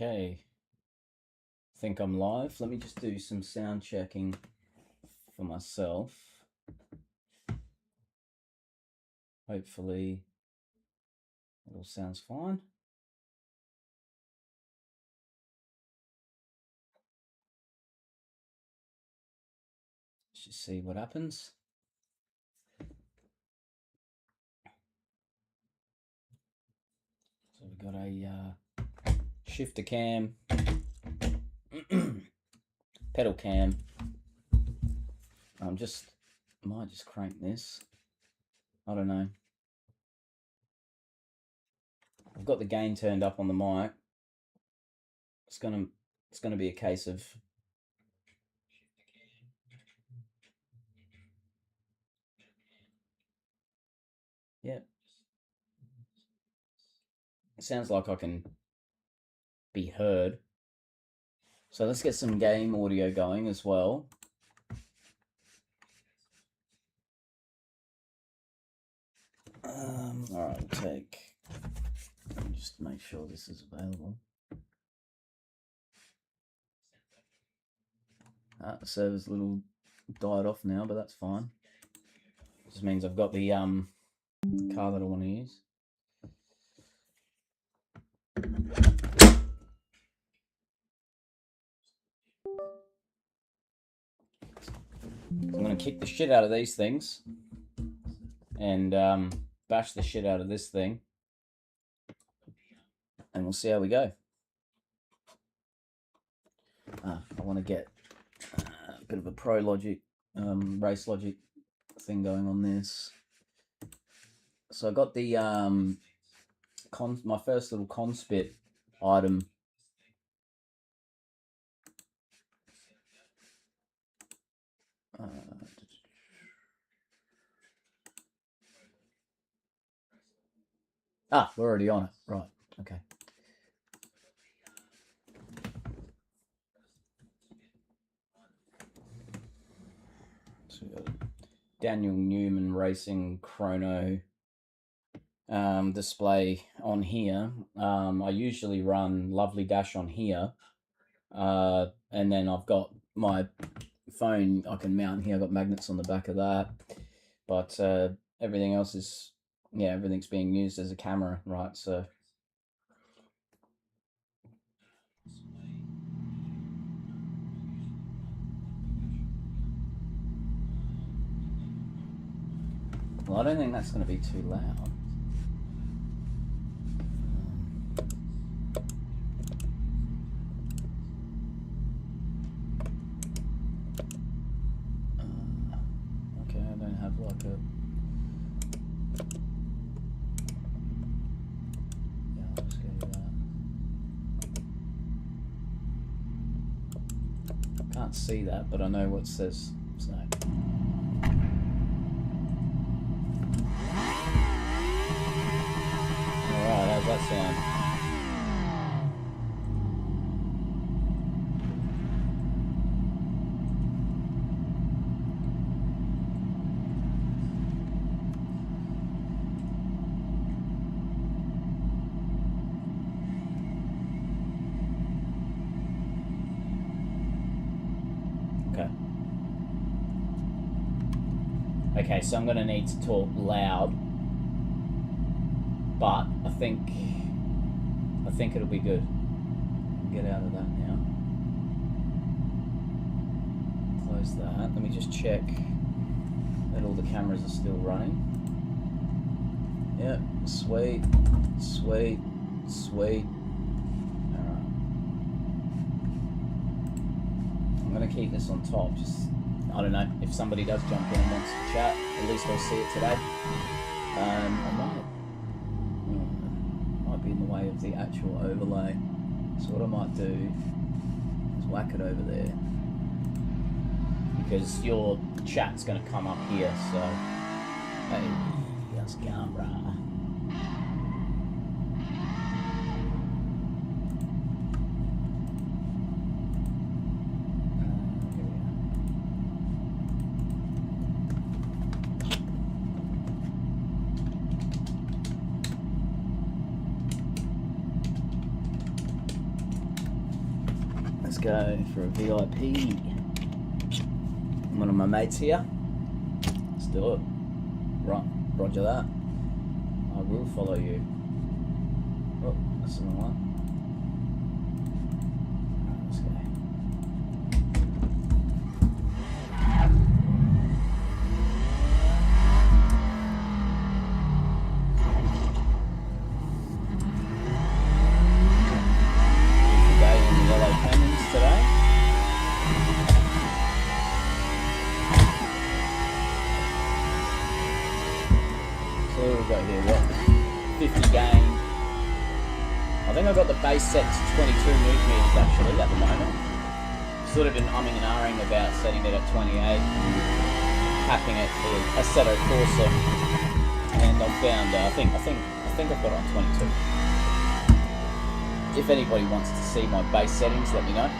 Okay, think I'm live. Let me just do some sound checking for myself. Hopefully it all sounds fine. Let's just see what happens. So we've got a shifter cam, pedal cam. Might just crank this. I don't know. I've got the gain turned up on the mic. It's gonna be a case of yeah. It sounds like I can be heard. So let's get some game audio going as well. All right, let me just make sure this is available. The server's a little died off now, but that's fine. Just means I've got the car that I want to use. I'm going to kick the shit out of these things and bash the shit out of this thing, and we'll see how we go. I want to get a bit of a Pro Logic, Race Logic thing going on this. So I got the my first little conspit item. We're already on it. Right, okay. So we got Daniel Newman Racing Chrono display on here. I usually run Lovely Dash on here. And then I've got my phone I can mount here. I've got magnets on the back of that. But everything else is, everything's being used as a camera, right? So well, I don't think that's going to be too loud. Okay, I don't have like a... Yeah, I'll just go with that. Can't see that, but I know what it says. So... Alright, how's that sound? Okay, so I'm going to need to talk loud, but I think it'll be good. Get out of that now. Close that. Let me just check that all the cameras are still running. Yep, sweet, sweet, sweet. Alright. I'm going to keep this on top, just... I don't know, if somebody does jump in and wants to chat, at least I'll see it today. I might be in the way of the actual overlay. So what I might do is whack it over there. Because your chat's going to come up here, so... Hey, yes, camera. go for a VIP. One of my mates here. Let's do it. Right, roger that. I will follow you. Oh, that's the wrong one. Right, let's go. I think I've got the base set to 22 newton meters actually at the moment. Sort of been umming and ahhing about setting it at 28 and capping it for Assetto Corsa, and I've found I think I've got it on 22. If anybody wants to see my base settings, let me know.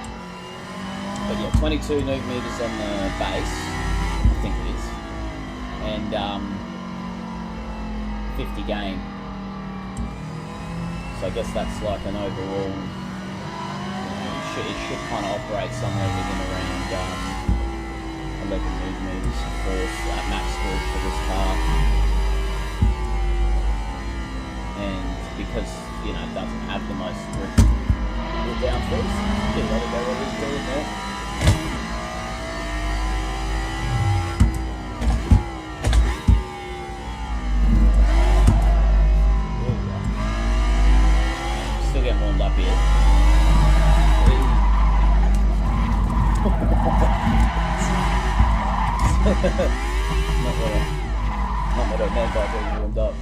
But yeah, 22 newton meters on the base, I think it is, and 50 gain. So I guess that's like an overall, it should kind of operate somewhere within around 11 newton meters of force at max torque for this car. And because, you know, it doesn't have the most good downforce, just let it go what it's doing there. Warmed up here. not what I meant by being warmed up.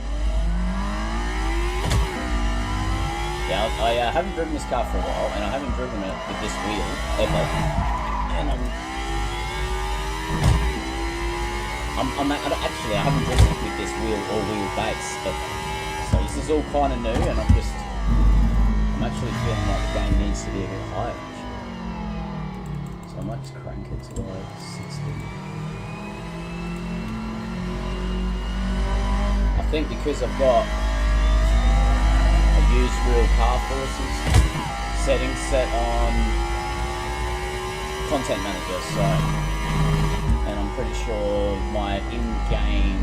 Yeah, I haven't driven this car for a while, and I haven't driven it with this wheel ever. And actually I haven't driven it with this wheel or wheelbase ever. So this is all kind of new, and I'm actually feeling like the game needs to be a bit higher, actually. So I might just crank it to like 60. I think because I've got a used real car forces settings set on content manager, so, and I'm pretty sure my in-game,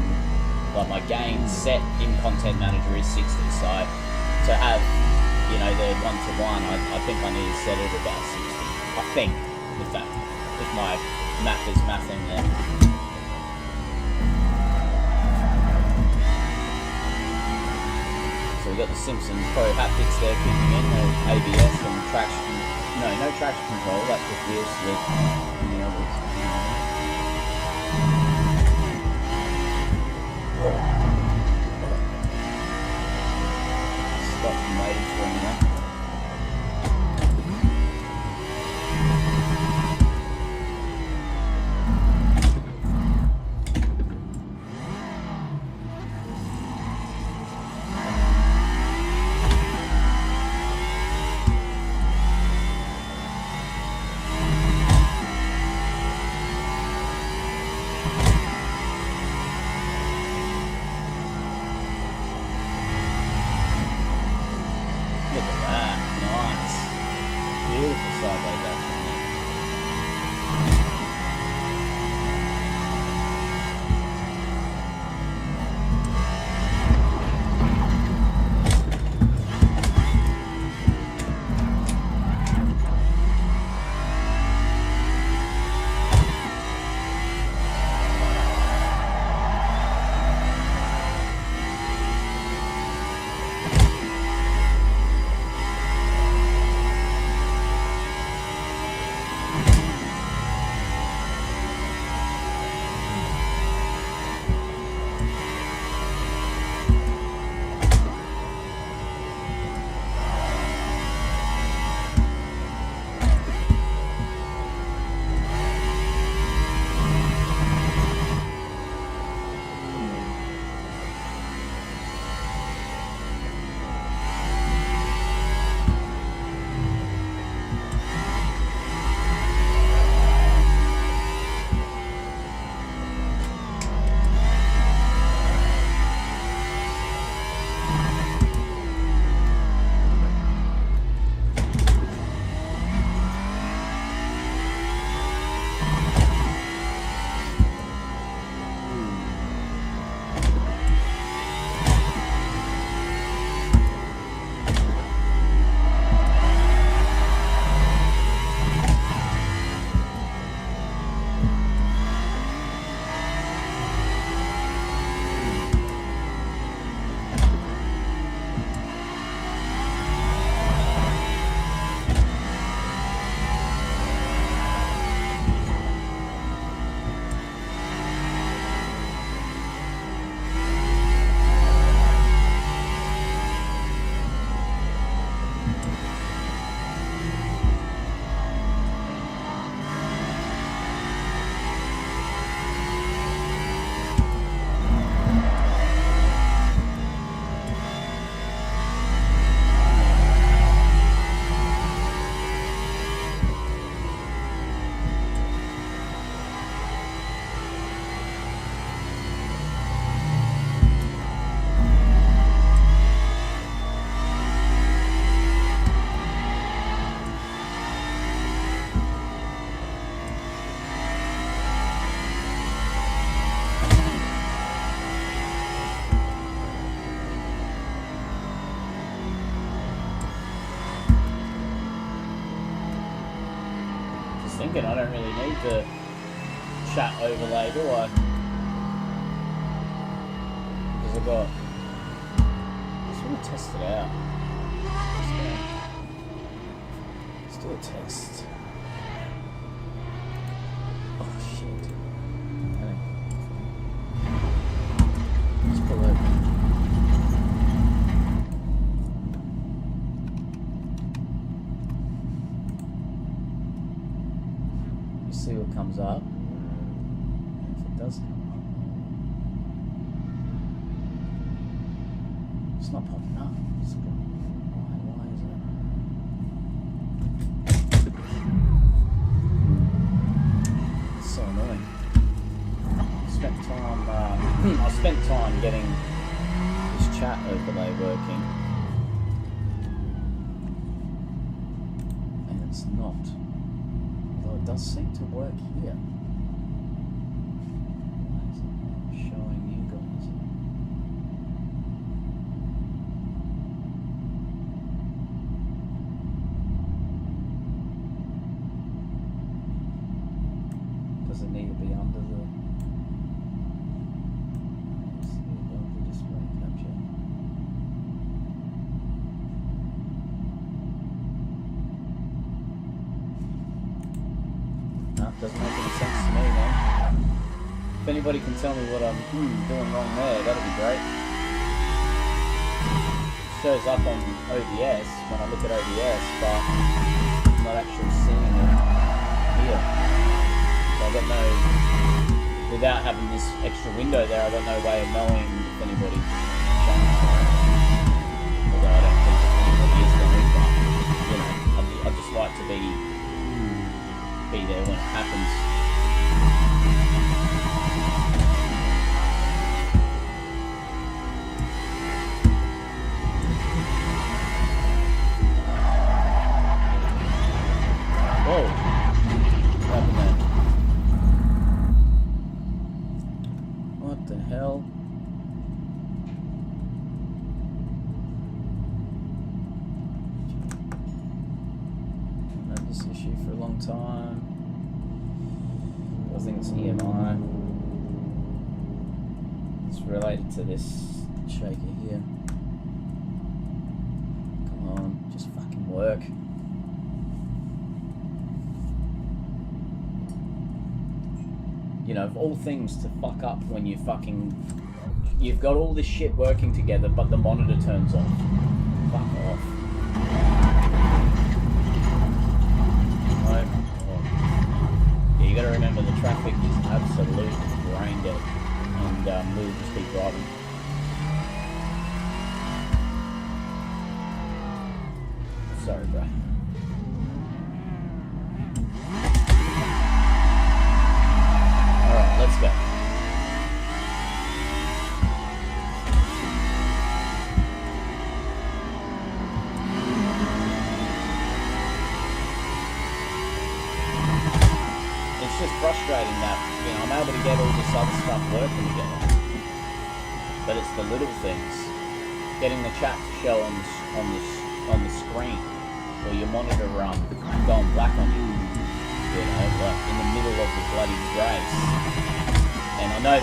like my game set in content manager is 60, so to have, you know, the 1-to-1, I think I need to set it about 60. I think, if my math is mathing there. So we've got the Simsonn Pro haptics there kicking in, no ABS and traction, no traction control, that's just wheel slip and the others. Stop and waiting for a minute. Look at that, nice. Beautiful sideways action there. thinking I don't really need the chat overlay, do I? Because I've got... I just want to test it out. Let's do a test. Oh shit. Let's pull over. See what comes up. If it does come up, it's not popping up. It's why is it? It's so annoying. I spent time getting this chat overlay working, and it's not. It does seem to work here. Why is it not showing you guys? Does it need to be under the... Let's see above the display capture. Doesn't make any sense to me, man. If anybody can tell me what I'm doing wrong there, that'll be great. It shows up on OBS when I look at OBS, but I'm not actually seeing it here. So I've got no... Without having this extra window there, I've got no way of knowing if anybody changed it. Although I don't think anybody is going, but, you know, I'd just like to be there when it happens. Whoa! What happened there? What the hell? I've had this issue for a long time. I think it's EMI. It's related to this shaker here. Come on, just fucking work. You know, of all things to fuck up when you fucking... You've got all this shit working together, but the monitor turns off. Fuck off. Right. You gotta remember the traffic is absolutely brain dead, and we'll just keep driving. Sorry, bro. Alright, let's go. It's just frustrating that, you know, I'm able to get all this other stuff working together, but it's the little things. Getting the chat to show on the screen, or your monitor going black on you, you know, like in the middle of the bloody race. And I know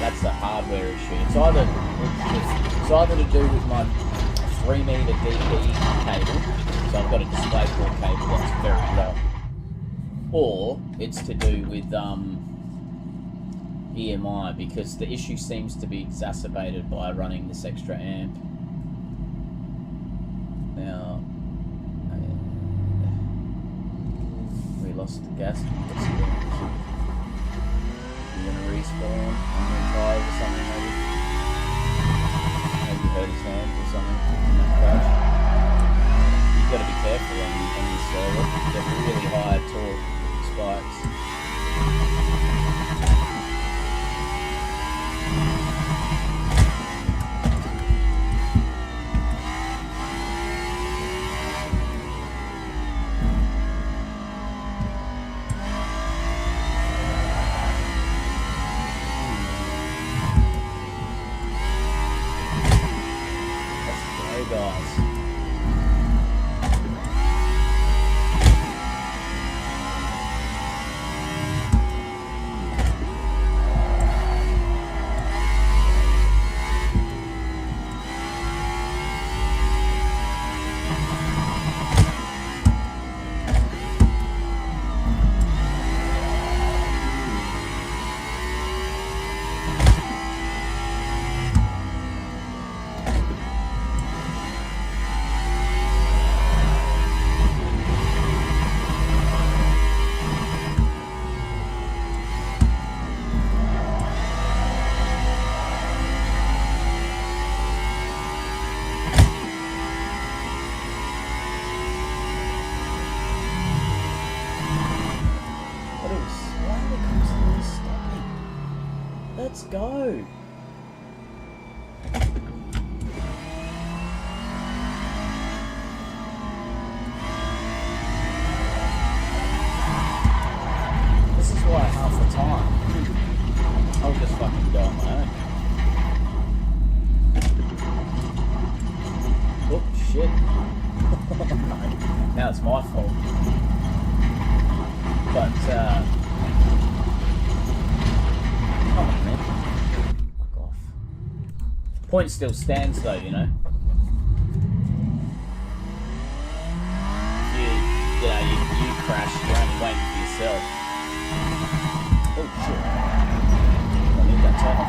that's a hardware issue. It's either to do with my 3-meter DP cable, so I've got a DisplayPort cable that's very long. Or it's to do with EMI, because the issue seems to be exacerbated by running this extra amp. Now, we lost the gas. We're gonna respawn on the tires or something, maybe. Maybe hurt his hand or something in that crash. You've got to be careful on this server. Get really high torque spikes. Let's go. This is why half the time I'll just fucking go on my own. Oh shit. Now it's my fault. But come on, man. Fuck off. Point still stands though, you know. You crash, you're only waiting for yourself. Oh shit. I need that turn off.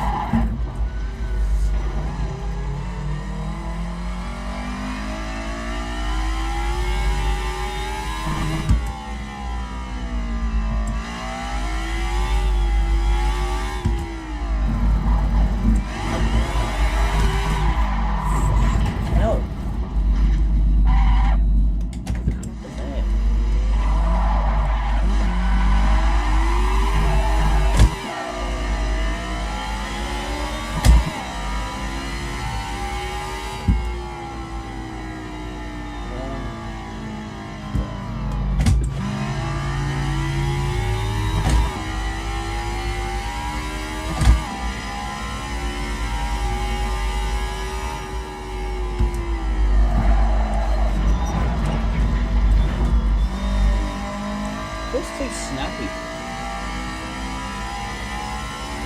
Snappy,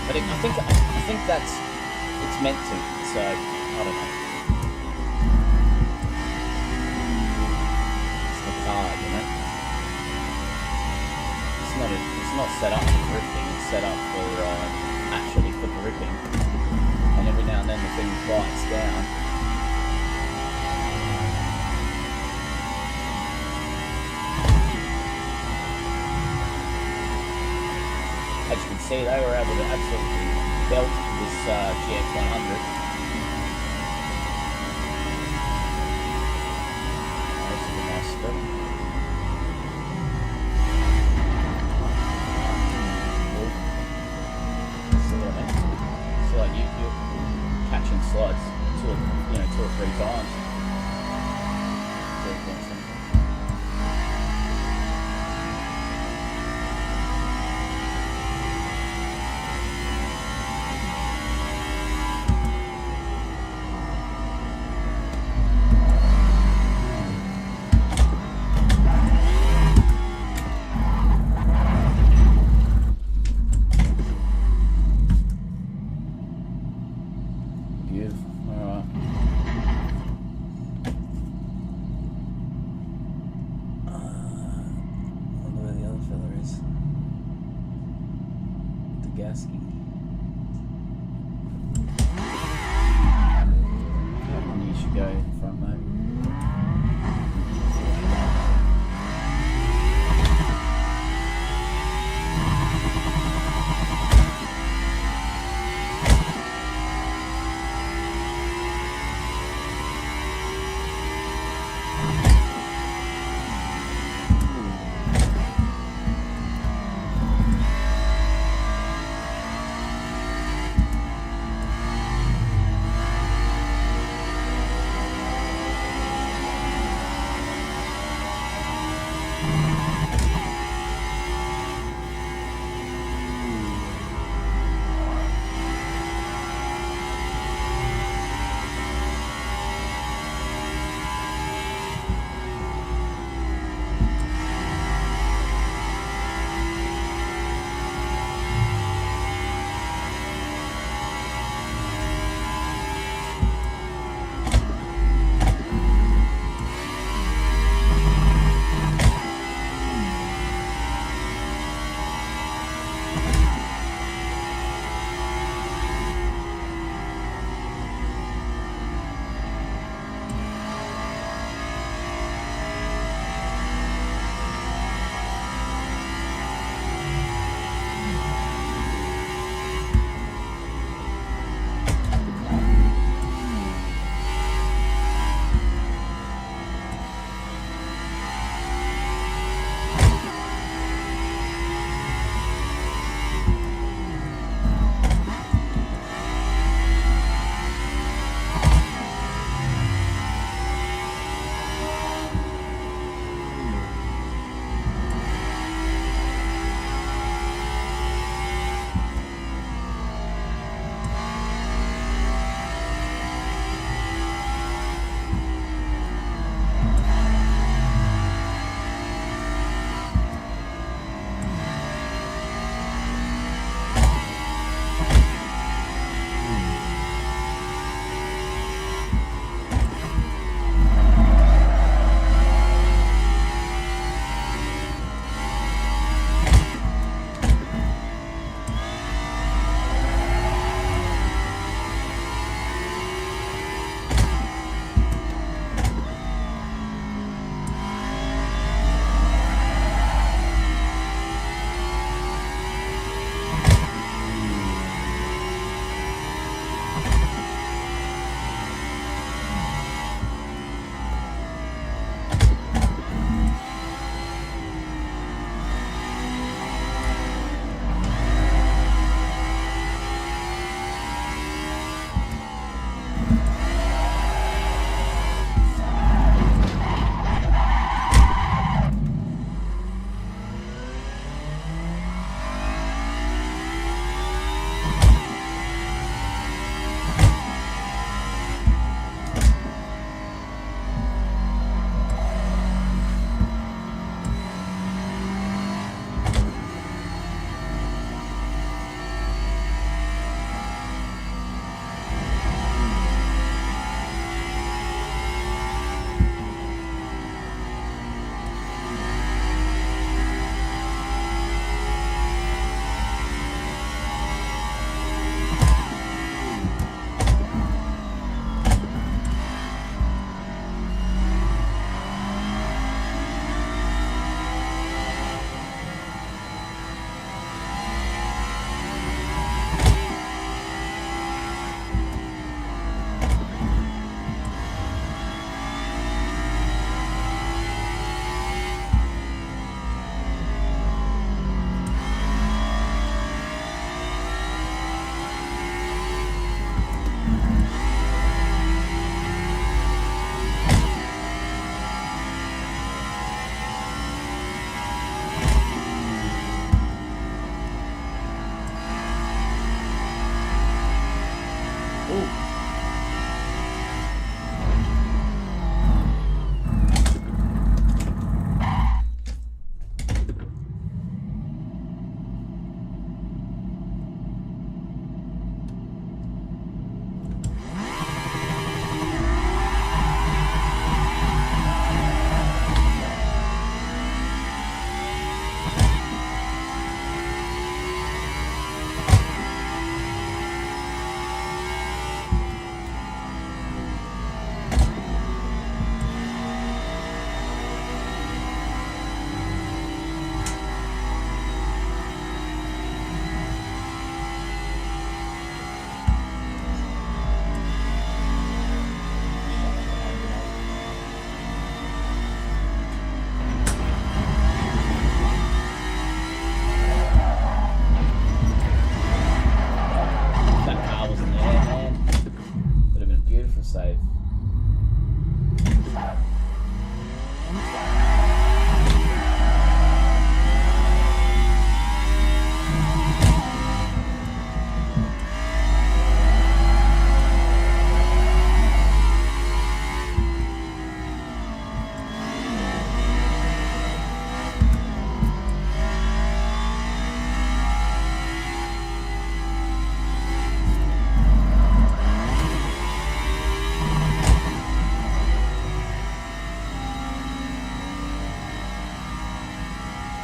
but I think that's it's meant to. So I don't know. It's the card, you know. It's not set up for drifting. It's set up for actually for gripping. And every now and then the thing bites down. As you can see, they were able to absolutely belt this GX100. This is a nice strip. See what I mean? So like you're catching slides two or three times.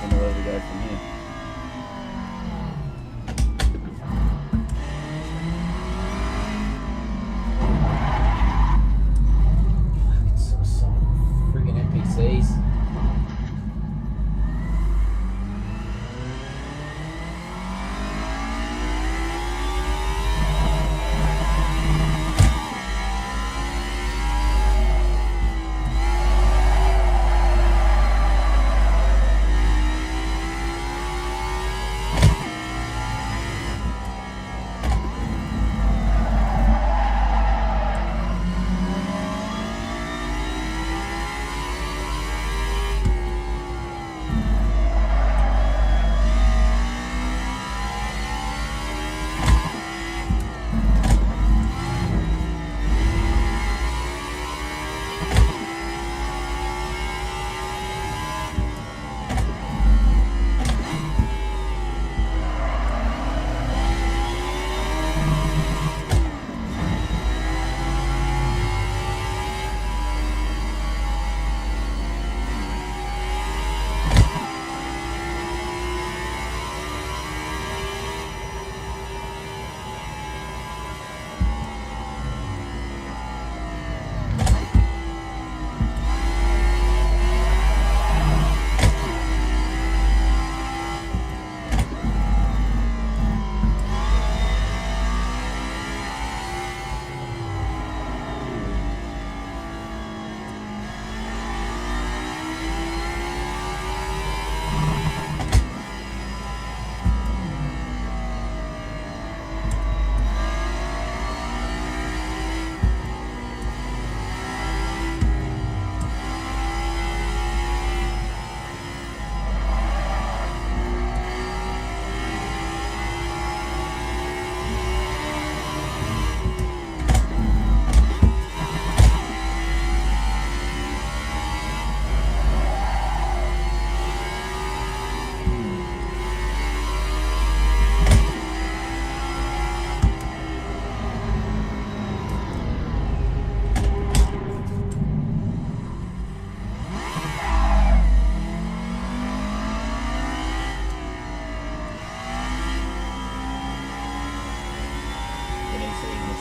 Where we go from here. Fucking so friggin' NPCs.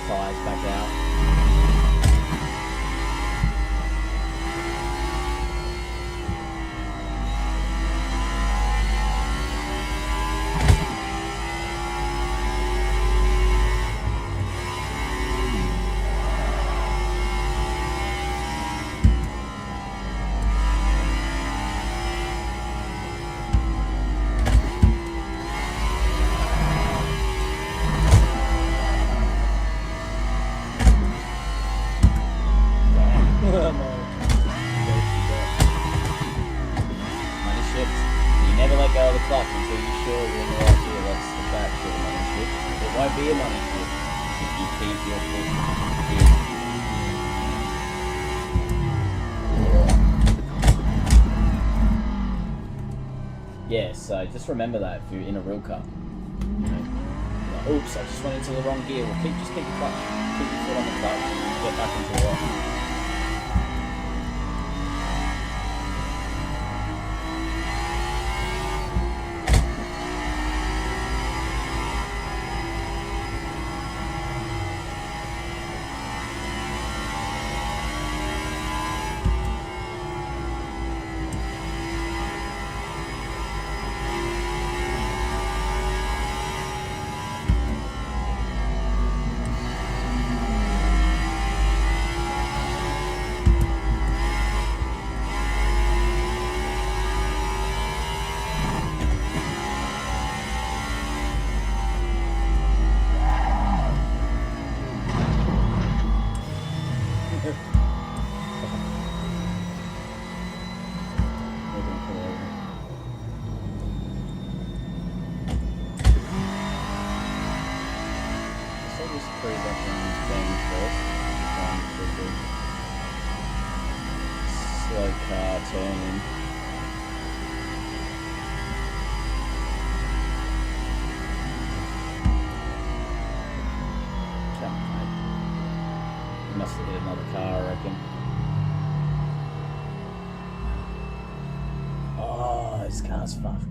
Tires back out. Never let go of the clutch until you're sure you're in the right gear. That's the fact of the money shift. It won't be a money shift if you keep your foot in. Yeah, so just remember that if you're in a real car. You know, like, oops, I just went into the wrong gear. Well, just keep your clutch. Keep your foot on the clutch and get back into it. slow car turning. Come on, mate. He must have hit another car, I reckon. Oh, this car's fucked.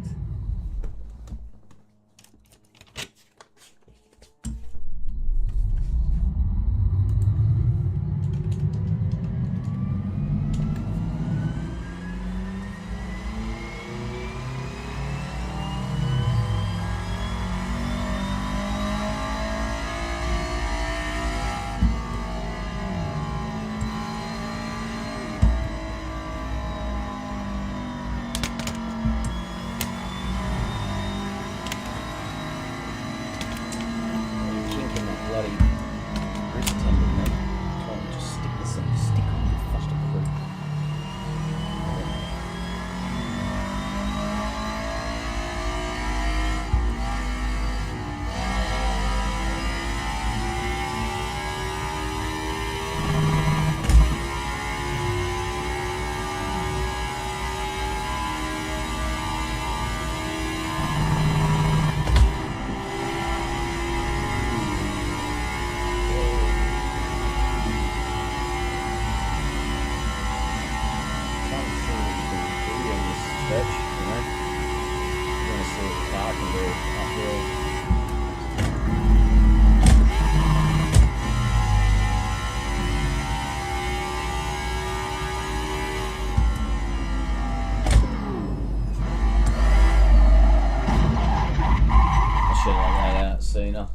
Sooner.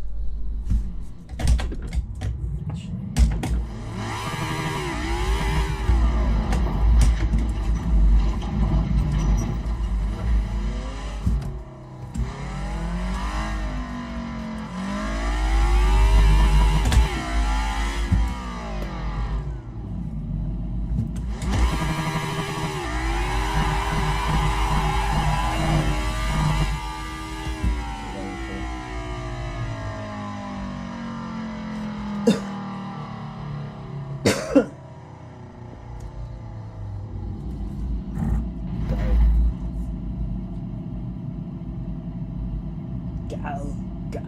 Go.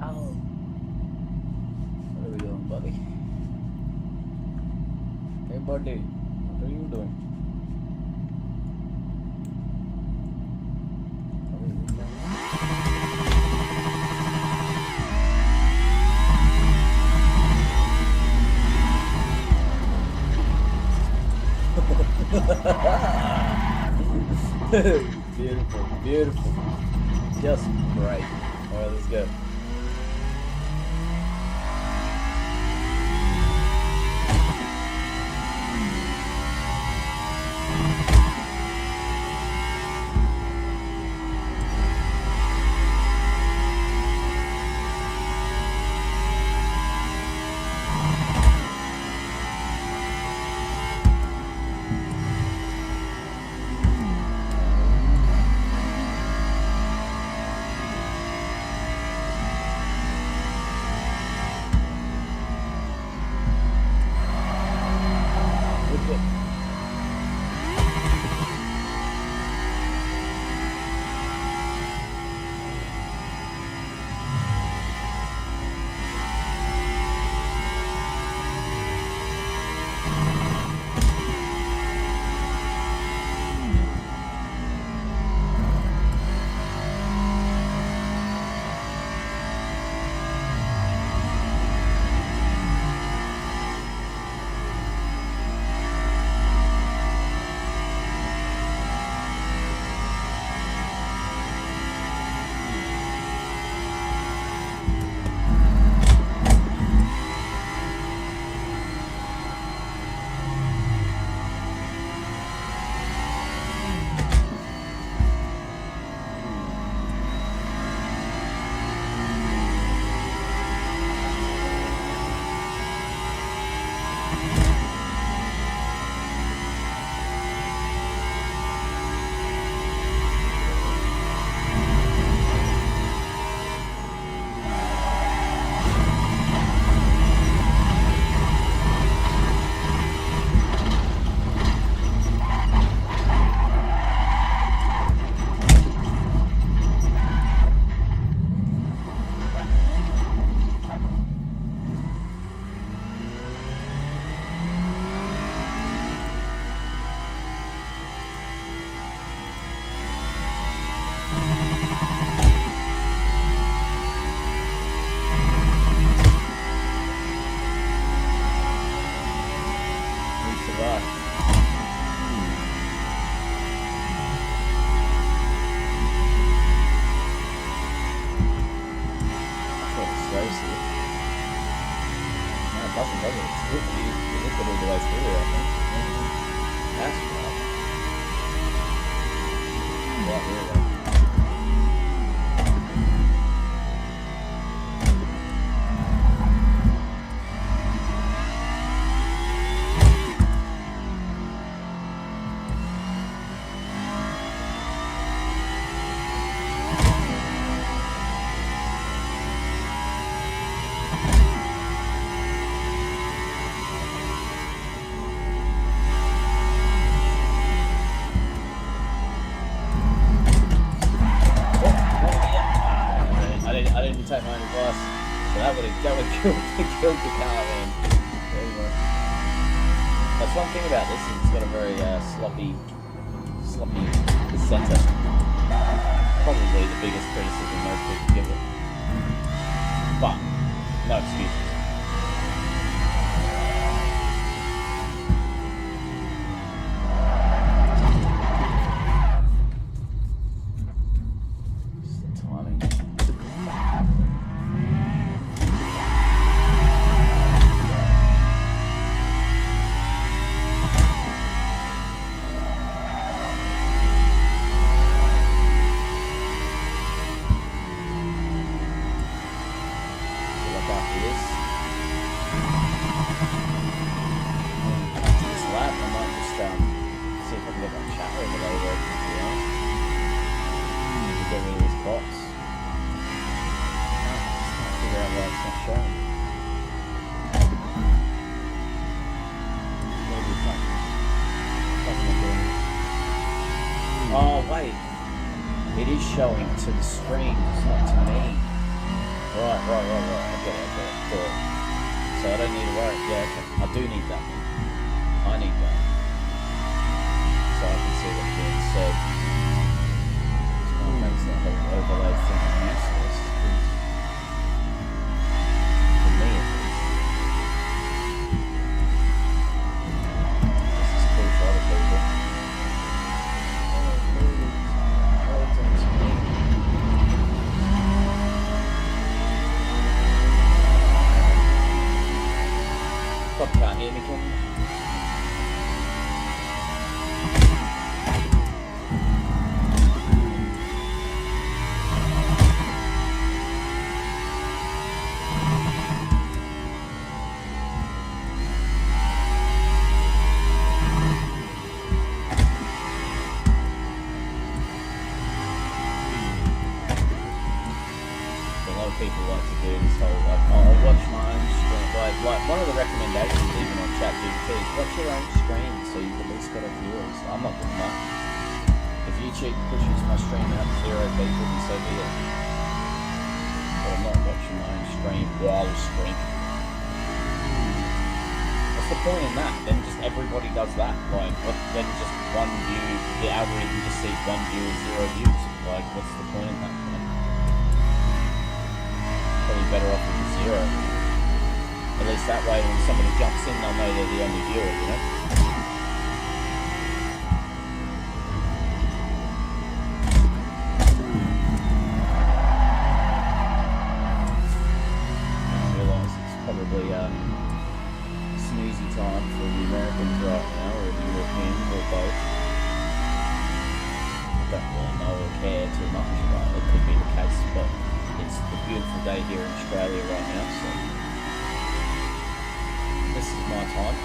What are we doing, buddy? Hey, buddy. What are you doing? Beautiful, beautiful. Just great. Alright, let's go. that would killed the car, man. Anyway. That's one thing about this, is it's got a very sloppy center. Probably the biggest criticism most people give it. But, no excuses. Oh wait, it is showing to the screen, it's not to me. Right, I get it, cool. So I don't need to worry, yeah, okay. I do need that one. I need that. So I can see what's being said. So it makes that whole overlay thing useless. For me at least. This is cool for other people. Can't hear me, can you? A lot of people like to do this whole, like, I'll watch my own screen. Like one of the recommendations even on ChatGPT is watch your own screen so you've at least got a view. So I'm not doing that. If YouTube pushes my stream out to 0 people, then so be it. But I'm not watching my own stream while streaming. What's the point in that? Then just everybody does that. Like, then just one view, the algorithm just sees one view and 0 views. Like, what's the point in that? Probably better off with the 0. At least that way, when somebody jumps in, they'll know they're the only viewer, you know? I realise it's probably snoozy time for the Americans right now, or the Europeans, or both. I don't really know or care too much, but it could be the case, but it's a beautiful day here in Australia right now, so this is my time.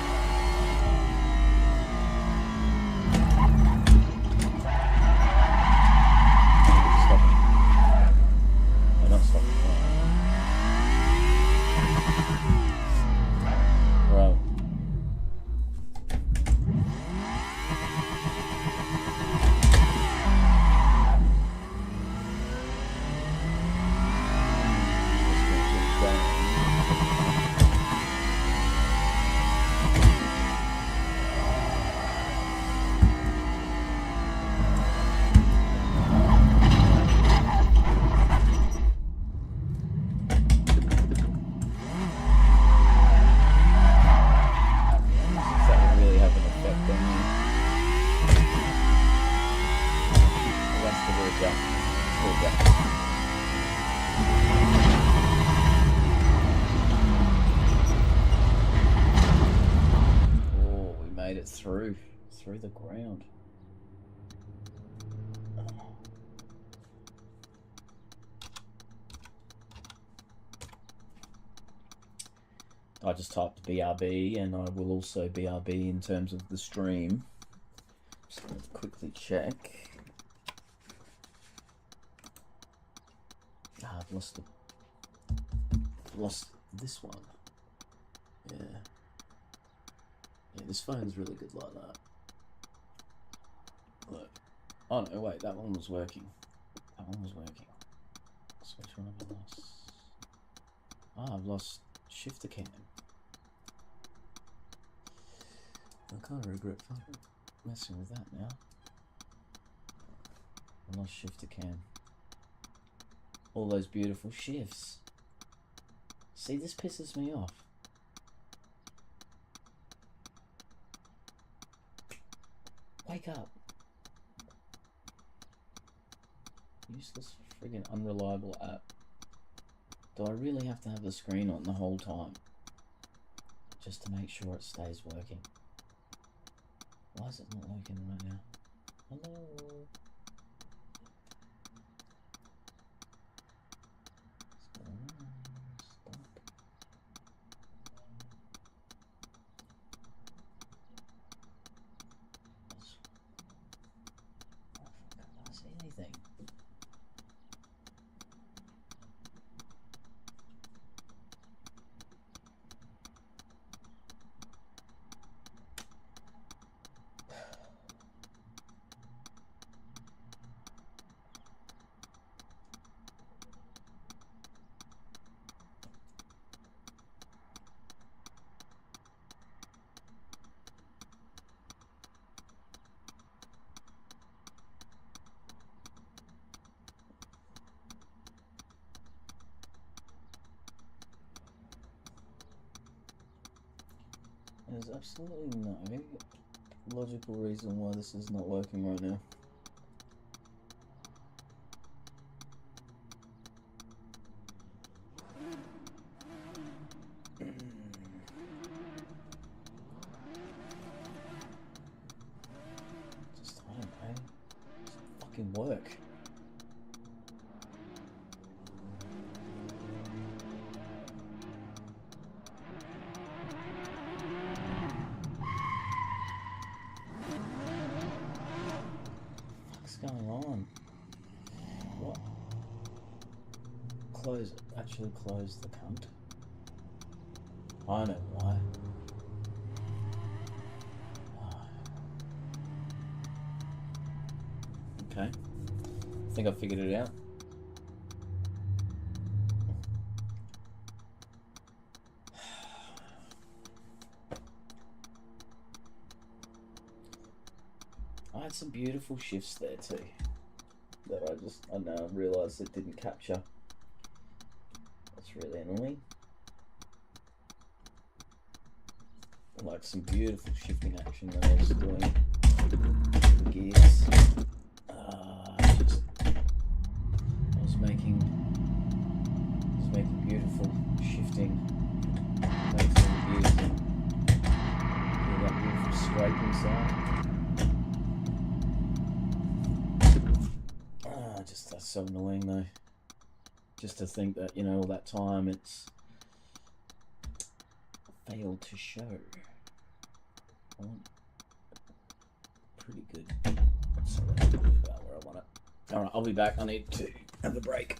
Stopping. I'm not stopping. Right. Through the ground. I just typed BRB, and I will also BRB in terms of the stream. Just going to quickly check. I've lost this one. Yeah, this phone's really good like that. Look. Oh no, wait, that one was working. That one was working. So which one have I lost? Ah, I've lost shifter cam. I kind of regret messing with that now. I lost shifter cam. All those beautiful shifts. See, this pisses me off. Wake up. Useless friggin' unreliable app. Do I really have to have the screen on the whole time? Just to make sure it stays working. Why is it not working right now? Hello? What's going on? Stop. I can't see anything. There's absolutely no logical reason why this is not working right now. Just, I don't know. Just fucking work. What's going on? What? Close it. Actually close the cunt. I know why. Okay. I think I figured it out. I had some beautiful shifts there too. That I now realised it didn't capture. That's really annoying. Like some beautiful shifting action that I was doing. Gears. I was making beautiful shifting. Make some beautiful. Hear that beautiful scraping sound. Just that's so annoying though. Just to think that, you know, all that time it's failed to show. I want pretty good. So that's about where I want it. Alright, I'll be back. I need to have a break.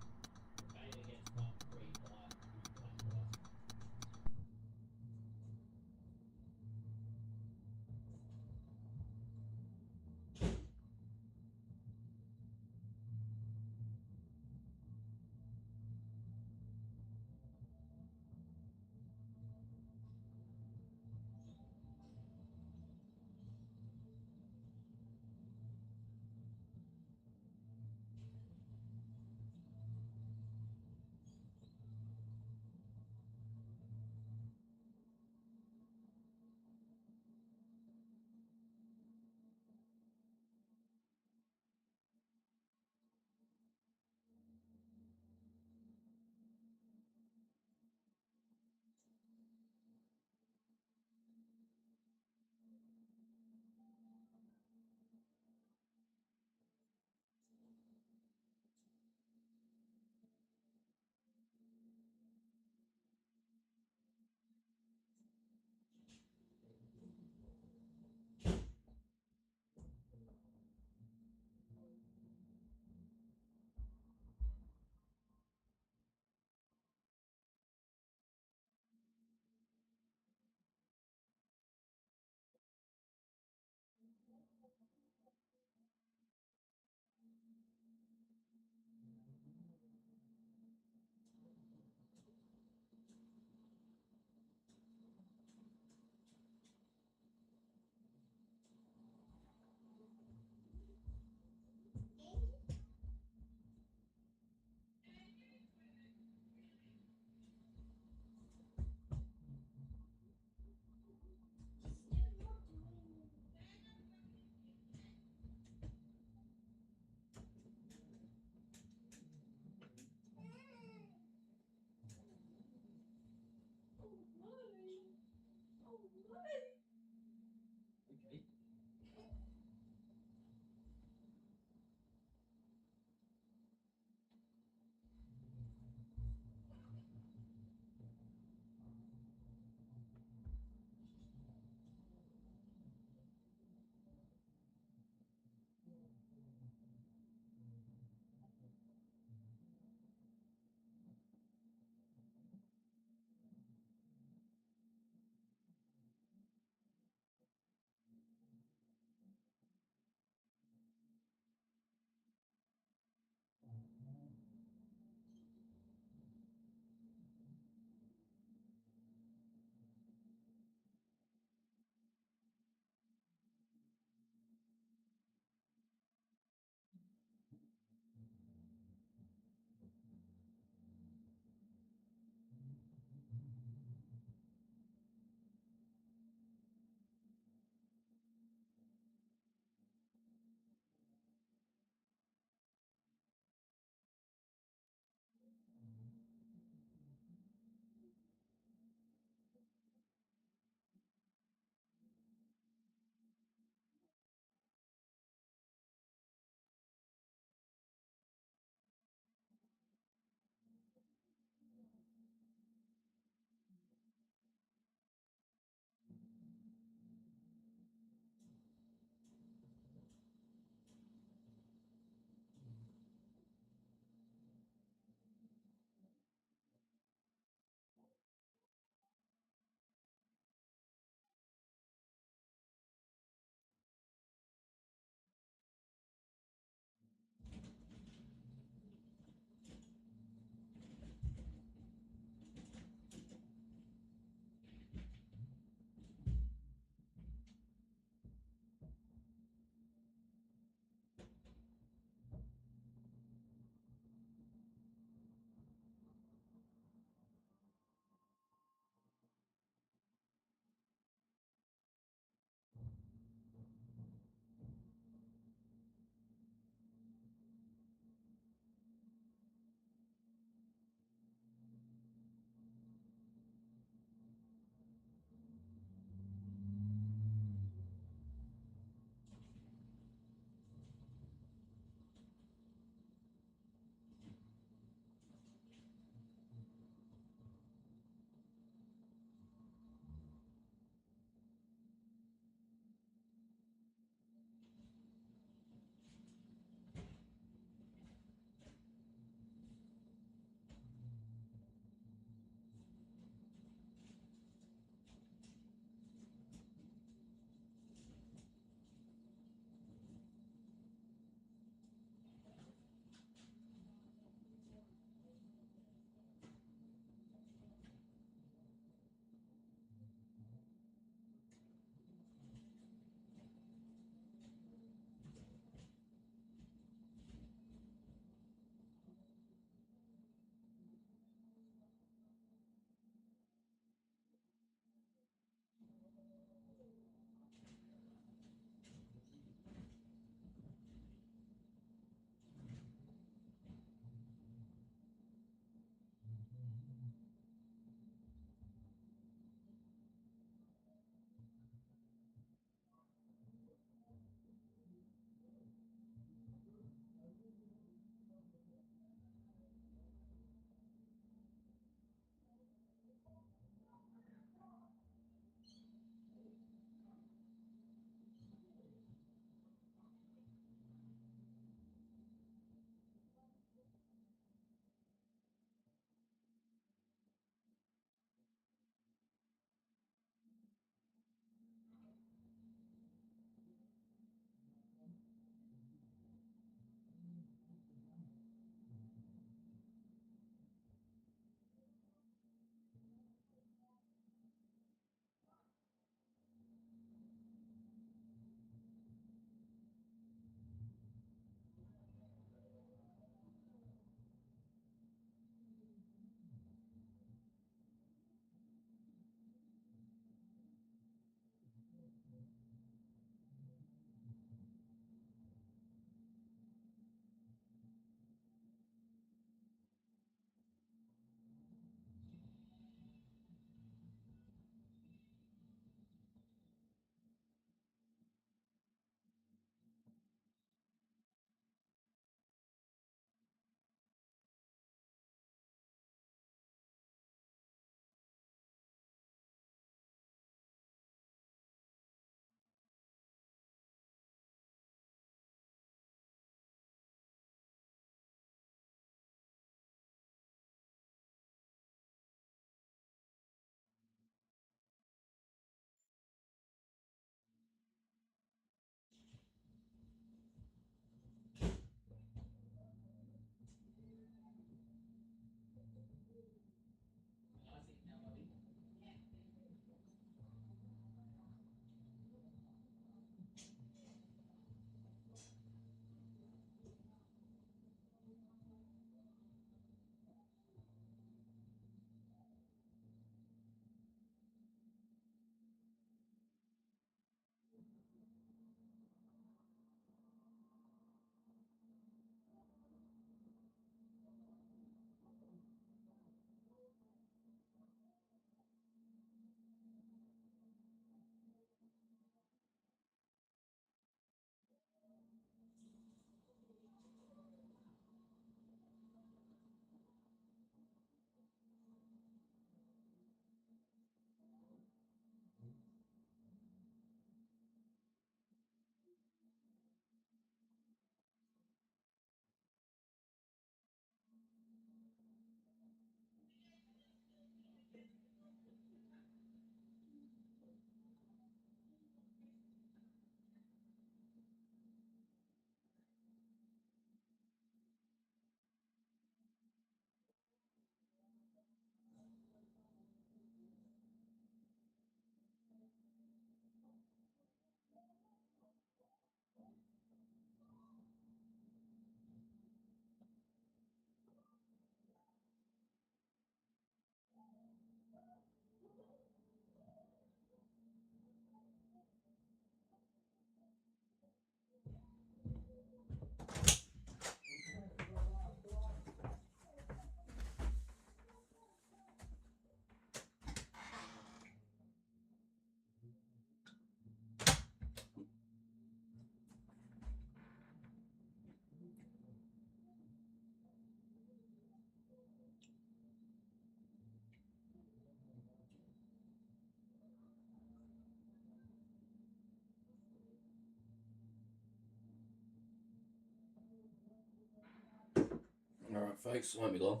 Folks, won't be long.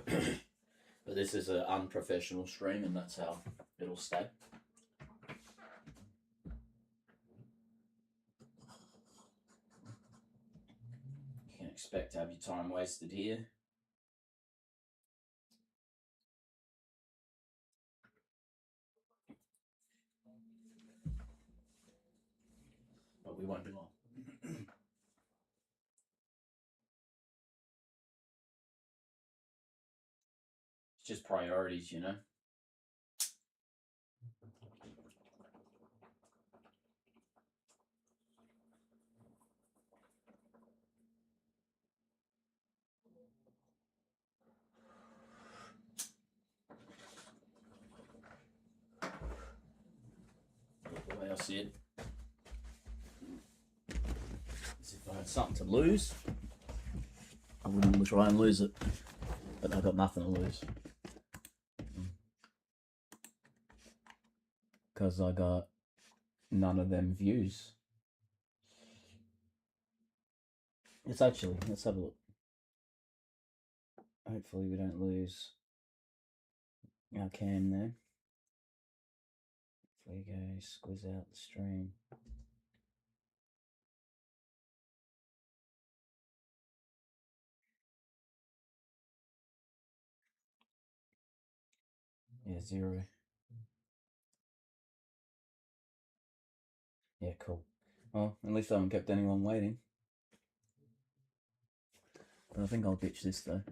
But this is an unprofessional stream, and that's how it'll stay. You can expect to have your time wasted here. But we won't be long. It's just priorities, you know. The way I see it, as if I had something to lose, I wouldn't try and lose it. But I've got nothing to lose. Because I got none of them views. Let's have a look. Hopefully we don't lose our cam there. There you go, squeeze out the stream. Yeah, 0. Yeah, cool. Well, at least I haven't kept anyone waiting. But I think I'll ditch this though.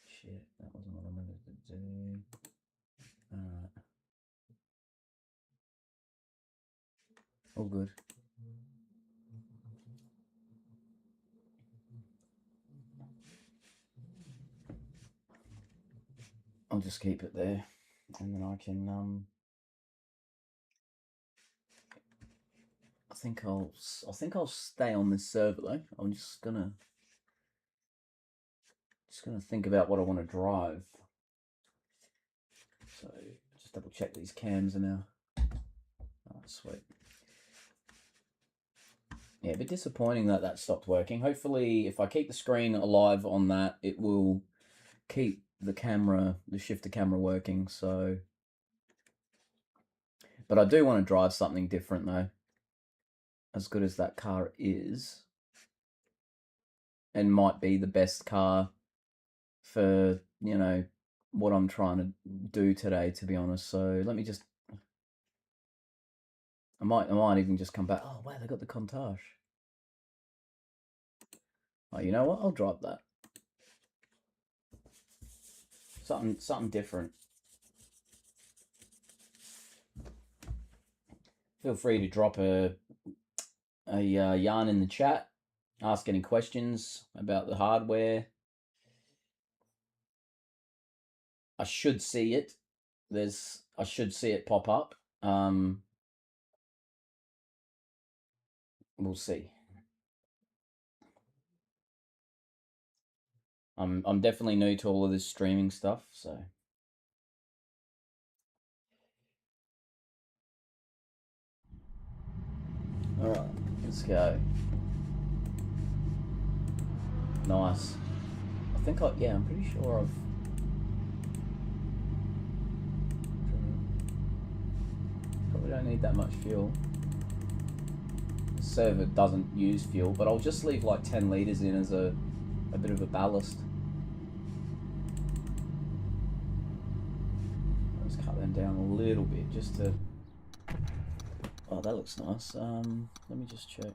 Shit, that wasn't what I wanted to do. Alright. All good. I'll just keep it there, and then I can I think I'll stay on this server though. I'm just gonna think about what I want to drive. So just double check these cams are now. Oh, sweet. Yeah, a bit disappointing that stopped working. Hopefully, if I keep the screen alive on that, it will keep the shifter camera working. So, but I do want to drive something different though. As good as that car is, and might be the best car for, you know, what I'm trying to do today, to be honest. So let me just, I might even just come back. Oh wow, they got the Countach. Oh, you know what? I'll drop that. Something different. Feel free to drop a yarn in the chat. Ask any questions about the hardware. I should see it. I should see it pop up. We'll see. I'm definitely new to all of this streaming stuff, so. All right, let's go. Nice. I think I'm pretty sure I've. Probably don't need that much fuel. The server doesn't use fuel, but I'll just leave like 10 litres in as a bit of a ballast. Let's cut them down a little bit just to. Oh, that looks nice. Let me just check.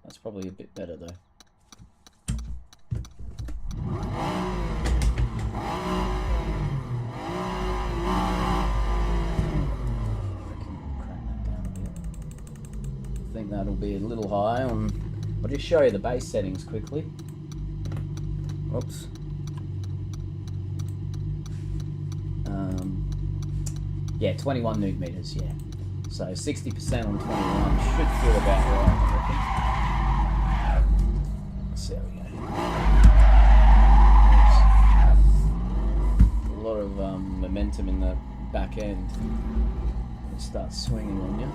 That's probably a bit better though. I think that'll be a little high on. I'll just show you the base settings quickly. Oops. Yeah, 21 newton meters. Yeah. So 60% on 21 should feel about right, I reckon. Let's see how we go. A lot of momentum momentum in the back end. It starts swinging on you.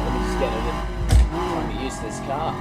Let me just get it. Trying to use this car.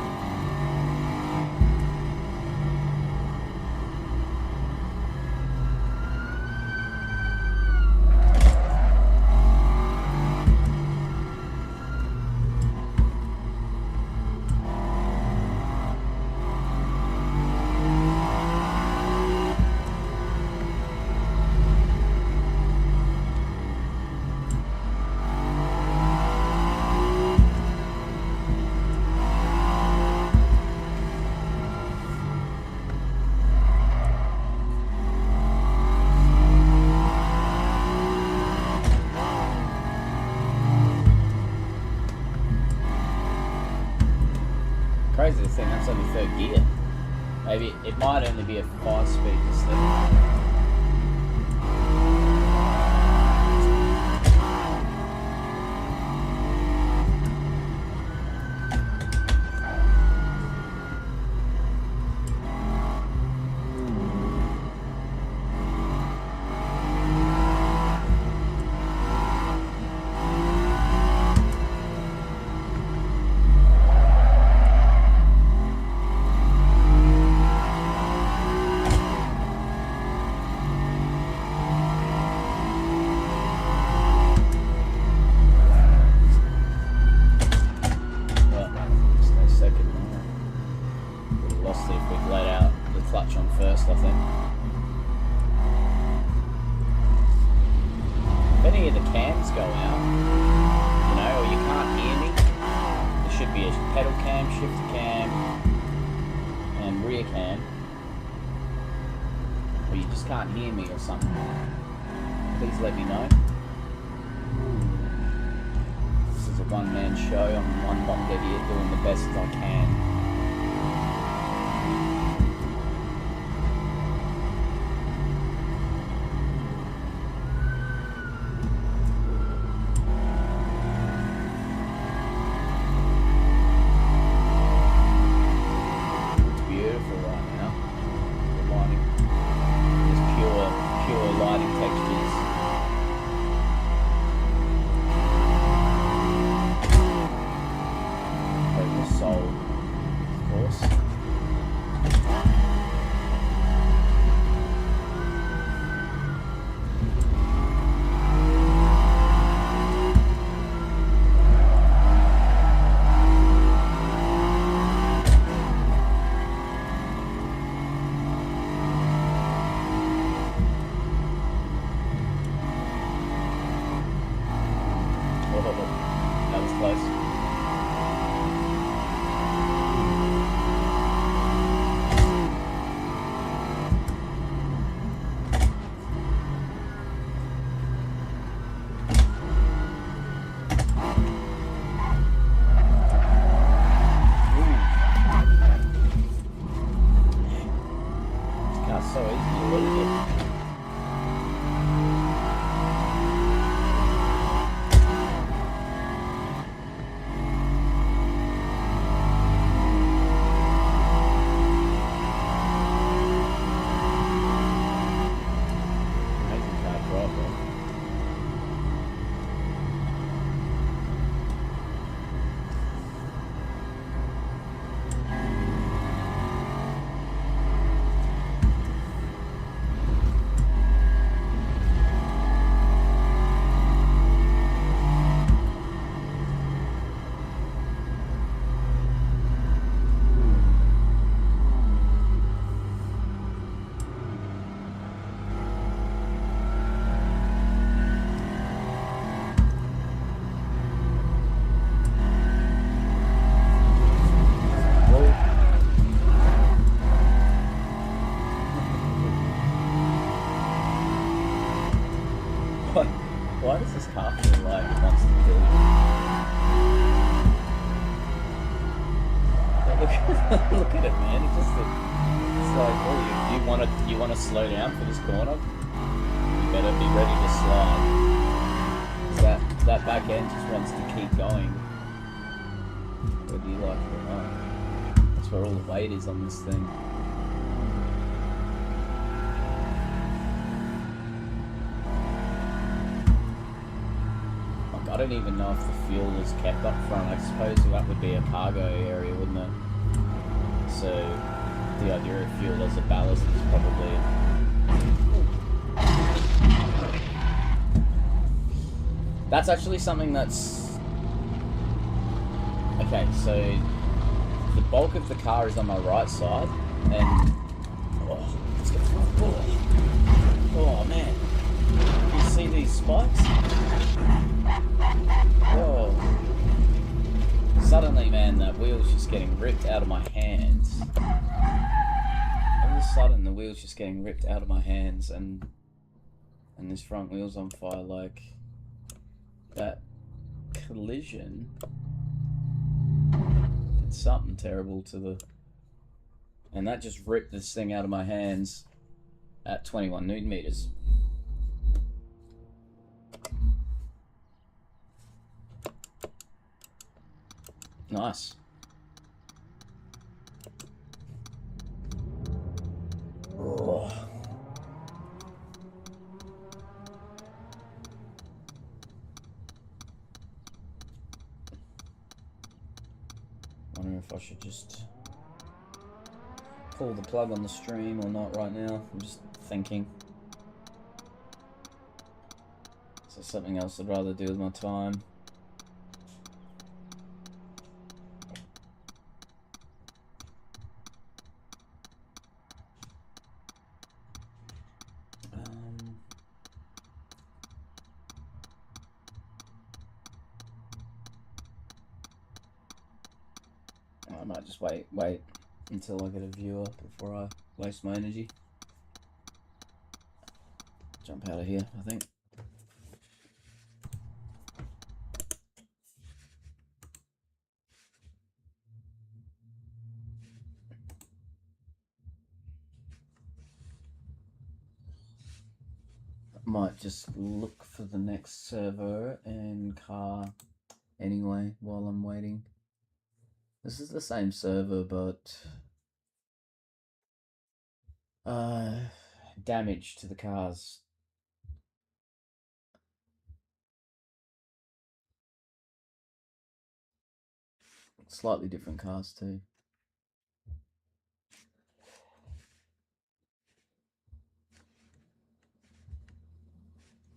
Crazy to think that's only third gear. Maybe it might only be a 5-speed this thing. Can't hear me or something, please let me know. This is a one-man show. I'm one bonga here doing the best I can. Why does this car feel like it wants to kill you? Look at it, man. It's like, oh, you want to slow down for this corner? You better be ready to slide. That back end just wants to keep going, whether you like it or not. That's where all the weight is on this thing. don't even know if the fuel is kept up front. I suppose that would be a cargo area, wouldn't it? So the idea of fuel as a ballast is probably... That's actually something that's... Okay, so the bulk of the car is on my right side, and... Oh, let's get through. Oh man. You see these spikes? Oh. Suddenly, man, that wheel's just getting ripped out of my hands. All of a sudden, the wheel's just getting ripped out of my hands, and this front wheel's on fire. Like, that collision did something terrible to the... And that just ripped this thing out of my hands at 21 Newton meters. Nice. Oh. Wondering if I should just pull the plug on the stream or not right now. I'm just thinking. Is there something else I'd rather do with my time? I might just wait until I get a viewer before I waste my energy. Jump out of here, I think. I might just look for the next servo and car anyway while I'm waiting. This is the same server, but damage to the cars. Slightly different cars too.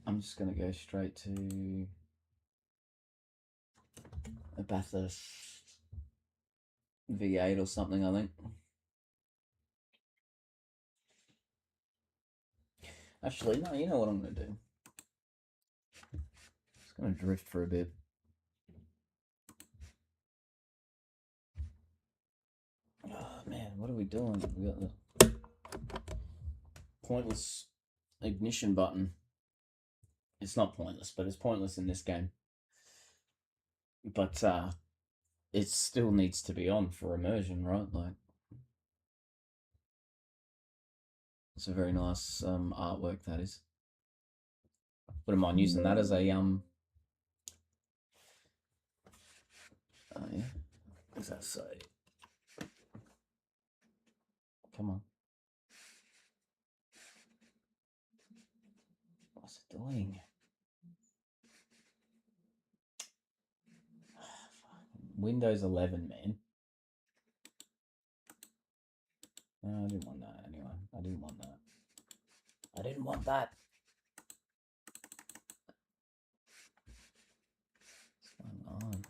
I'm just gonna go straight to a Bathurst V8 or something, I think. Actually, no, you know what I'm gonna do? Just gonna drift for a bit. Oh man, what are we doing? We got the pointless ignition button. It's not pointless, but it's pointless in this game. But it still needs to be on for immersion, right? Like, it's a very nice artwork, that is. Wouldn't mind using that as a oh yeah. What does that say? Come on. What's it doing? Windows 11, man. No, I didn't want that anyway. I didn't want that. I didn't want that. What's going on?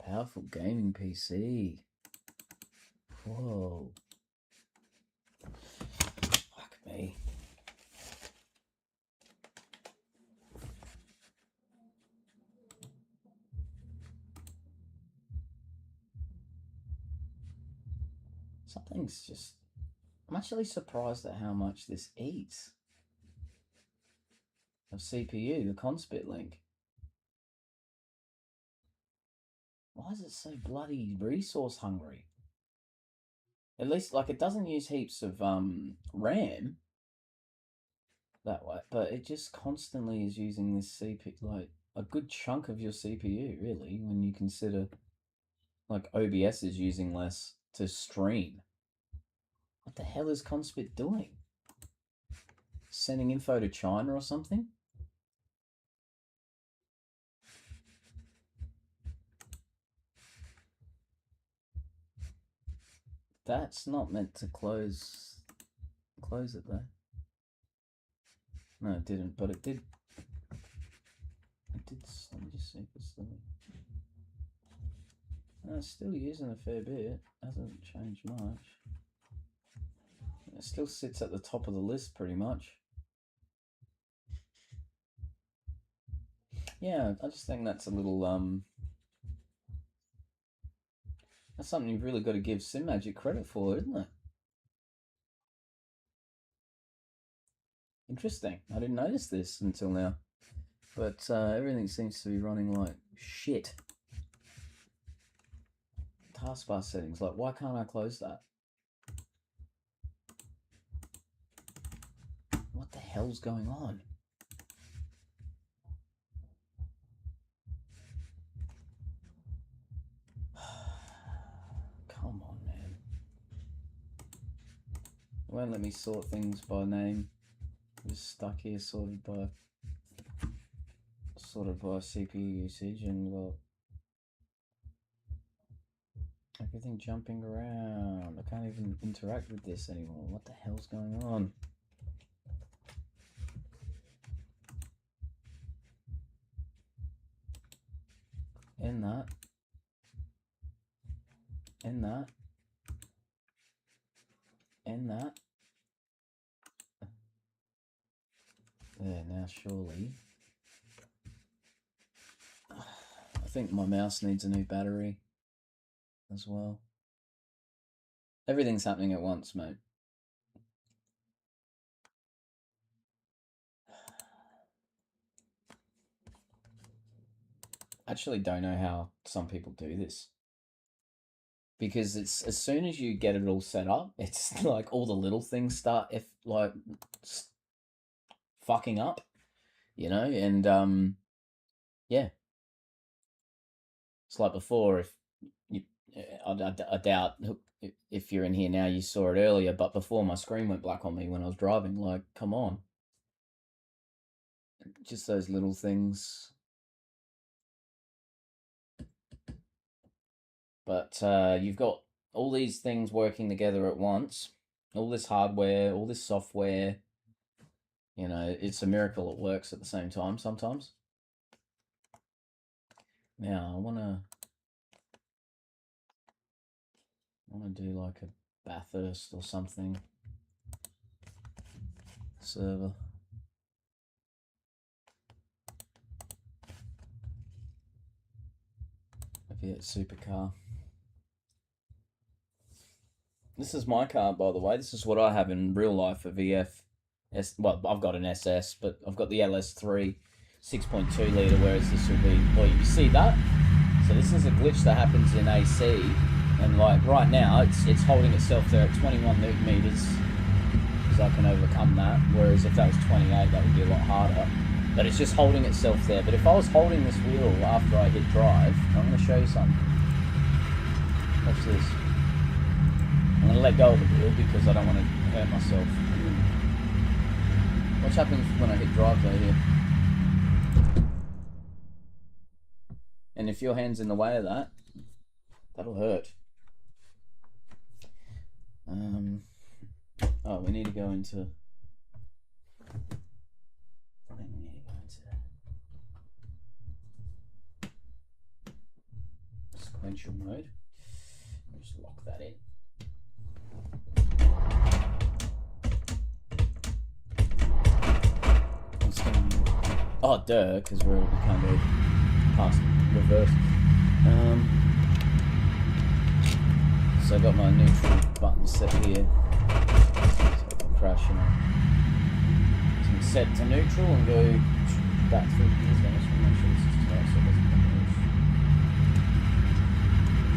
Powerful gaming PC. Whoa. Fuck me. Something's just... I'm actually surprised at how much this eats of CPU, the Conspit link. Why is it so bloody resource hungry? At least, like, it doesn't use heaps of RAM that way, but it just constantly is using this CPU, like, a good chunk of your CPU, really, when you consider, like, OBS is using less to stream. What the hell is Conspit doing? sending info to China or something? That's not meant to close it though. No, it didn't, but it did. It did. Let me just see if it's still. No, it's still using a fair bit. Hasn't changed much. It still sits at the top of the list pretty much. Yeah, I just think that's a little that's something you've really got to give Simagic credit for, isn't it? Interesting. I didn't notice this until now. But everything seems to be running like shit. Taskbar settings, like why can't I close that? What the hell's going on? Come on, man. It won't let me sort things by name. I'm just stuck here sorted by CPU usage and well, everything jumping around. I can't even interact with this anymore. What the hell's going on? In that. In that. In that. There, now surely. I think my mouse needs a new battery as well. Everything's happening at once, mate. I actually don't know how some people do this. Because it's as soon as you get it all set up, it's like all the little things start fucking up, you know, and yeah. It's like before, if you, I doubt if you're in here now, you saw it earlier, but before my screen went black on me when I was driving, like, come on. Just those little things. But you've got all these things working together at once, all this hardware, all this software, you know, it's a miracle it works at the same time sometimes. Now, I want to do like a Bathurst or something server. Maybe a supercar. This is my car, by the way. This is what I have in real life, a VF. Well, I've got an SS, but I've got the LS3 6.2 litre, whereas this will be, well, you see that? So this is a glitch that happens in AC, and like right now, it's holding itself there at 21 Newton meters, because I can overcome that, whereas if that was 28, that would be a lot harder. But it's just holding itself there. But if I was holding this wheel after I hit drive, I'm going to show you something. Watch this. I'm going to let go of the wheel because I don't want to hurt myself. What happens when I hit drive though here? And if your hand's in the way of that, that'll hurt. Oh, we need to go into... I think we need to go into sequential mode. I'll just lock that in. Oh, duh, because we can't go past reverse. So I got my neutral button set here. So if I'm crashing, I can set to neutral and go back through gears. I just want to make sure this is tight so it doesn't come loose.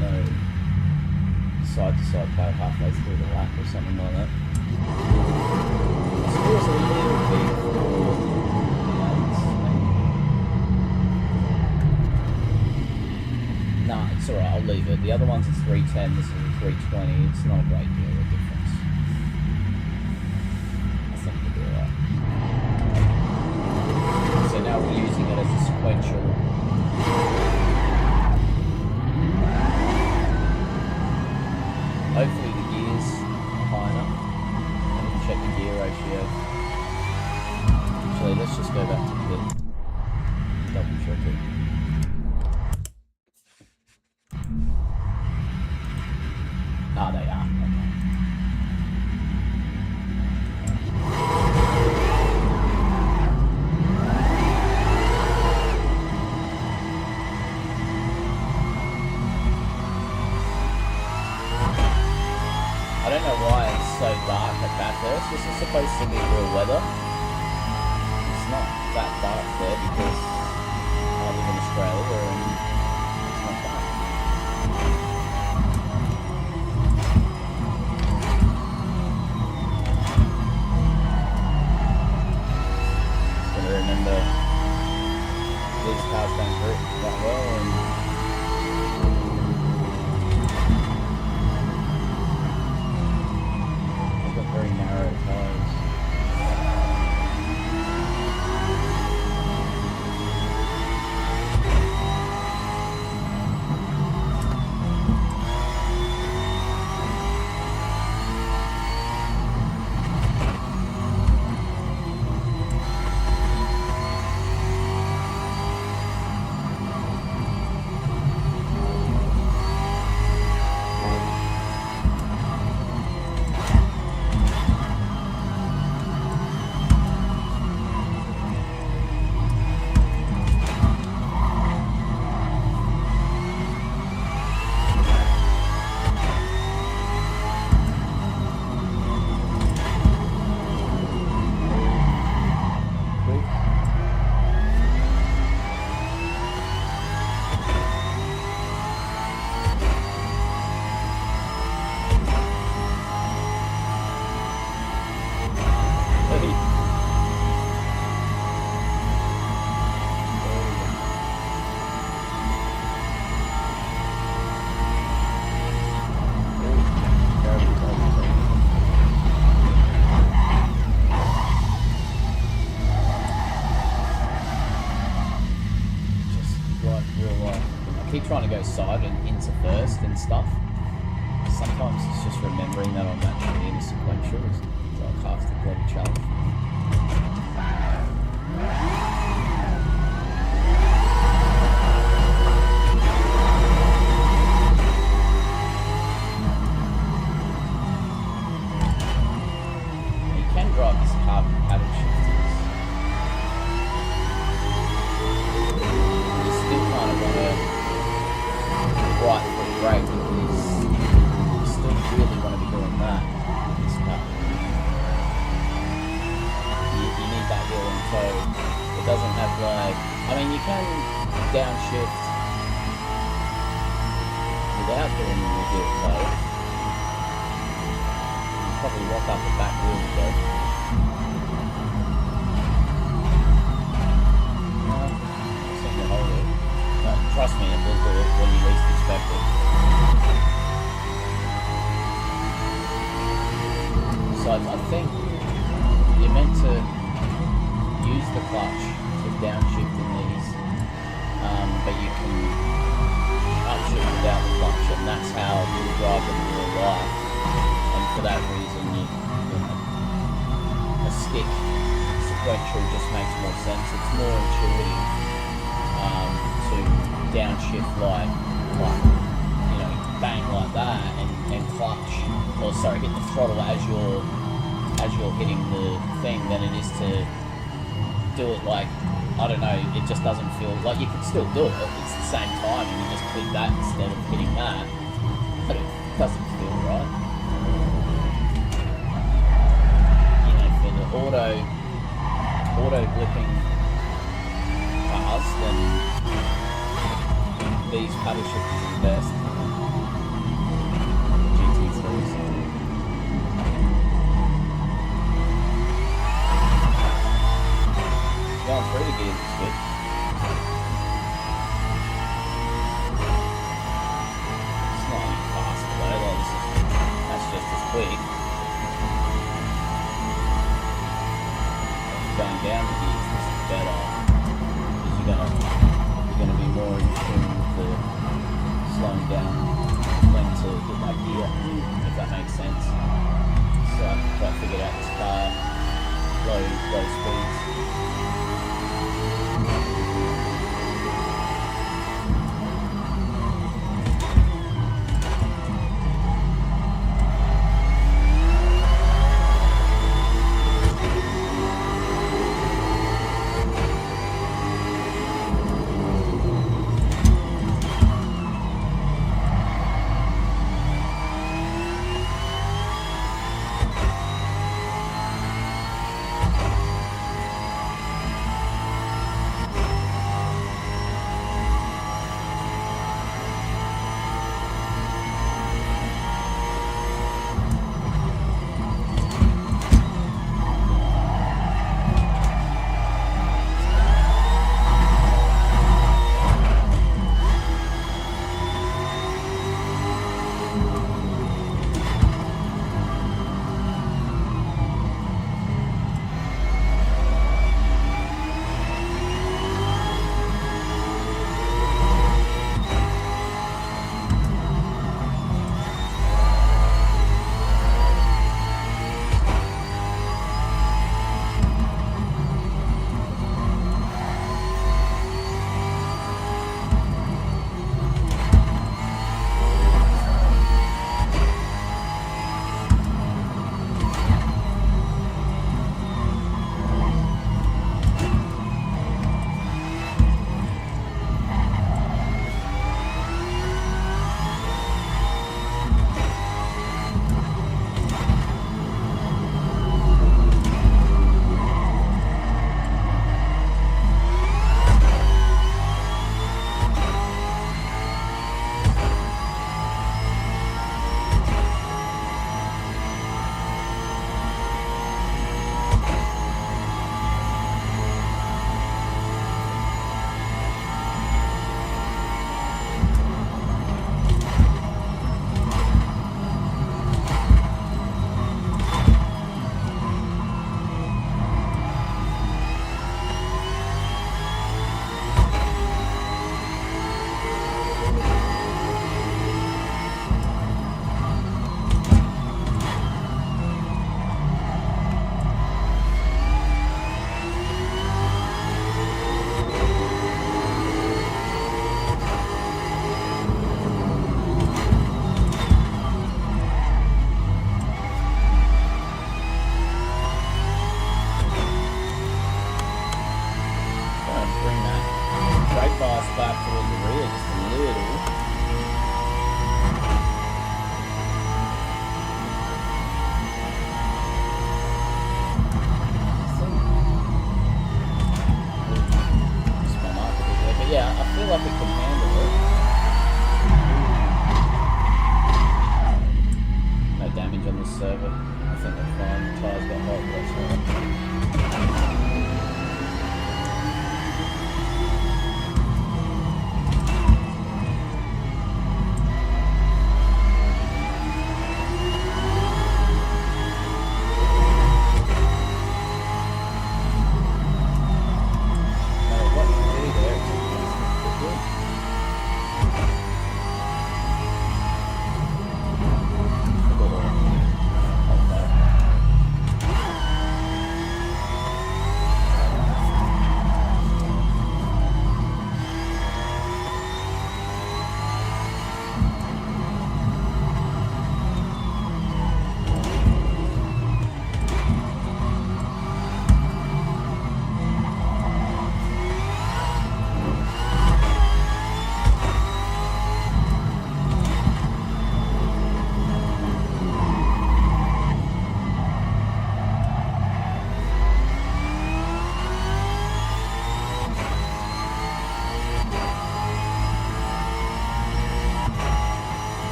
No side to side power halfway through the lap or something like that. This feels a little big. Nah, it's alright, I'll leave it. The other one's a 310, this is a 320. It's not a great deal of difference. I think it'll be alright. sequential. Hopefully the gears are high enough. I need to check the gear ratio. Actually, let's just go back to the pit. Double check it. Ah, they are. Okay. I don't know why it's so dark at Bathurst. This is supposed to be real weather. It's not that dark there because I live in Australia and it's not dark. Just gotta remember these cars don't grip that well and very narrow tires. Trying to go side and into first and stuff. Sometimes it's just remembering that I'm actually in a sequential. It's like half the bloody challenge. You can drive this car with paddle shifters. You still kind of want to right foot brake because you still really want to be doing that with this car. You need that heel and toe. It doesn't have like, I mean you can downshift without doing the heel toe. You probably lock up the back wheel though. I seem to hold it. Trust me, it will do it when you least expect it. So I think you're meant to use the clutch to downshift in these, but you can upshift without the clutch, and that's how you drive them in real life. And for that reason, you know, a stick sequential just makes more sense. It's more intuitive to downshift like you know, bang like that and clutch, or sorry, hit the throttle as you're hitting the thing than it is to do it like, I don't know, it just doesn't feel like you can still do it. It's the same time and you just click that instead of hitting that, but it doesn't feel right. You know, for the auto blipping cars, then these paddle shifters are the best. GT3s. Going through the gears is good. It's not any faster though, like that's just as quick. Going down the gears, this is better because you're gonna slowing down when to hit that gear, if that makes sense. So I figured out this car, low speeds.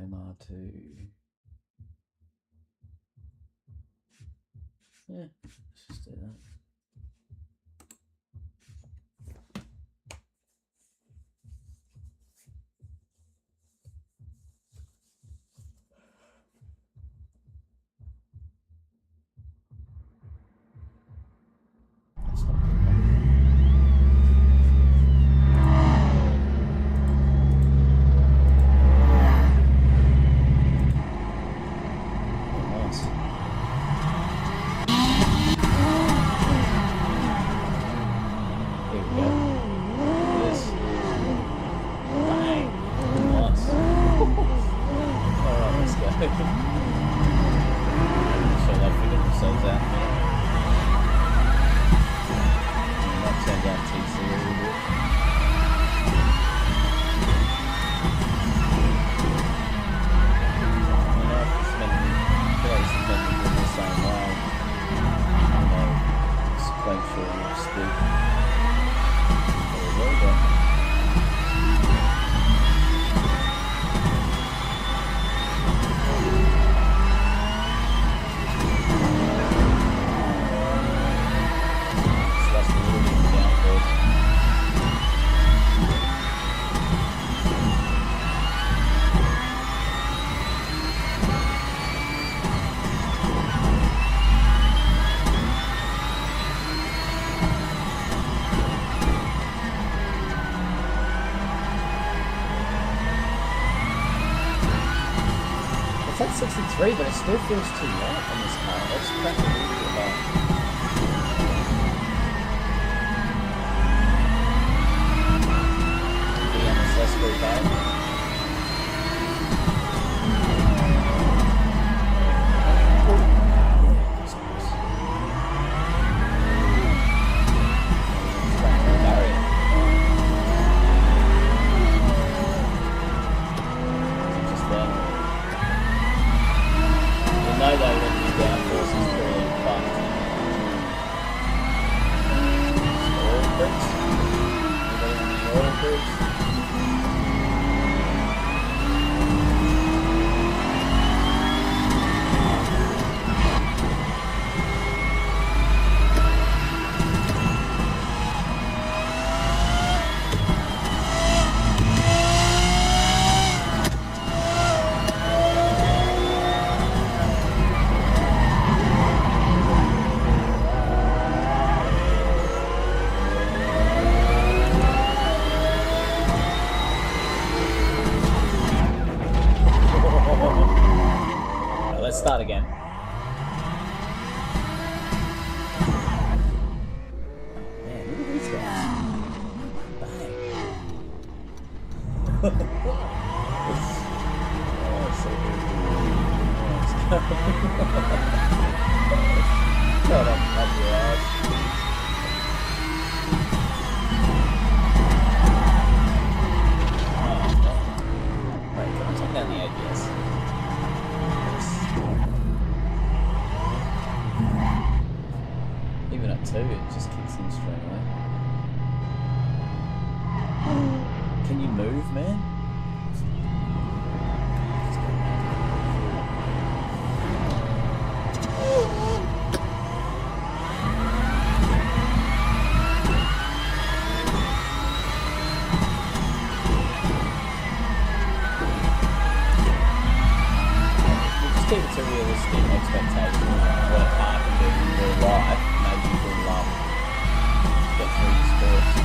MR2. Yeah, let's just do that. That's not good. It's at 63, but it still feels too light on this car. Let's crack it a little bit hard. Let's go back. Let's start again. Man, look at these guys. Bang. Oh, so good. God, I'm up your ass. Wait, can I take down the ABS? Even at 2, it just kicks in straight away. Can you move, man? Just keep it to realistic expectations of what a car can do in real life. Maybe you will get through the sports.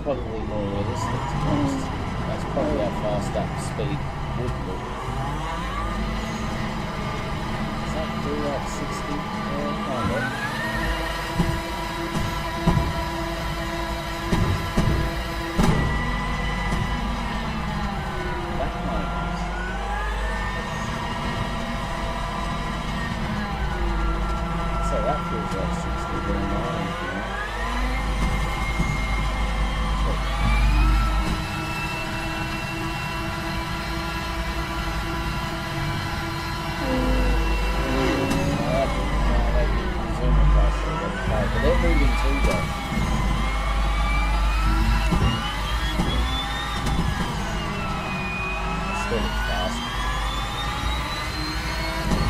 probably more realistic, to be honest. That's probably how fast that speed would look. Does that do like 60? Yeah, kind of. That kind of is. So that feels like 60 going on, you know? But they're moving too, though. It's still fast.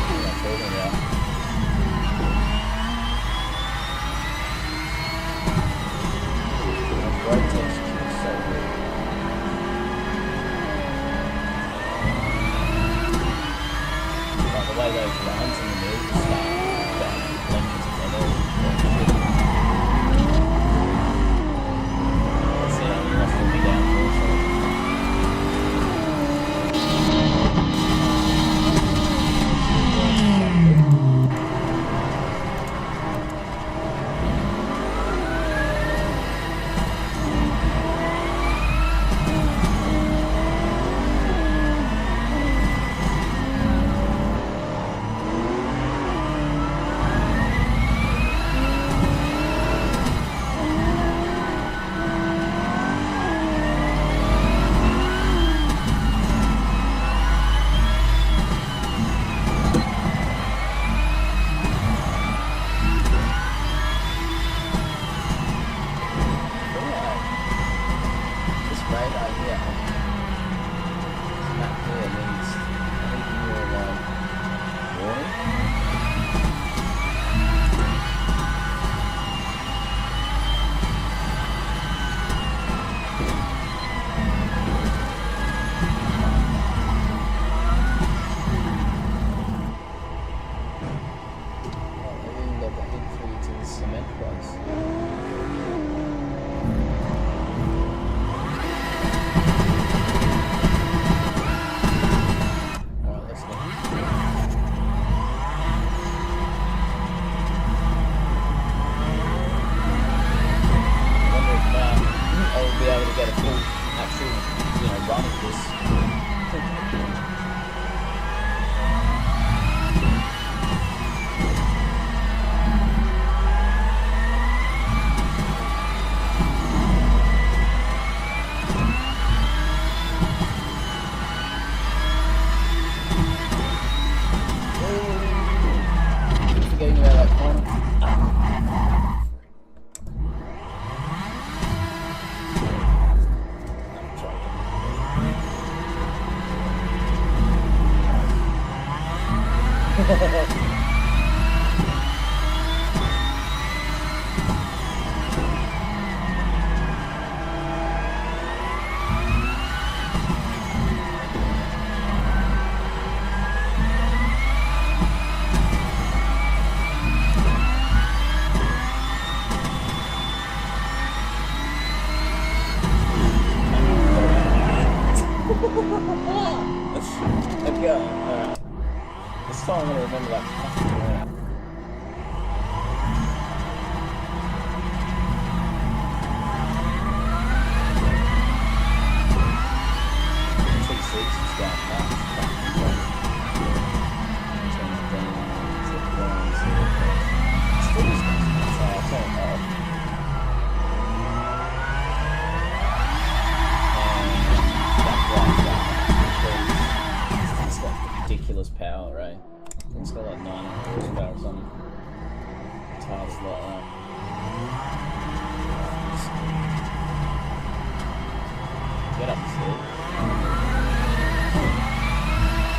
What am I talking about? Those road textures are so good. Like the way those lines in the middle just start blending together. This time I'm going to remember that fucking word. T6 is down fast. Still just I'll turn it off. It's got ridiculous power, right? It's got like 900 horsepower or something. It's hard as like that. Get up the hill.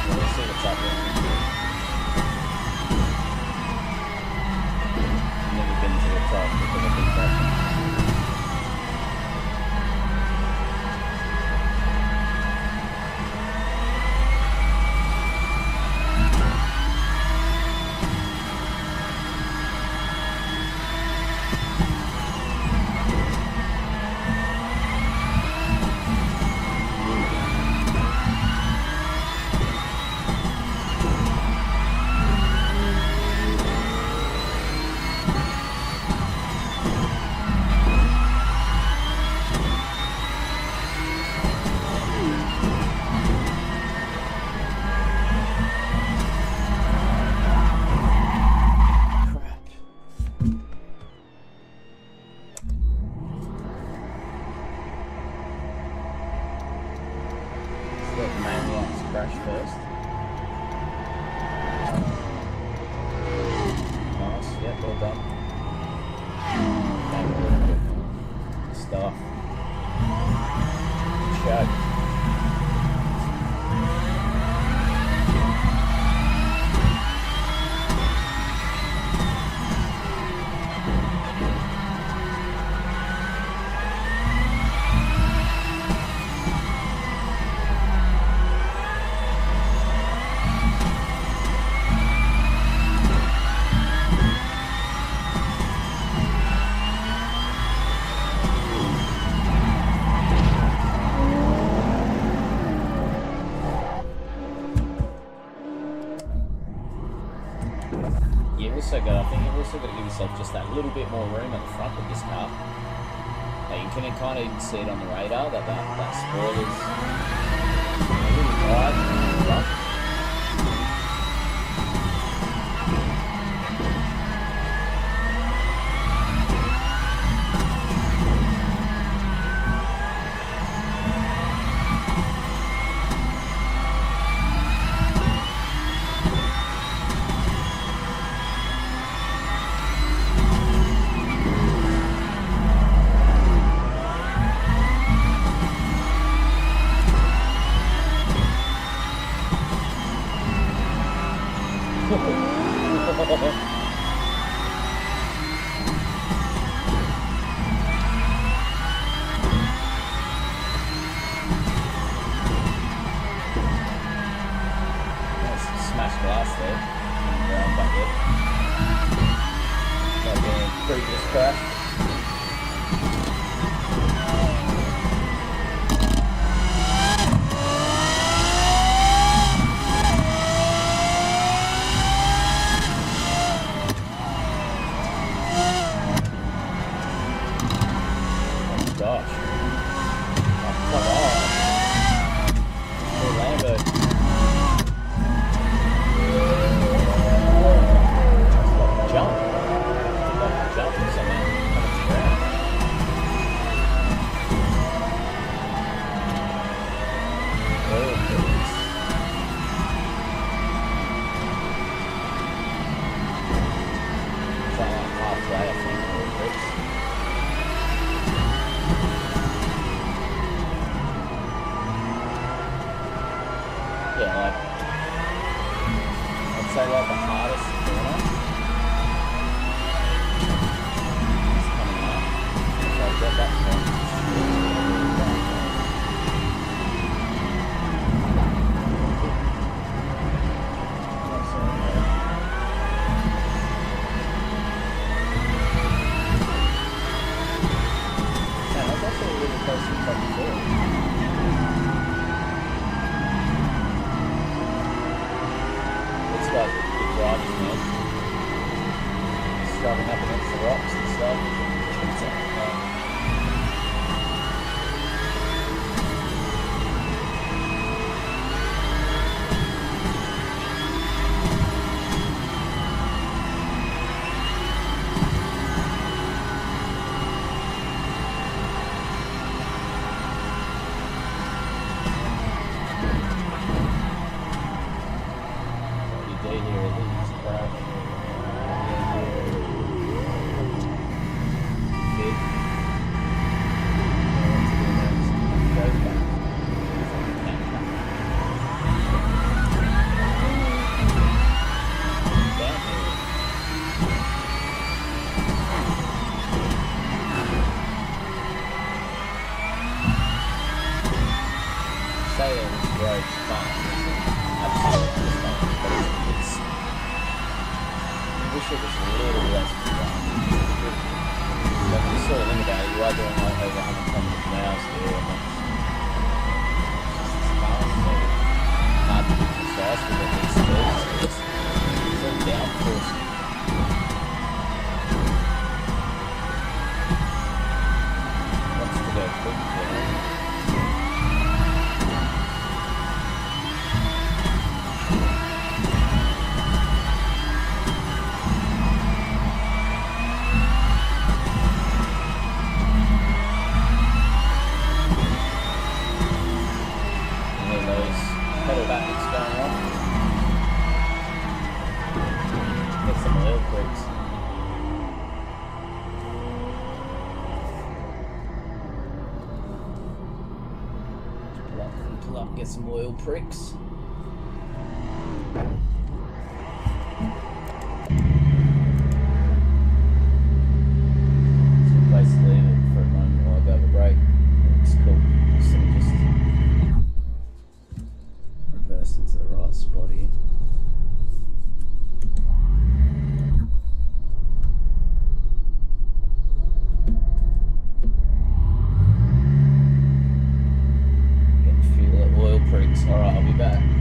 Let's see what's up here. Never been to the top because I've been back. crash first. Nice, yeah, well done. Good stuff. Good show. I think you've also got to give yourself just that little bit more room at the front of this car. Now you can kind of even see it on the radar that spoiler's a little wide in the front. Smash glass there. Like the previous crash. Gosh. Oh, come on. Poor Lambo. Jump. Jump somehow. Coming to ground. Oh, please. It's like halfway, I think, or it breaks. Yeah, like, I'd say like the hardest corner is coming up. So I'll get that point. Man, that's actually really close to the top four. Like the drivers, man, struggling up against the rocks and stuff. Say this road's fun. Absolutely fun. But it's I wish it was a little less fun. When you sort of think about it, you are doing like over 100 kilometers an hour still, and it's just hard to be precise with these speeds. It's all downforce. Wants to go quick, Pull up and get some oil pricks. Basically, for a moment while I go have a break. Looks cool. So just reverse into the right spot here. Getting fuel at oil pricks. Alright, I'll be back.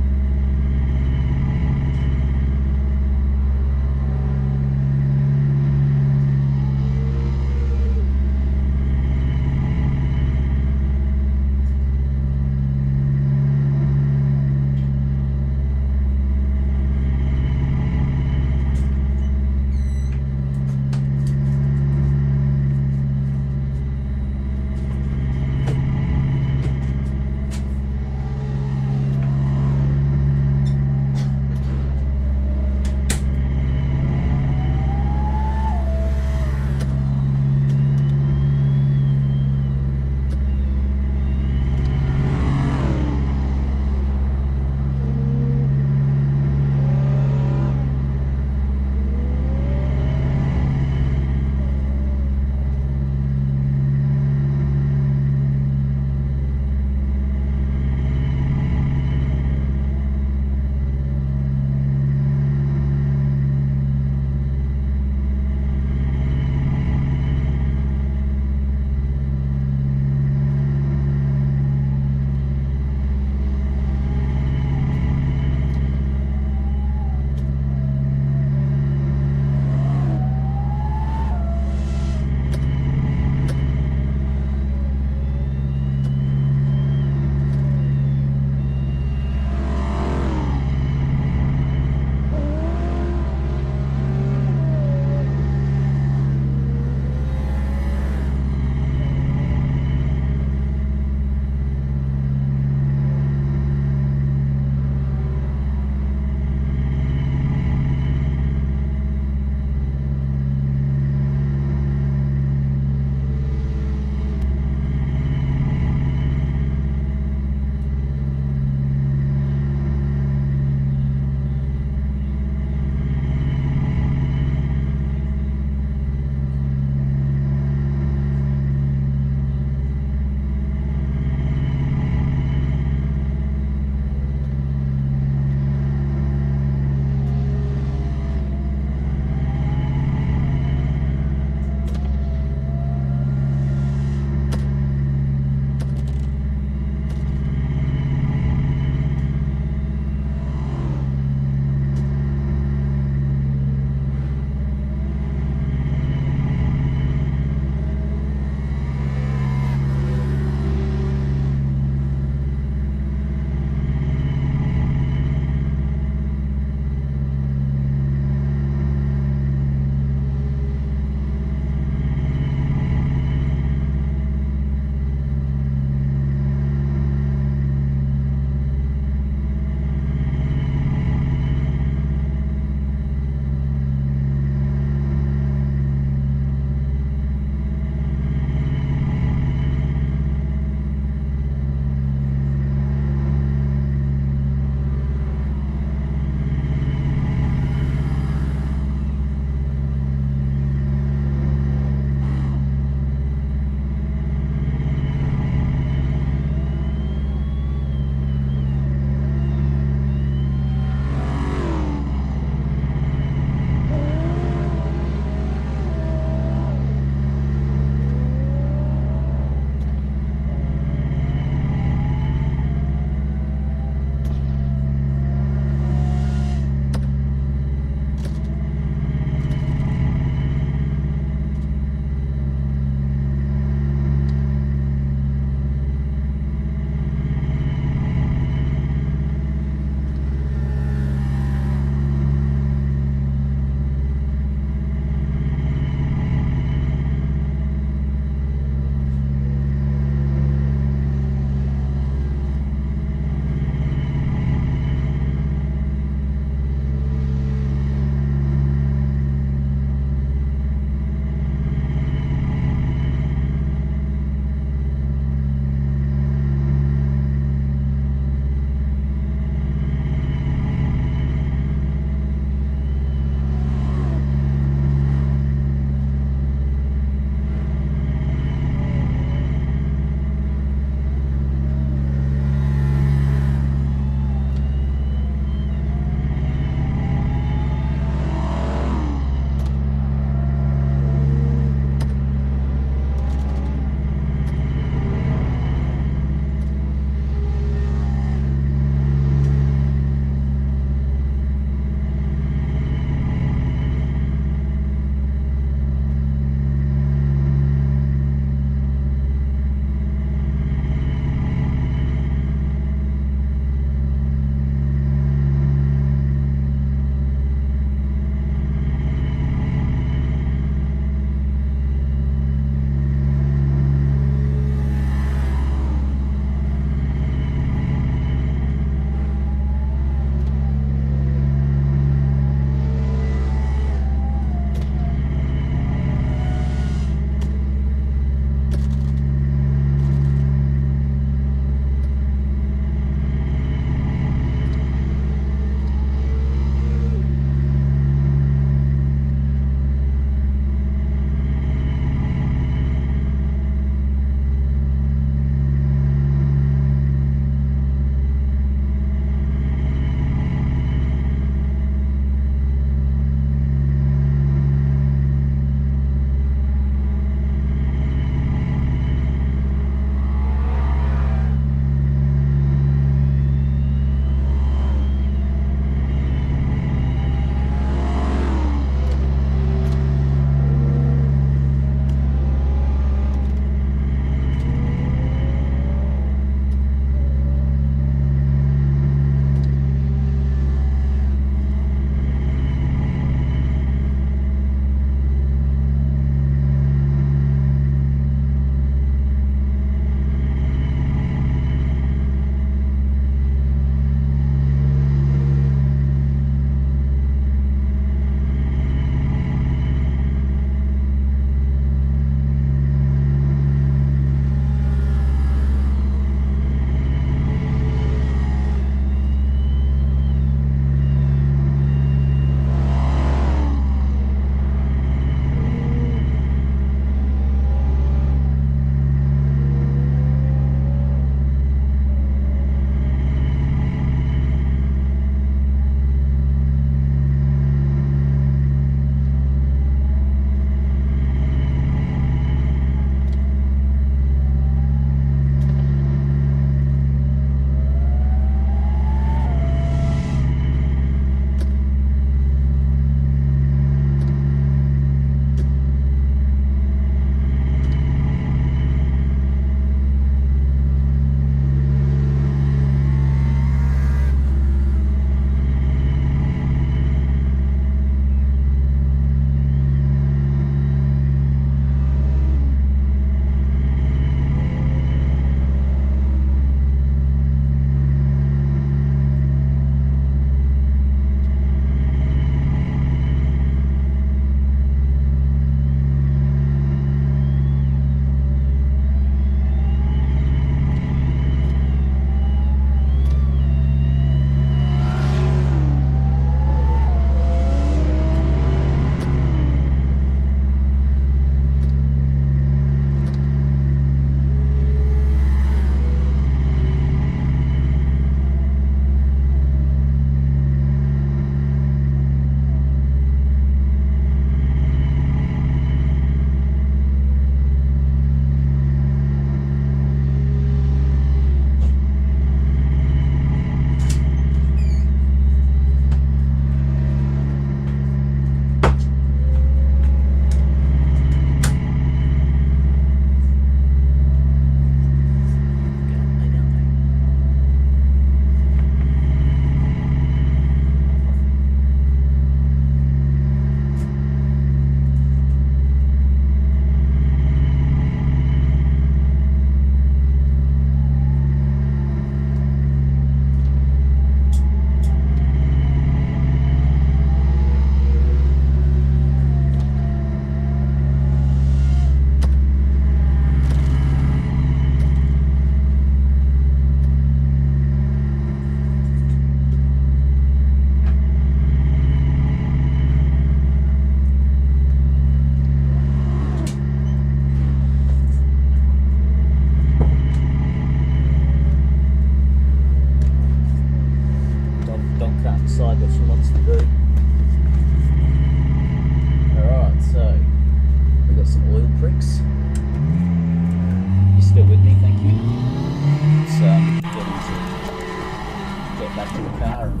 back to the car and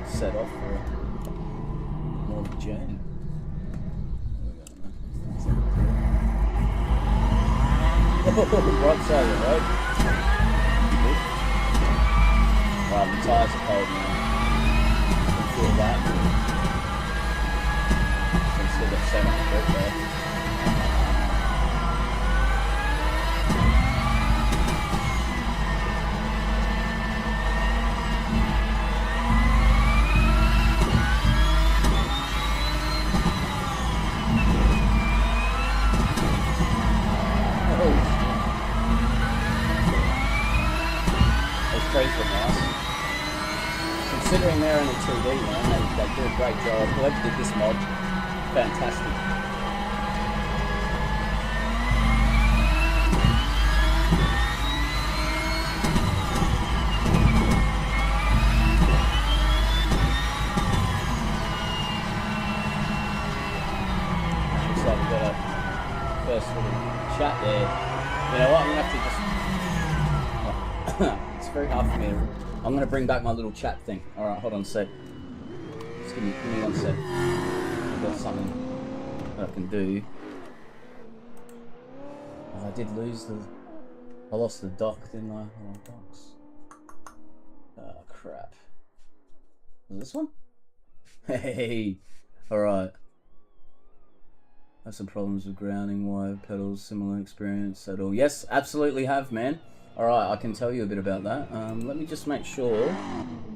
set off for more of a journey. Right side of the road. Right, the tyres are cold now. You can feel that. So it's still got 700 there. Considering they're only 2D, man, they do a great job. Whoever did this mod, fantastic. Looks like we've got a first little chat there. You know what, I'm going to have to just... it's very hard for me to... I'm going to bring back my little chat thing. Alright, hold on a sec. Just give me 1 sec. I've got something that I can do. Oh, I did lose the... I lost the dock, didn't I? Oh, docks. Oh, crap. Was this one? Hey! Alright. I have some problems with grounding, wire, pedals, similar experience at all. Yes, absolutely have, man. Alright, I can tell you a bit about that. Let me just make sure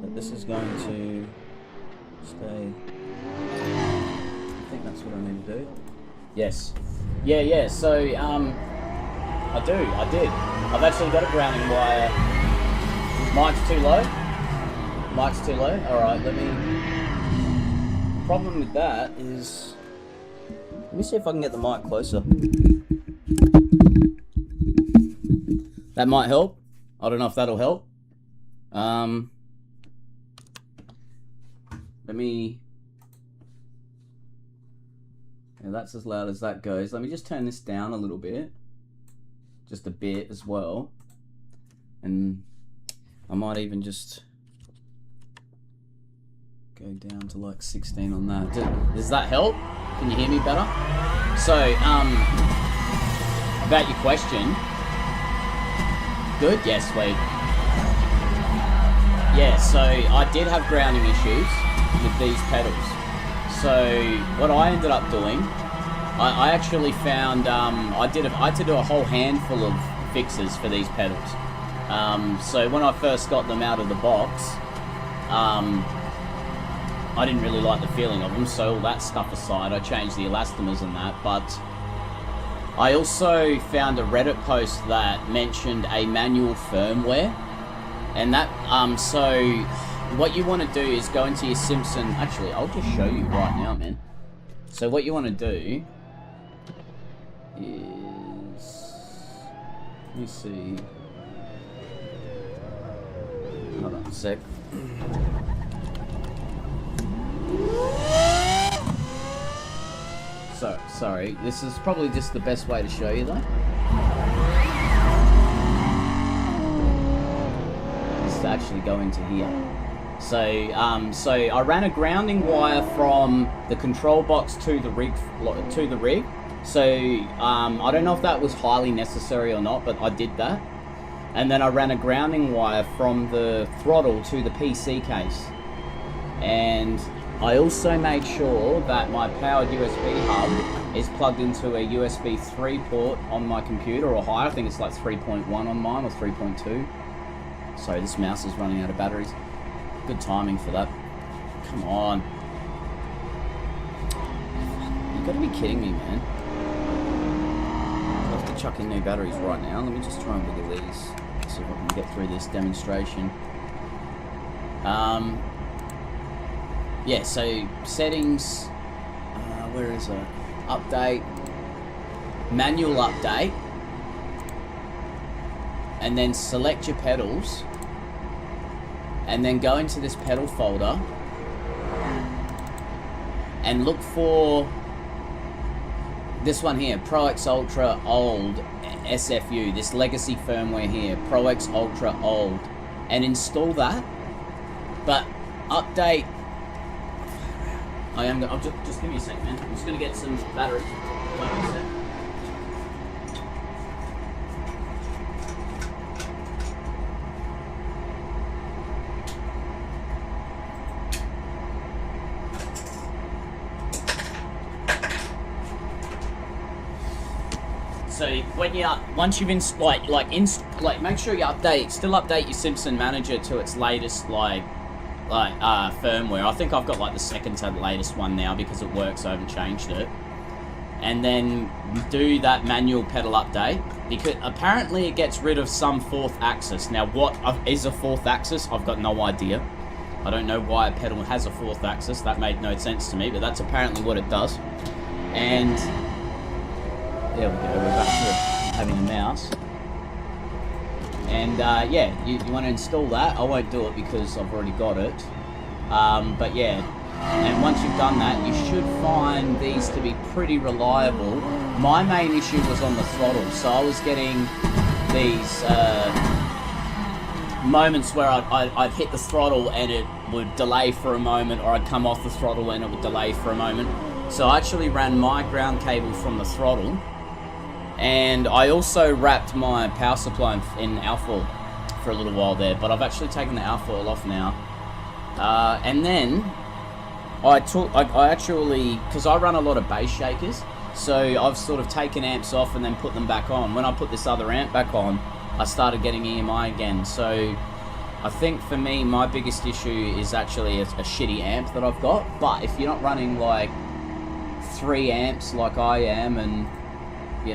that this is going to stay. I think that's what I need to do. Yes. Yeah, so, I did. I've actually got a grounding wire. Mic's too low? Mic's too low? Alright, let me... The problem with that is... Let me see if I can get the mic closer. That might help. I don't know if that'll help. Let me... Yeah, that's as loud as that goes. Let me just turn this down a little bit. Just a bit as well. And I might even just go down to like 16 on that. Does that help? Can you hear me better? So, about your question... Good? Yes, sweet. Yeah, so I did have grounding issues with these pedals. So what I ended up doing, I actually found, I had to do a whole handful of fixes for these pedals. So when I first got them out of the box, I didn't really like the feeling of them, so all that stuff aside, I changed the elastomers and that, but I also found a Reddit post that mentioned a manual firmware, and that, so what you want to do is go into your Simsonn, actually I'll just show you right now, man. So what you want to do is, let me see, hold on a sec. So, sorry, this is probably just the best way to show you though. Is to actually go into here. So, so I ran a grounding wire from the control box to the rig. So, I don't know if that was highly necessary or not, but I did that. And then I ran a grounding wire from the throttle to the PC case. And I also made sure that my powered USB hub is plugged into a USB 3 port on my computer, or higher. I think it's like 3.1 on mine, or 3.2. Sorry, this mouse is running out of batteries. Good timing for that. Come on. You gotta be kidding me, man. I have to chuck in new batteries right now. Let me just try and look at these. See if I can get through this demonstration. Yeah, so settings, where is it? Update, manual update, and then select your pedals, and then go into this pedal folder, and look for this one here, Pro X Ultra Old SFU, this legacy firmware here, Pro X Ultra Old, and install that. But update. I'll just give me a sec, man. I'm just gonna get some batteries. Wait a sec. So when you once you've make sure you update, still update your Simsonn Manager to its latest firmware. I think I've got like the second to the latest one now because it works. I haven't changed it. And then do that manual pedal update, because apparently it gets rid of some fourth axis. Now, what is a fourth axis? I've got no idea. I don't know why a pedal has a fourth axis. That made no sense to me, but that's apparently what it does. And there we go, we're back to having a mouse. And yeah, you want to install that. I won't do it because I've already got it. But yeah, and once you've done that, you should find these to be pretty reliable. My main issue was on the throttle, so I was getting these moments where I'd hit the throttle and it would delay for a moment, or I'd come off the throttle and it would delay for a moment. So I actually ran my ground cable from the throttle, and I also wrapped my power supply in alfoil for a little while there, but I've actually taken the alfoil off now. And then I actually, because I run a lot of bass shakers, so I've sort of taken amps off and then put them back on. When I put this other amp back on, I started getting EMI again. So I think for me, my biggest issue is actually a shitty amp that I've got. But if you're not running like 3 amps like I am, and you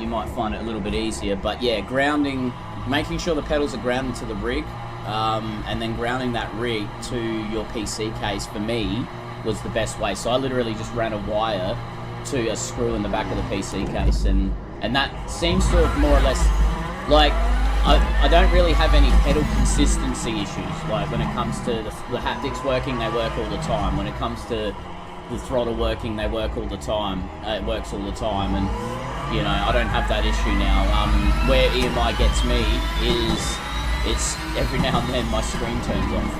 might find it a little bit easier. But yeah, grounding, making sure the pedals are grounded to the rig, and then grounding that rig to your PC case for me was the best way. So I literally just ran a wire to a screw in the back of the PC case, and that seems to have more or less, like, I don't really have any pedal consistency issues. Like when it comes to the haptics working, they work all the time. When it comes to the throttle working, they work all the time. It works all the time, and you know, I don't have that issue now. Where EMI gets me is it's every now and then my screen turns off.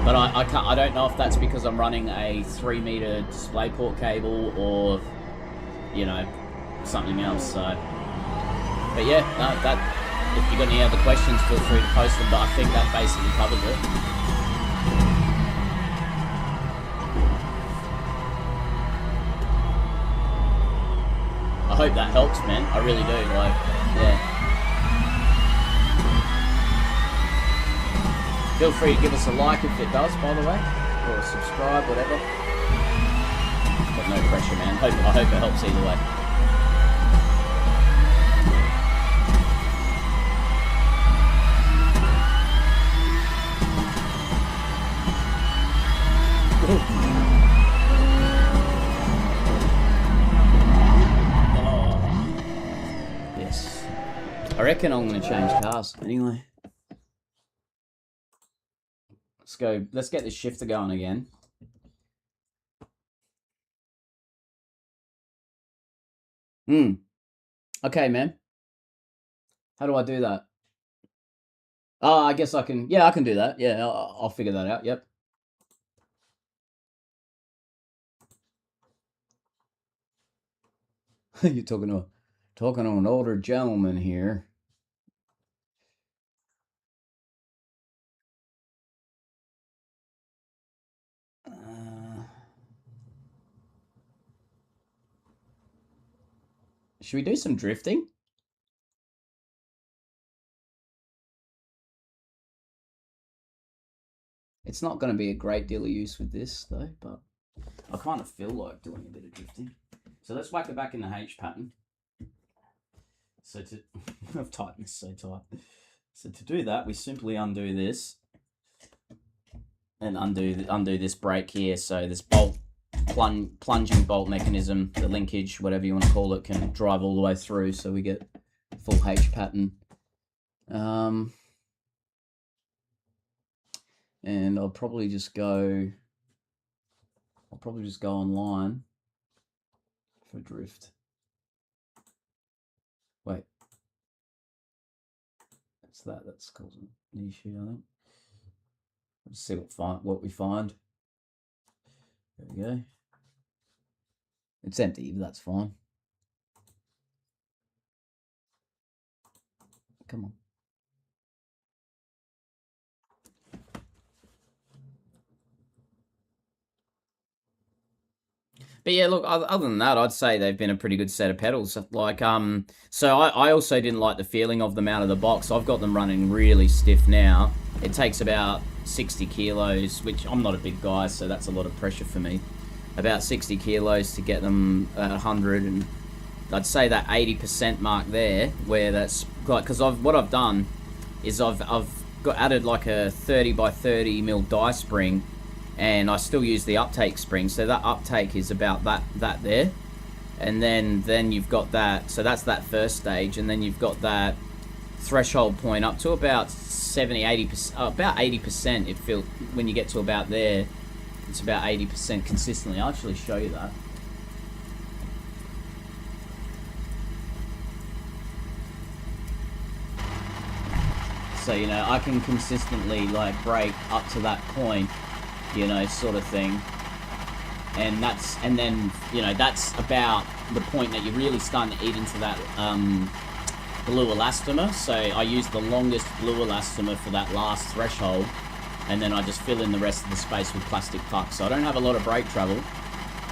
But I don't know if that's because I'm running a 3-meter DisplayPort cable or, you know, something else. So, but yeah, no, that. If you've got any other questions, feel free to post them. But I think that basically covers it. I hope that helps, man. I really do. Like, yeah. Feel free to give us a like if it does, by the way, or a subscribe, whatever. Got no pressure, man. I hope it helps either way. Oh, yes. I reckon I'm going to change cars anyway. Let's go. Let's get this shifter going again. Okay, man. How do I do that? Oh, I guess I can. Yeah, I can do that. Yeah, I'll figure that out. Yep. You're talking to an older gentleman here. Should we do some drifting? It's not going to be a great deal of use with this though, but I kind of feel like doing a bit of drifting. So let's whack it back in the H pattern. So I've tightened this so tight. So to do that, we simply undo this and undo this brake here. So this bolt, plunging bolt mechanism, the linkage, whatever you want to call it, can drive all the way through. So we get full H pattern. And I'll probably just go online for drift. Wait, that's causing an issue, I think. Let's see what we find. There we go. It's empty, but that's fine. Come on. But yeah, look, other than that, I'd say they've been a pretty good set of pedals. Like, so I also didn't like the feeling of them out of the box. I've got them running really stiff now. It takes about 60 kilos, which I'm not a big guy, so that's a lot of pressure for me. About 60 kilos to get them at 100, and I'd say that 80% mark there, where that's like, because what I've done is I've added like a 30 by 30 mil die spring, and I still use the uptake spring, so that uptake is about that there, and then you've got that, so that's that first stage, and then you've got that threshold point up to about 70-80%, about 80%. It feels when you get to about there, it's about 80% consistently. I'll actually show you that. So, you know, I can consistently like break up to that point, you know, sort of thing. And then, you know, that's about the point that you're really starting to eat into that blue elastomer. So I use the longest blue elastomer for that last threshold, and then I just fill in the rest of the space with plastic pucks. So I don't have a lot of brake travel,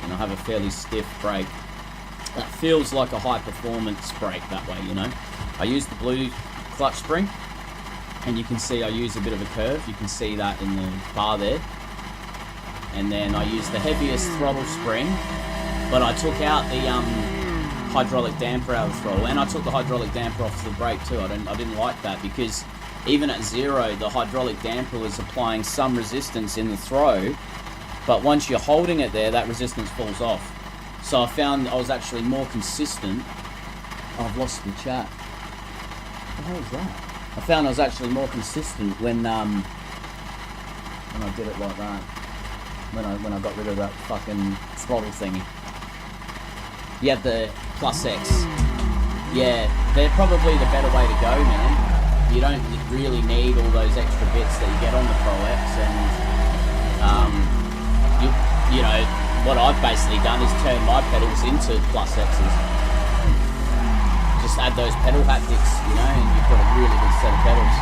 and I have a fairly stiff brake. That feels like a high performance brake that way, you know. I use the blue clutch spring, and you can see I use a bit of a curve. You can see that in the bar there. And then I use the heaviest throttle spring, but I took out the hydraulic damper out of the throttle, and I took the hydraulic damper off the brake too. I didn't like that, because even at zero, the hydraulic damper was applying some resistance in the throw, but once you're holding it there, that resistance falls off. So I found I was actually more consistent. Oh, I've lost the chat. What the hell is that? I found I was actually more consistent when I did it like that. When I got rid of that fucking throttle thingy. You have the Plus X. Yeah, they're probably the better way to go, man. You don't really need all those extra bits that you get on the Pro X, and you know, what I've basically done is turn my pedals into Plus X's. Just add those pedal haptics, you know, and you've got a really good set of pedals.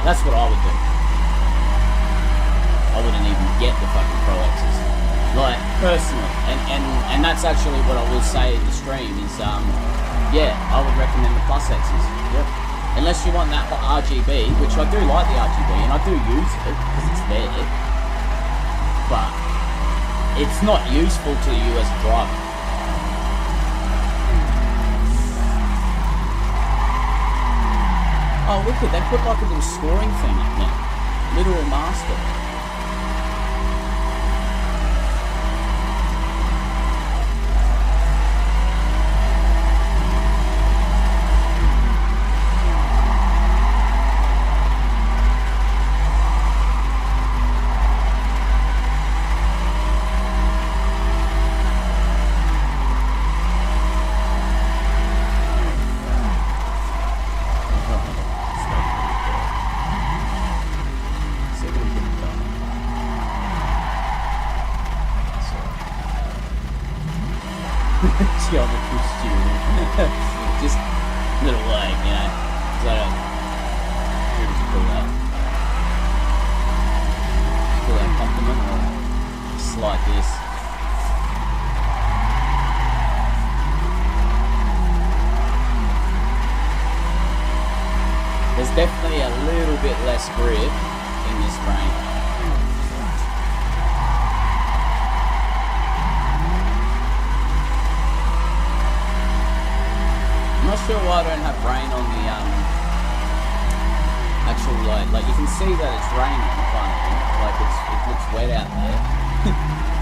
That's what I would do. I wouldn't even get the fucking Pro X's, like, personally, and that's actually what I will say in the stream is, yeah, I would recommend the Plus X's. Yep. Unless you want that RGB, which I do like the RGB, and I do use it because it's there, but it's not useful to you as a driver. Oh, wicked! They put like a little scoring thing up now, literal master. Geometry student. Just little like, you know, because I don't pull that compliment, or just like this. There's definitely a little bit less grip in this brain. I'm not sure why I don't have rain on the actual like you can see that it's raining in front of me, like it looks wet out there,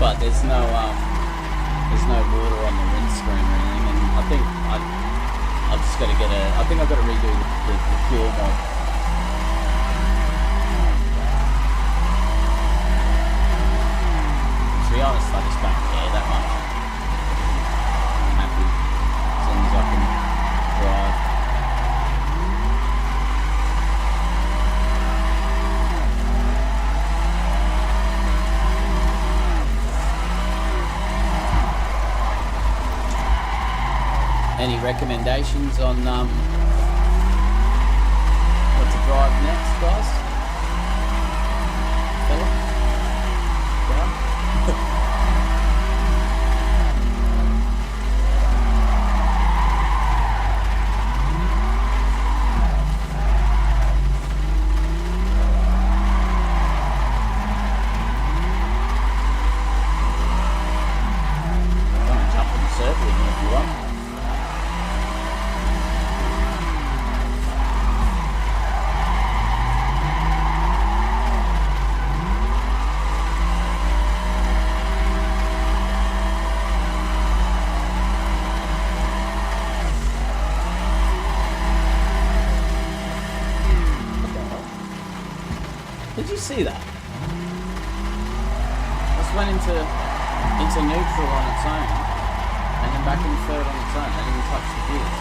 but there's no water on the windscreen or anything, and I think I've just got to get I think I've got to redo the pure mod. To be honest, I just don't care that much. I'm happy as long as I can drive. Any recommendations on what to drive next, guys? Fella? Yeah? Come and jump on the circle again if you want. Did you see that? Just went into neutral on its own, and then back in third on its own. I didn't even touch the gears.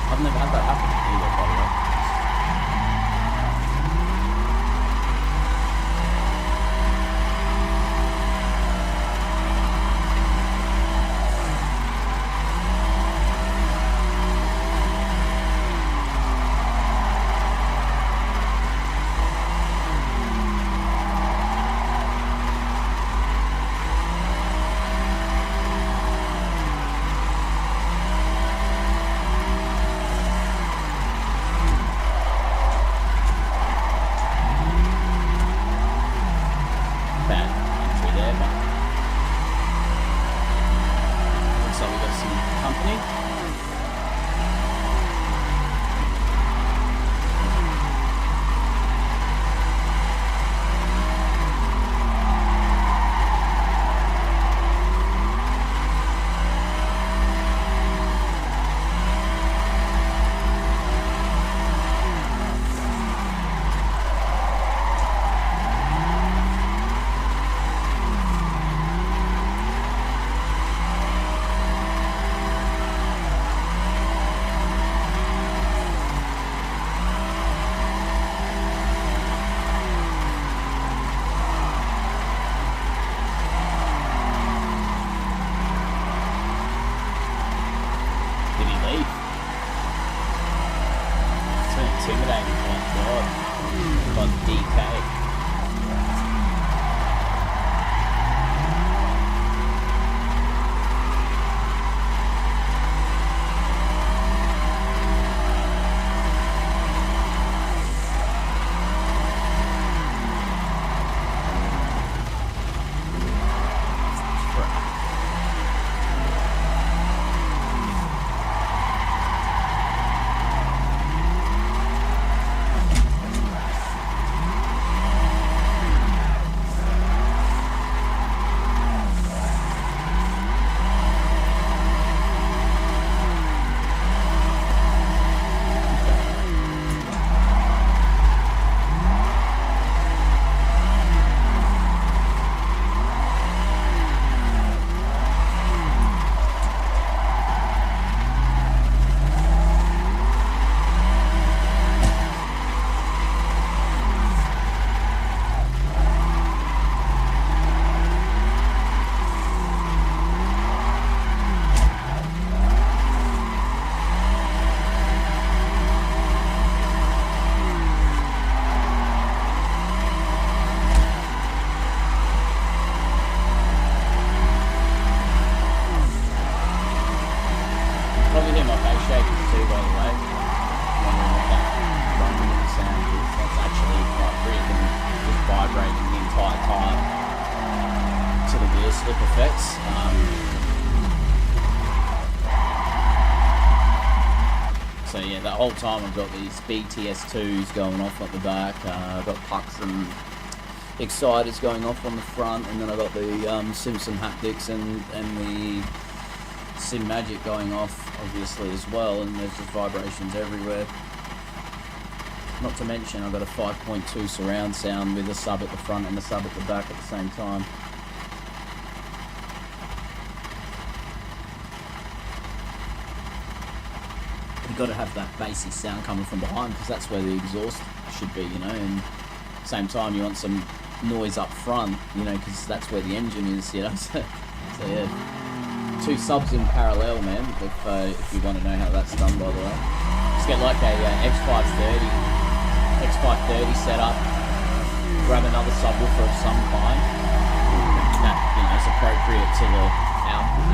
I've never had that happen either, by the way. Bad entry there, but looks like we got some company. Did he leave? It's been intimidating, my God. On DK. Probably hear my bass shaking too, by the way. Wondering what that rumbling sound is. That's actually like breathing, just vibrating the entire time to the wheel slip effects. So yeah, that whole time I've got these BTS2s going off at the back. I've got pucks and exciters going off on the front, and then I've got the Simsonn haptics and the Simagic going off obviously as well, and there's just vibrations everywhere. Not to mention I've got a 5.2 surround sound with a sub at the front and a sub at the back at the same time. You've got to have that bassy sound coming from behind, because that's where the exhaust should be, you know, and same time you want some noise up front, you know, because that's where the engine is, you know. So yeah, 2 subs in parallel, man. If you want to know how that's done, by the way, just get like a X530 setup, grab another subwoofer of some kind that, you know, is appropriate to the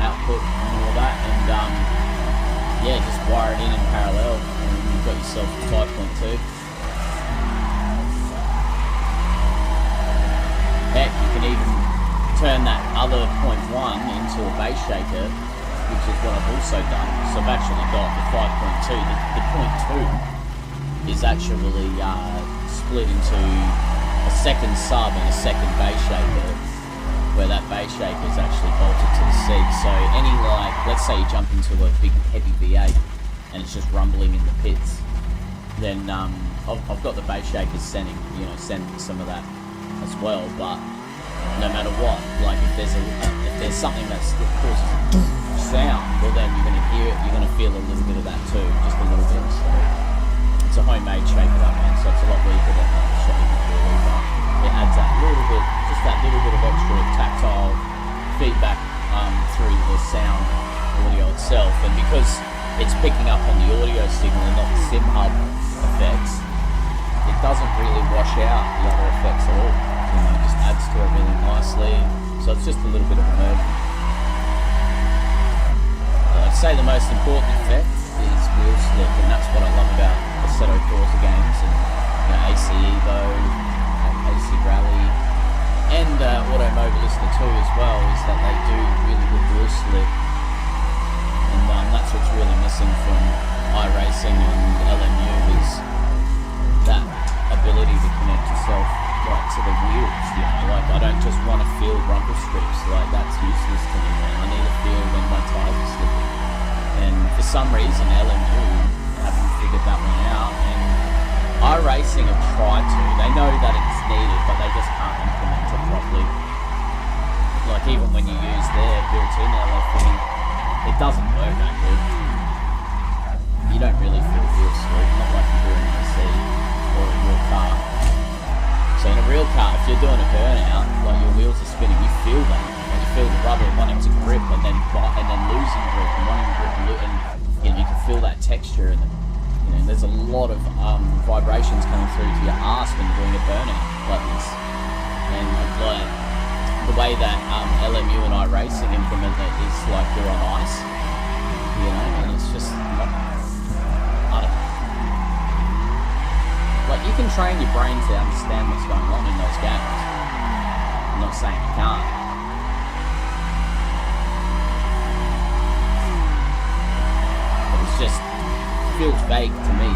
output and all that, and yeah, just wire it in parallel, and you've got yourself a 5.2. Heck, you can even turn that other 0.1 into a bass shaker, which is what I've also done. So I've actually got the 5.2. The 0.2 is actually split into a second sub and a second bass shaker, where that bass shaker is actually bolted to the seat. So any, like, let's say you jump into a big heavy V8 and it's just rumbling in the pits, then I've got the bass shakers sending some of that as well. But no matter what, like if there's something that causes a sound, well then you're gonna hear it, you're gonna feel a little bit of that too, just a little bit. So it's a homemade shaker, that man, so it's a lot weaker than that shaker really, but it adds that little bit, just that little bit of extra tactile feedback through the sound audio itself. And because it's picking up on the audio signal and not the sim hub effects, it doesn't really wash out the other effects at all. You know, it just adds to it really nicely. So it's just a little bit of immersion. I'd say the most important effect is wheel slip, and that's what I love about Assetto Corsa games, and you know, AC Evo, AC Rally, and Automobilista 2 as well, is that they do really good wheel slip, and that's what's really missing from iRacing and LMU, is that ability to connect yourself right to the wheels. You know, like I don't just want to feel rumble strips, like that's useless to me, man. I need to feel when my tires are slipping, and for some reason LMU haven't figured that one out, and iRacing have tried to. They know that it's needed, but they just can't implement it properly. Like even when you use their built-in LFE, it doesn't work that good. You don't really feel wheel slip, not like you do in an AC or a real car. So in a real car, if you're doing a burnout, like your wheels are spinning, you feel that. And you feel the rubber wanting to grip and then losing grip and wanting to grip, and you know, you can feel that texture, and you know, there's a lot of vibrations coming through to your arse when you're doing a burnout like this. And like the way that LMU and iRacing implement it is like you're on ice, you know, and it's just not, I don't know. Like you can train your brain to understand what's going on in those games. I'm not saying you can't. But it's just feels vague to me. You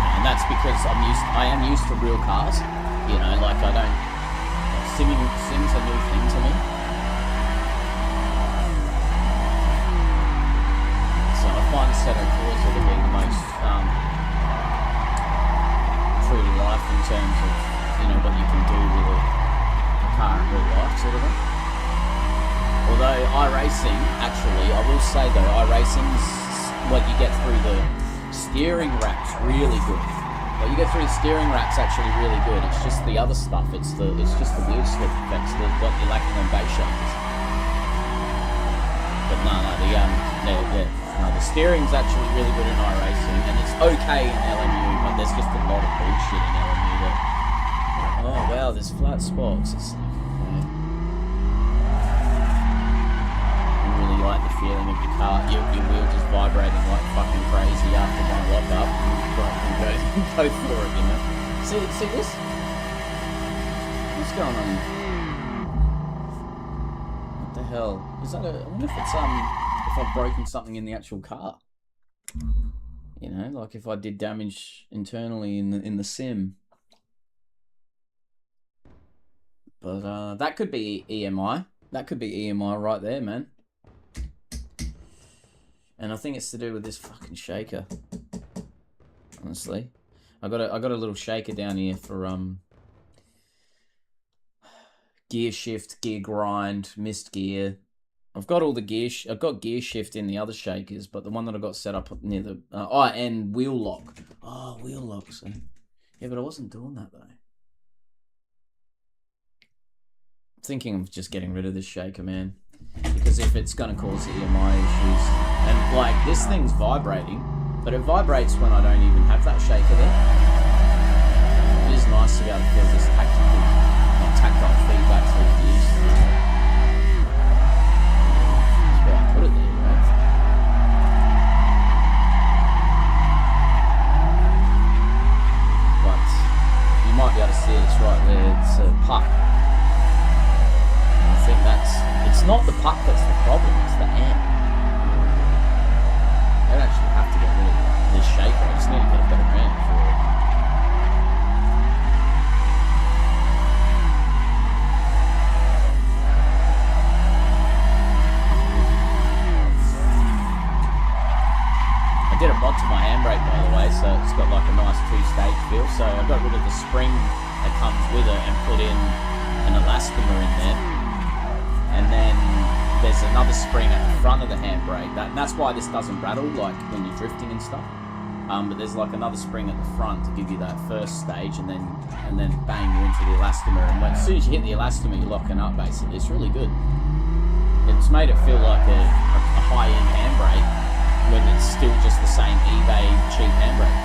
know, and that's because I am used to real cars. You know, like I don't, sim's a new thing to me. So I find Assetto Corsa to be the most true to life in terms of, you know, what you can do with a car in real life sort of thing. Although iRacing, actually, I will say though, iRacing's what you get through the steering rack's really good. What you get through the steering rack's actually really good. It's just the other stuff. It's just the wheel slip effects, what you're lacking on bass shakers. But the steering's actually really good in iRacing, and it's okay in LMU, but there's just a lot of bullshit in LMU that, oh wow, there's flat spots. It's like, you really like the feeling of your car, your wheel just vibrating like fucking crazy after one lock up, and go for it, you know. See this? What's going on here? What the hell? Is that I wonder if it's if I've broken something in the actual car. You know, like if I did damage internally in the sim. But that could be EMI. That could be EMI right there, man. And I think it's to do with this fucking shaker. Honestly, I got a little shaker down here for gear shift, gear grind, missed gear. I've got all the gear. I've got gear shift in the other shakers, but the one that I got set up near the and wheel lock. Oh, wheel lock. So Yeah, but I wasn't doing that though. Thinking of just getting rid of this shaker, man, because if it's going to cause EMI issues, and like this thing's vibrating, but it vibrates when I don't even have that shaker there. It is nice to be able to feel this tactile feedback through the gears. That's where I put it there, right? But you might be able to see it's right there. It's a puck. I think it's not the puck that's the problem, it's the amp. I don't actually have to get rid of this shaker, I just need to get a better amp for it. I did a mod to my handbrake, by the way, so it's got like a nice two-stage feel. So I got rid of the spring that comes with it and put in an elastomer in there. And then there's another spring at the front of the handbrake. That's why this doesn't rattle like when you're drifting and stuff. But there's like another spring at the front to give you that first stage, and then bang, you're into the elastomer. And as soon as you hit the elastomer, you're locking up basically. It's really good. It's made it feel like a high-end handbrake when it's still just the same eBay cheap handbrake.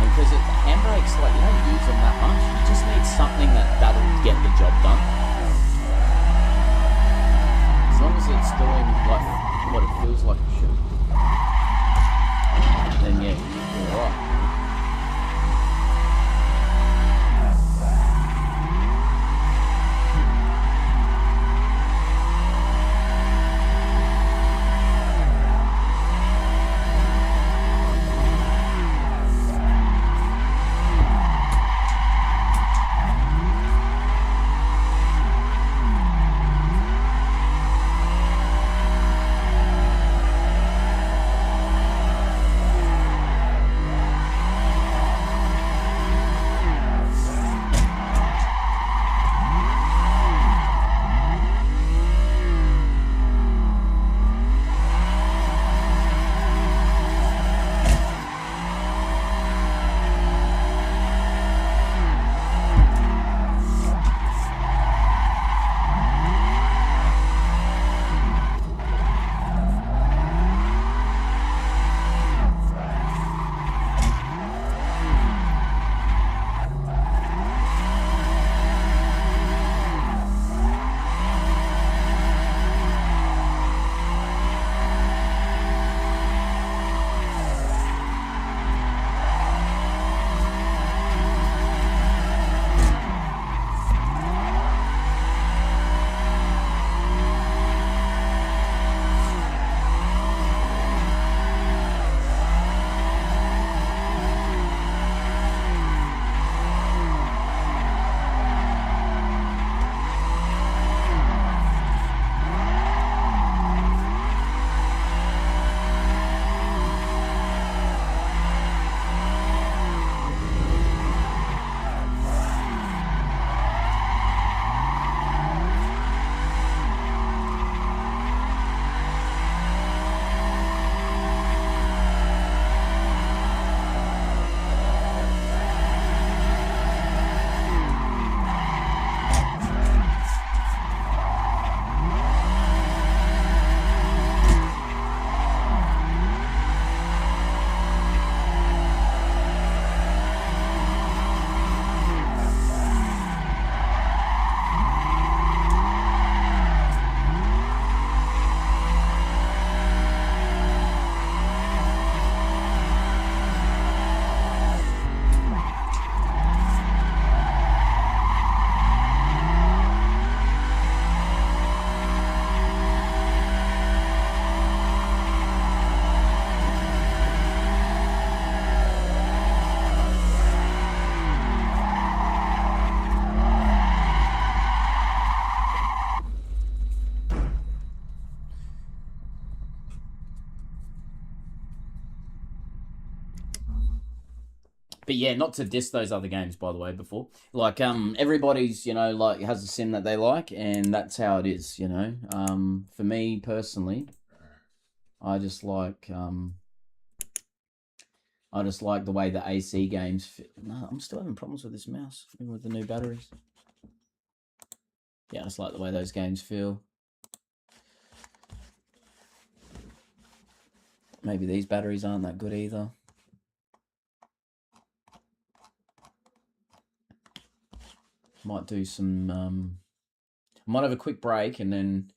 Because the handbrakes, like, you don't use them that much. You just need something that'll get the job done. As long as it's doing like what it feels like it should, then yeah, you're alright. But yeah, not to diss those other games, by the way, before. Like, everybody's, you know, like, has a sim that they like, and that's how it is, you know. For me, personally, I just like, the way the AC games fit. No, I'm still having problems with this mouse, even with the new batteries. Yeah, I just like the way those games feel. Maybe these batteries aren't that good either. Might do some, I might have a quick break, and then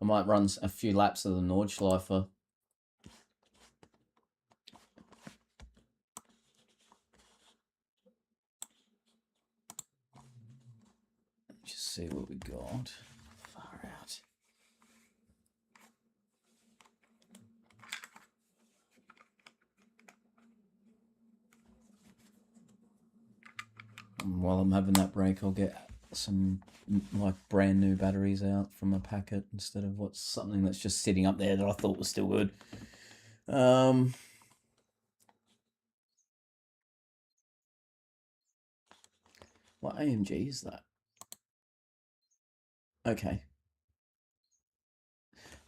I might run a few laps of the Nordschleifer. Just see what we got. Far out. And while I'm having that break, I'll get some like brand new batteries out from a packet instead of what's something that's just sitting up there that I thought was still good. What AMG is that? Okay.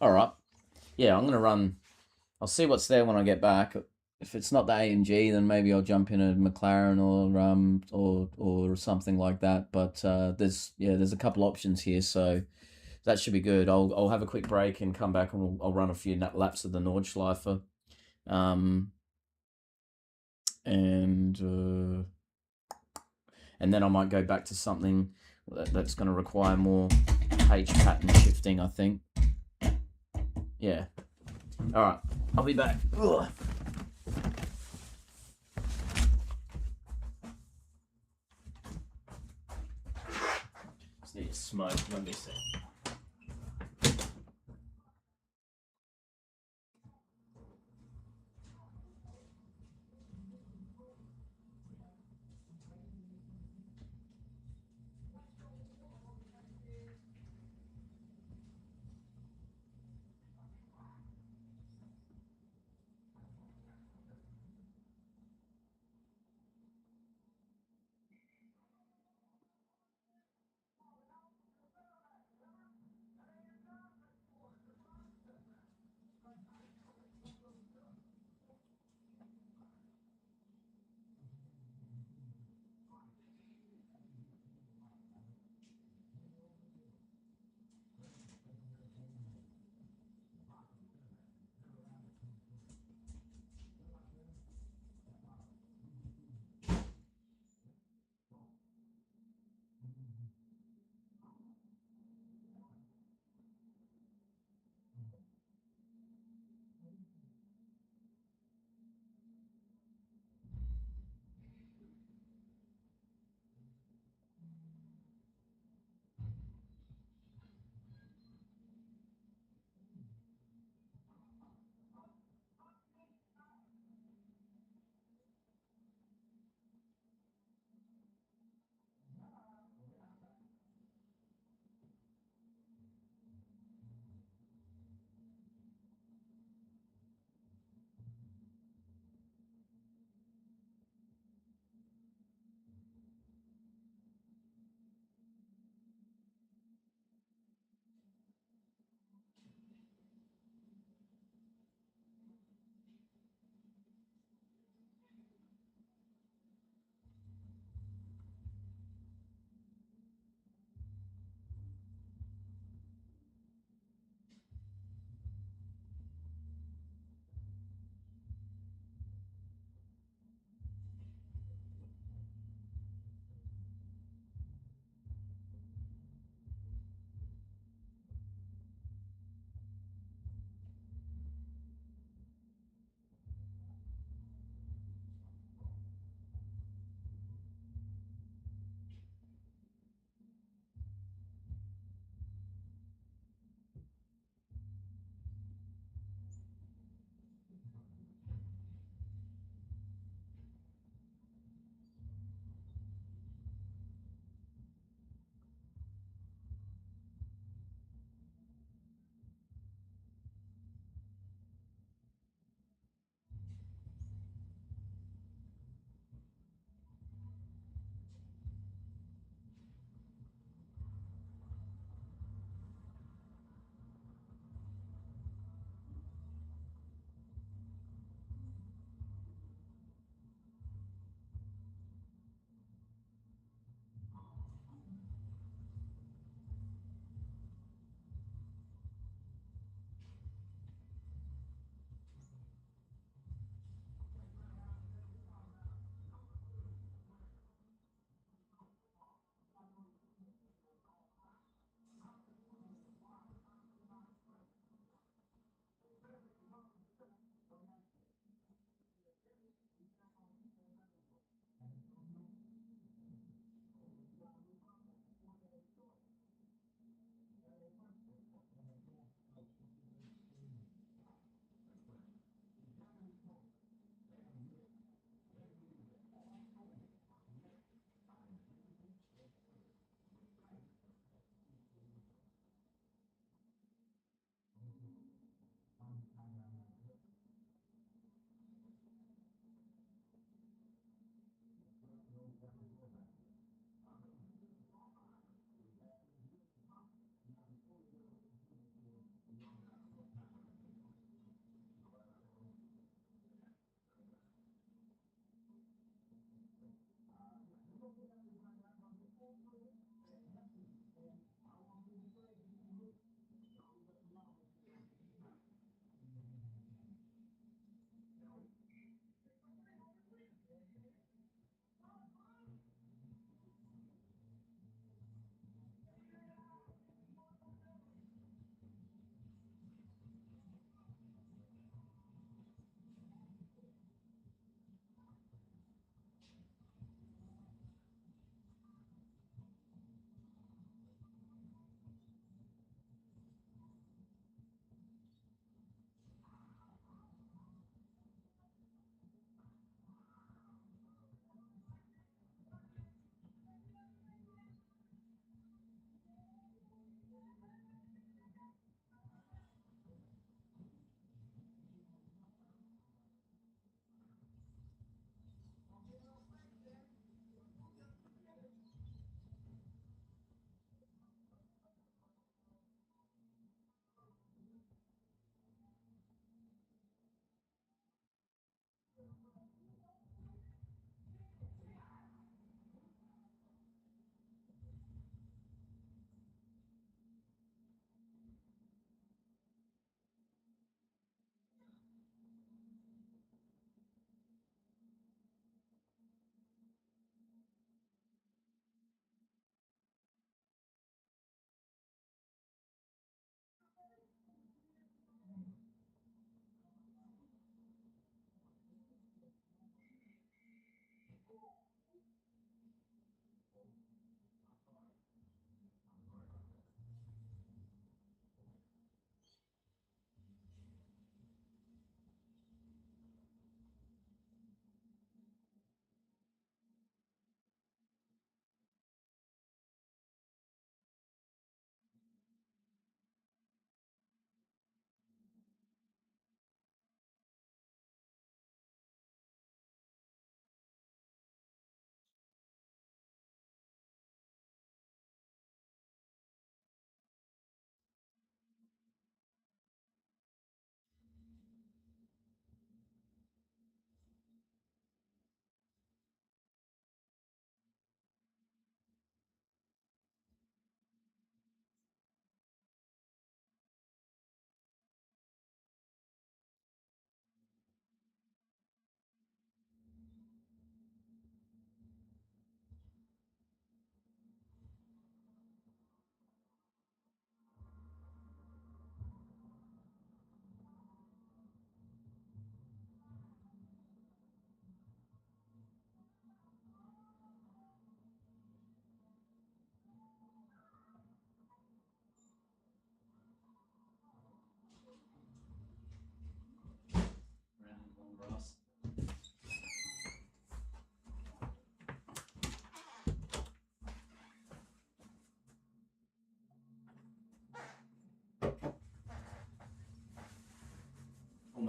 All right. Yeah, I'm gonna run. I'll see what's there when I get back. If it's not the AMG, then maybe I'll jump in a McLaren or something like that. But there's a couple options here, so that should be good. I'll have a quick break and come back, and I'll run a few laps of the Nordschleifer, and then I might go back to something that's going to require more H pattern shifting, I think. Yeah. All right, I'll be back. Ugh. Just need to smoke. Let me see.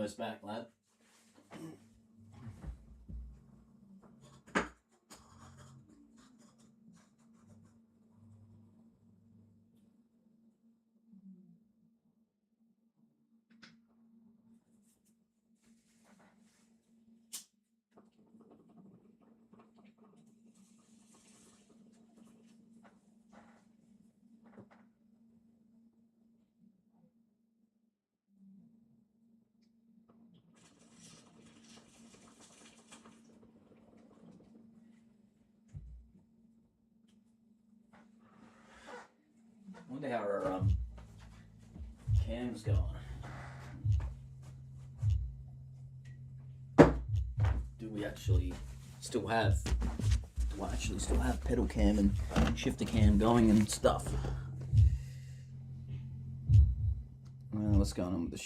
almost back, lad. I wonder how our cam's going. Do we actually still have? Do I actually still have pedal cam and shifter cam going and stuff? Well, what's going on with the?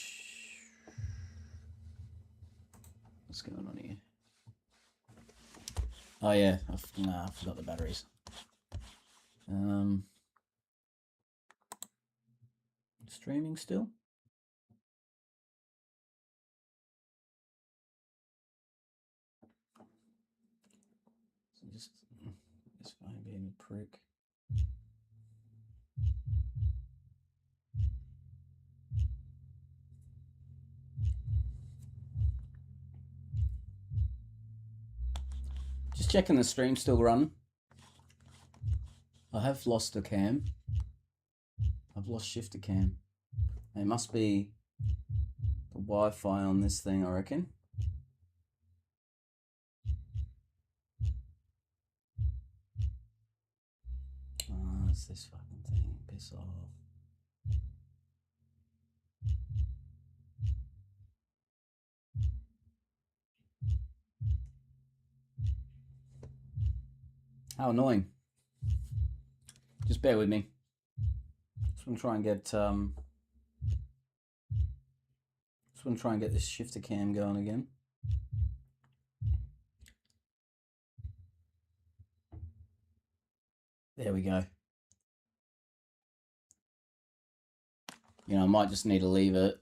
What's going on here? Oh yeah, I forgot the batteries. Streaming still? So just this phone being a prick. Just checking the stream still running. I have lost a cam. I've lost shifter cam. It must be the Wi-Fi on this thing, I reckon. Oh, it's this fucking thing. Piss off. How annoying. Just bear with me. Just want to try and get this shifter cam going again. There we go. You know, I might just need to leave it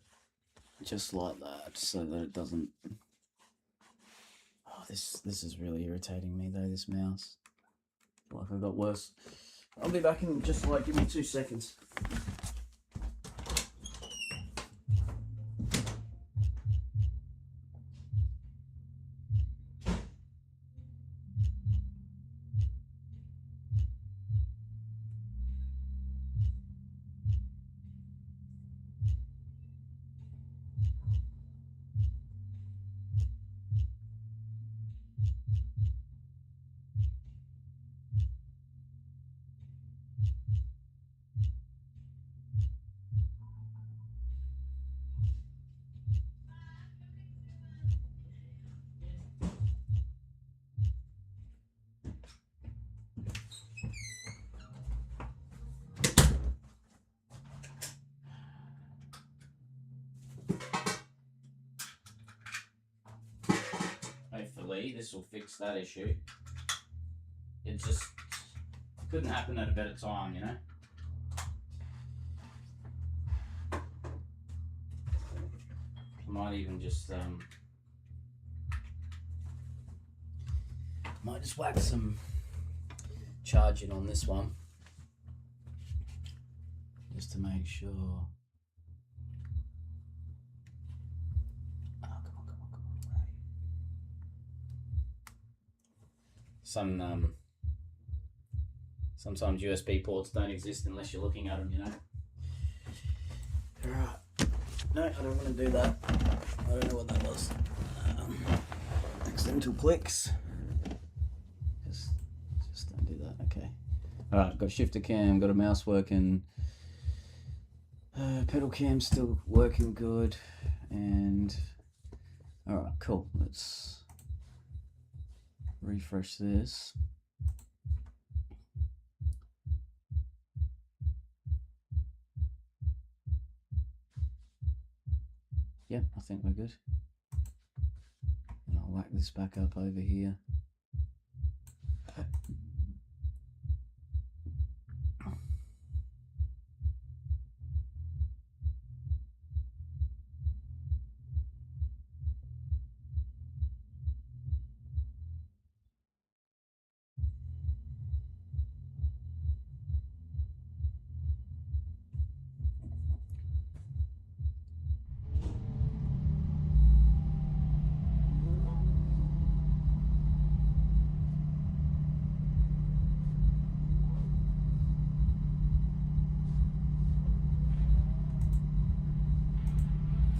just like that so that it doesn't. Oh, this is really irritating me though, this mouse. I feel like I got worse. I'll be back in just like, give me 2 seconds. Hopefully this will fix that issue. It just couldn't happen at a better time, you know? I might even just might just whack some charging on this one just to make sure. Oh, come on, right. Sometimes USB ports don't exist unless you're looking at them, you know. Alright. No, I don't want to do that. I don't know what that was. Accidental clicks. Just don't do that. Okay. Alright, got shifter cam, got a mouse working. Pedal cam still working good. And alright, cool. Let's refresh this. Yep, I think we're good. And I'll whack this back up over here.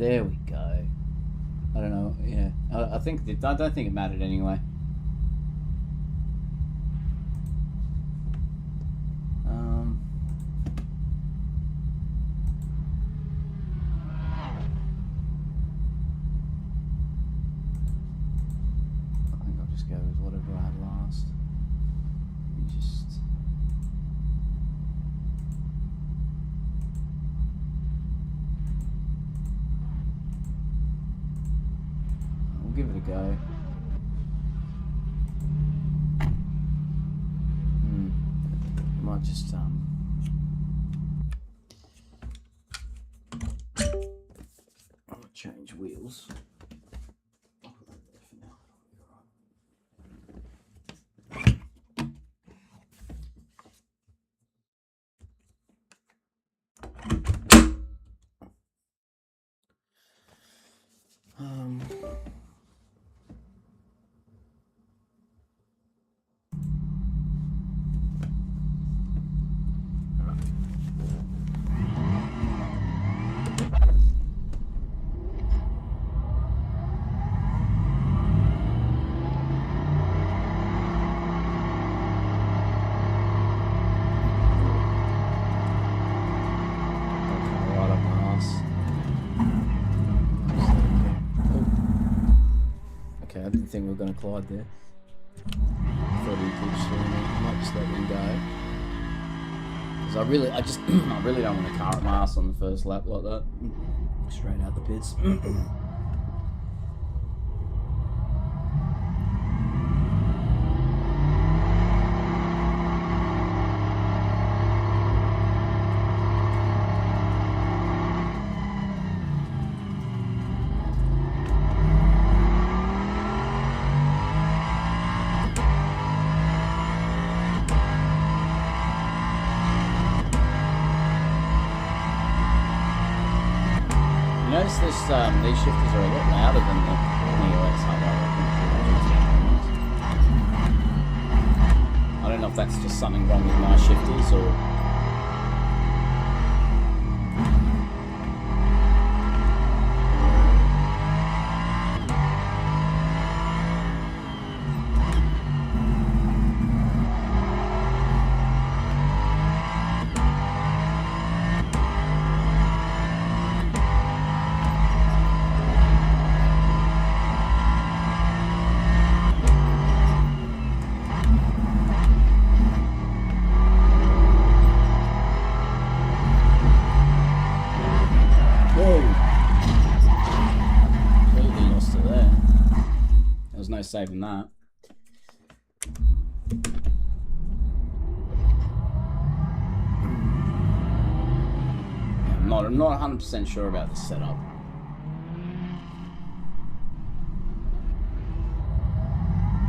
There we go. I don't know. Yeah, I think I don't think it mattered anyway. I think I'll just go with whatever I had last. We'll give it a go. Might just I'll change wheels. Okay, I didn't think we were going to collide there. Thought he'd keep steering me. I might just let him go. Because I really don't want to car at my ass on the first lap like that. Straight out the pits. Notice this, these shifters are a lot louder than the Neo X hub, I don't know if that's just something wrong with my shifters or... No saving that. Yeah, I'm not 100% sure about the setup.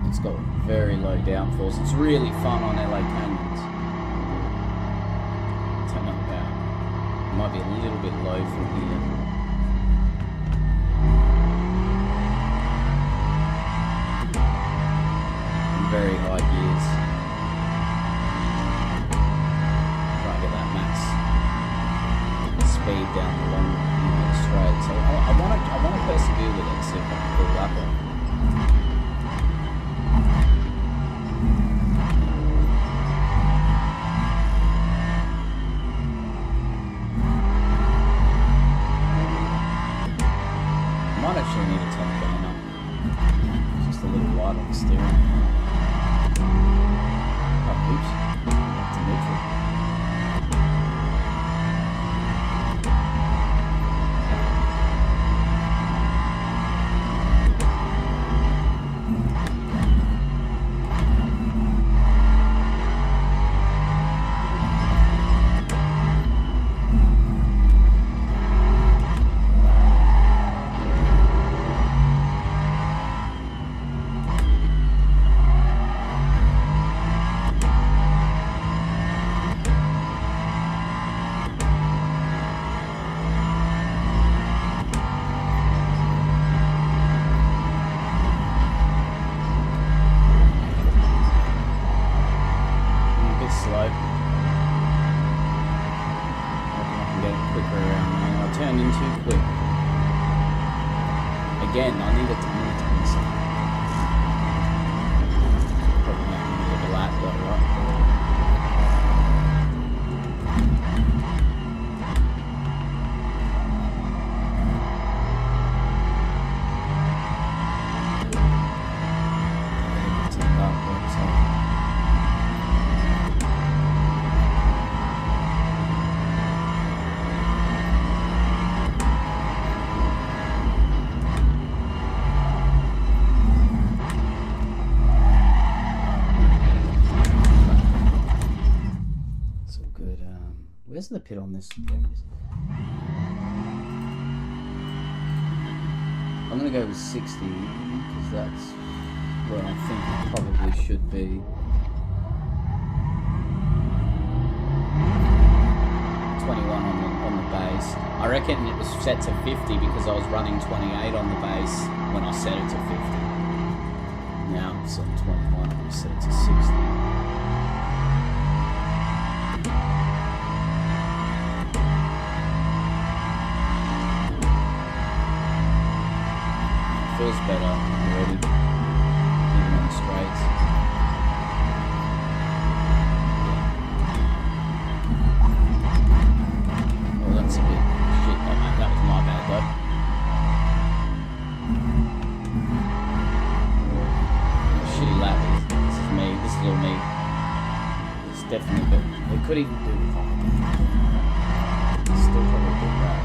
It's got very low downforce. It's really fun on LA canyons. Turn up about. It might be a little bit low from here. Very high gears. Try to get that max speed down the long straight. So I want to persevere with it and see if I can pull that one. I might actually need to turn the gain up. Just a little light on the steering. Oh, oops. Back to neutral. go, right? Where's the pit on this? There it is. I'm going to go with 60 because that's where I think it probably should be. 21 on the base. I reckon it was set to 50 because I was running 28 on the base when I set it to 50. Now it's on 21, I'm going to set it to 60. Feels better already, even on the straights. Oh, that's a bit shit. Oh, mate, that was my bad though. Shitty lap. This is me. This is all me. It's definitely a bit. We could even do it. It's still probably a bit bad.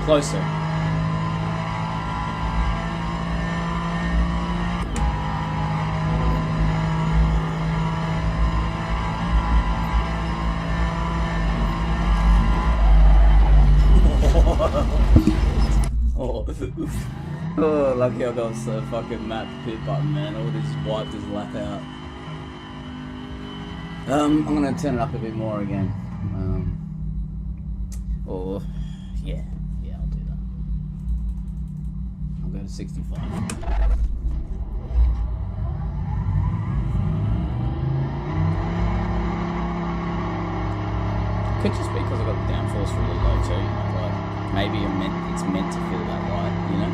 Closer. Oh, lucky I got the fucking map pit button, man. I would have just wiped his lap out. I'm gonna turn it up a bit more again. Or yeah. I'll do that. I'll go to 65. Could just be because I got the downforce really low too, you know, like maybe it's meant to feel that light, you know?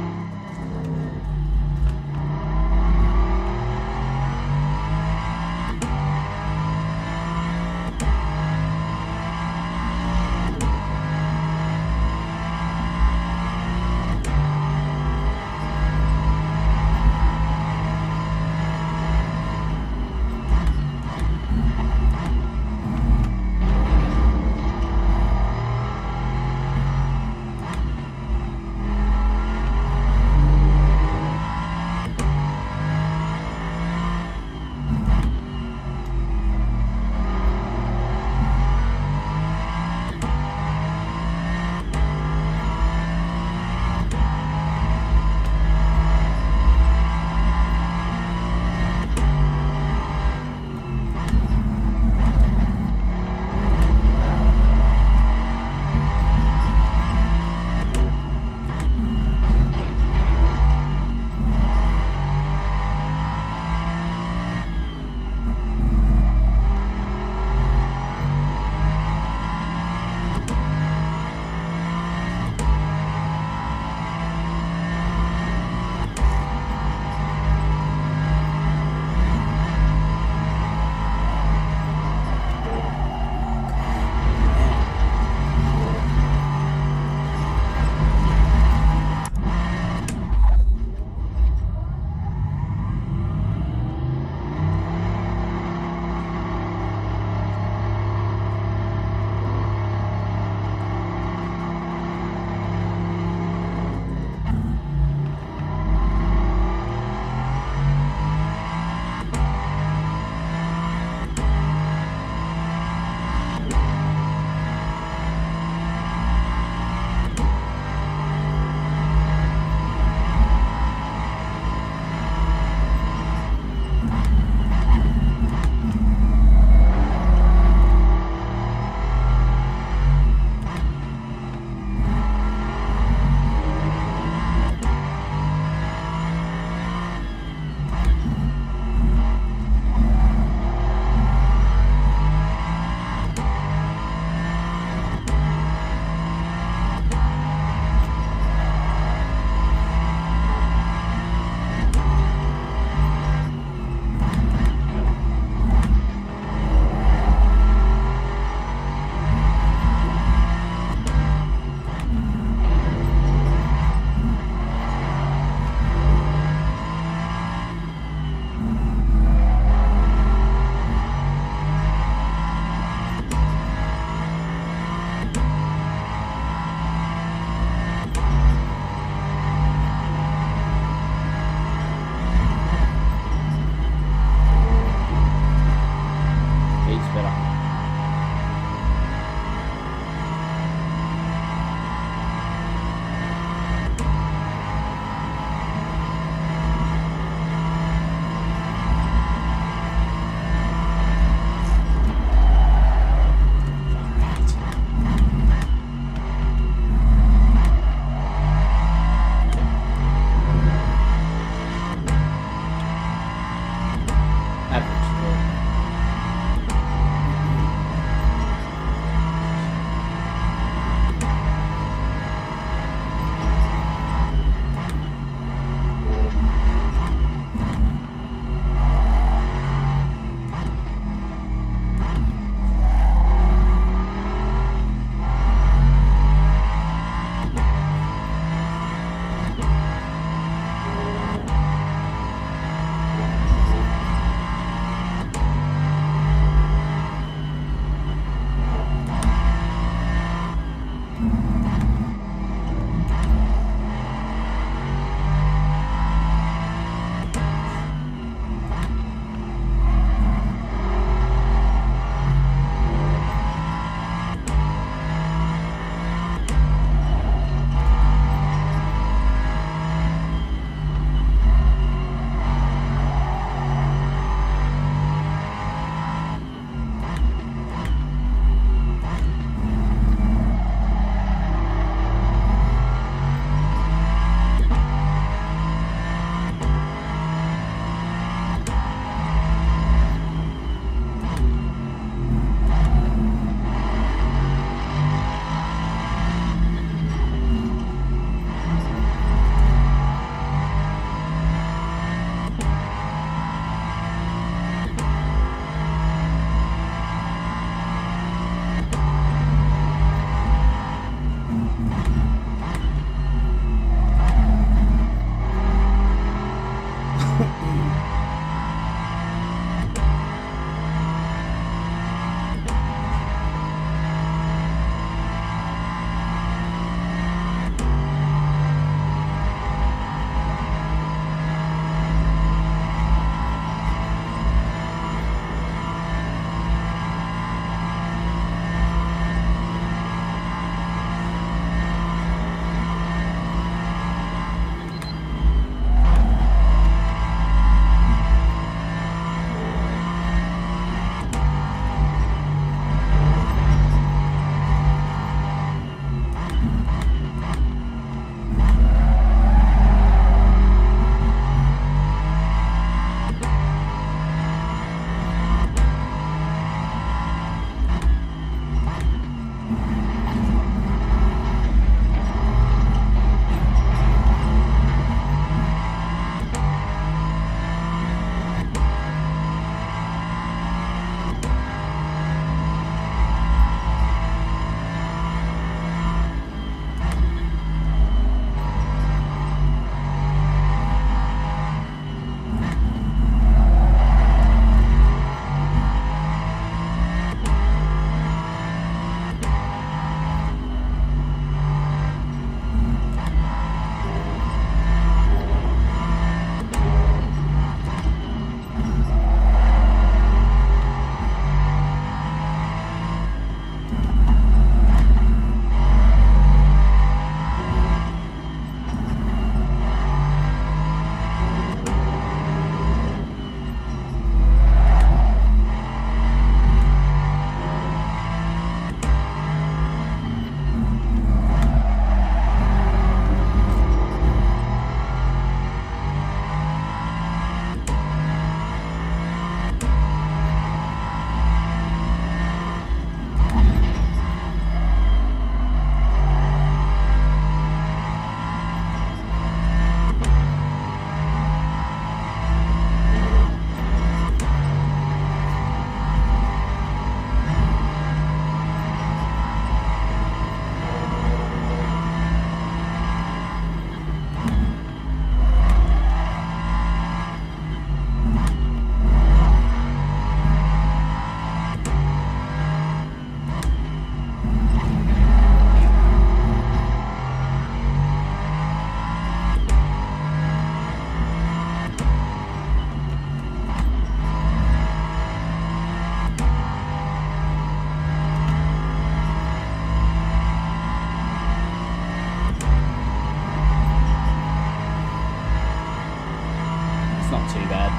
too bad.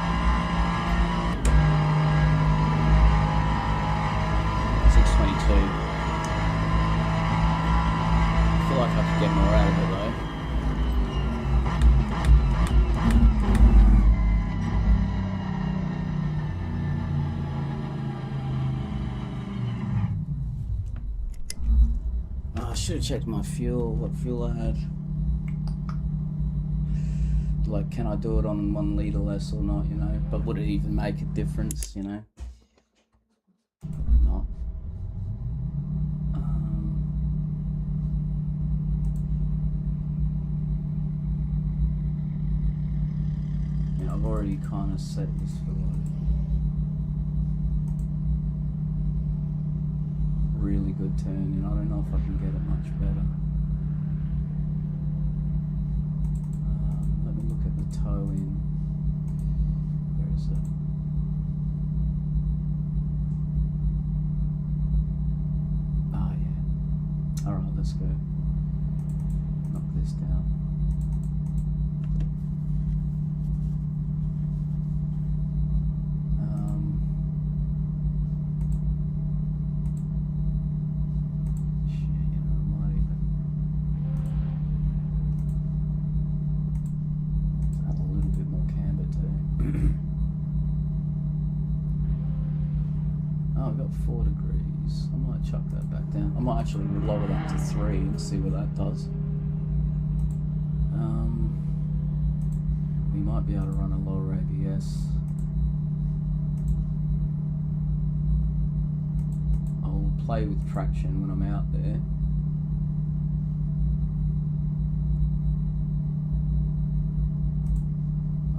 622. I feel like I could get more out of it though. Oh, I should have checked my fuel, what fuel I had. Like, can I do it on 1 litre less or not, you know? But would it even make a difference, you know? Probably not. Yeah, I've already kind of set this for like really good turning. I don't know if I can get it much better. Let me look at the toe in. Where is it? Ah, yeah. Alright, let's go. Knock this down. I might actually lower that to 3 and see what that does. We might be able to run a lower ABS. I'll play with traction when I'm out there.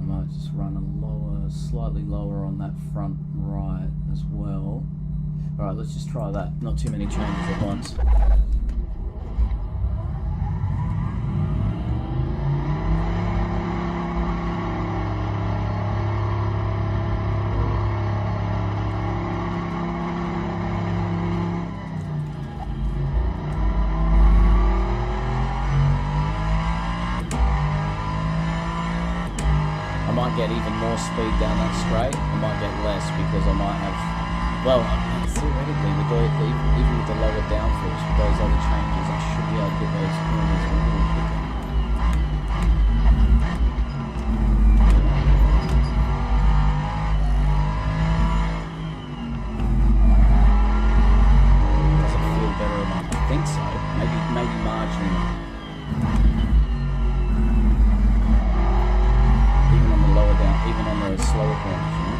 I might just run a lower, slightly lower on that front right as well. Alright, let's just try that. Not too many changes at once. I might get even more speed down that straight. I might get less because I might have... Well, theoretically, even with the lower downforce, with those other changes, I should be able to get those corners a little quicker. Does it feel better or not? I think so. Maybe marginally. Even on the lower down, even on the slower corners, you know?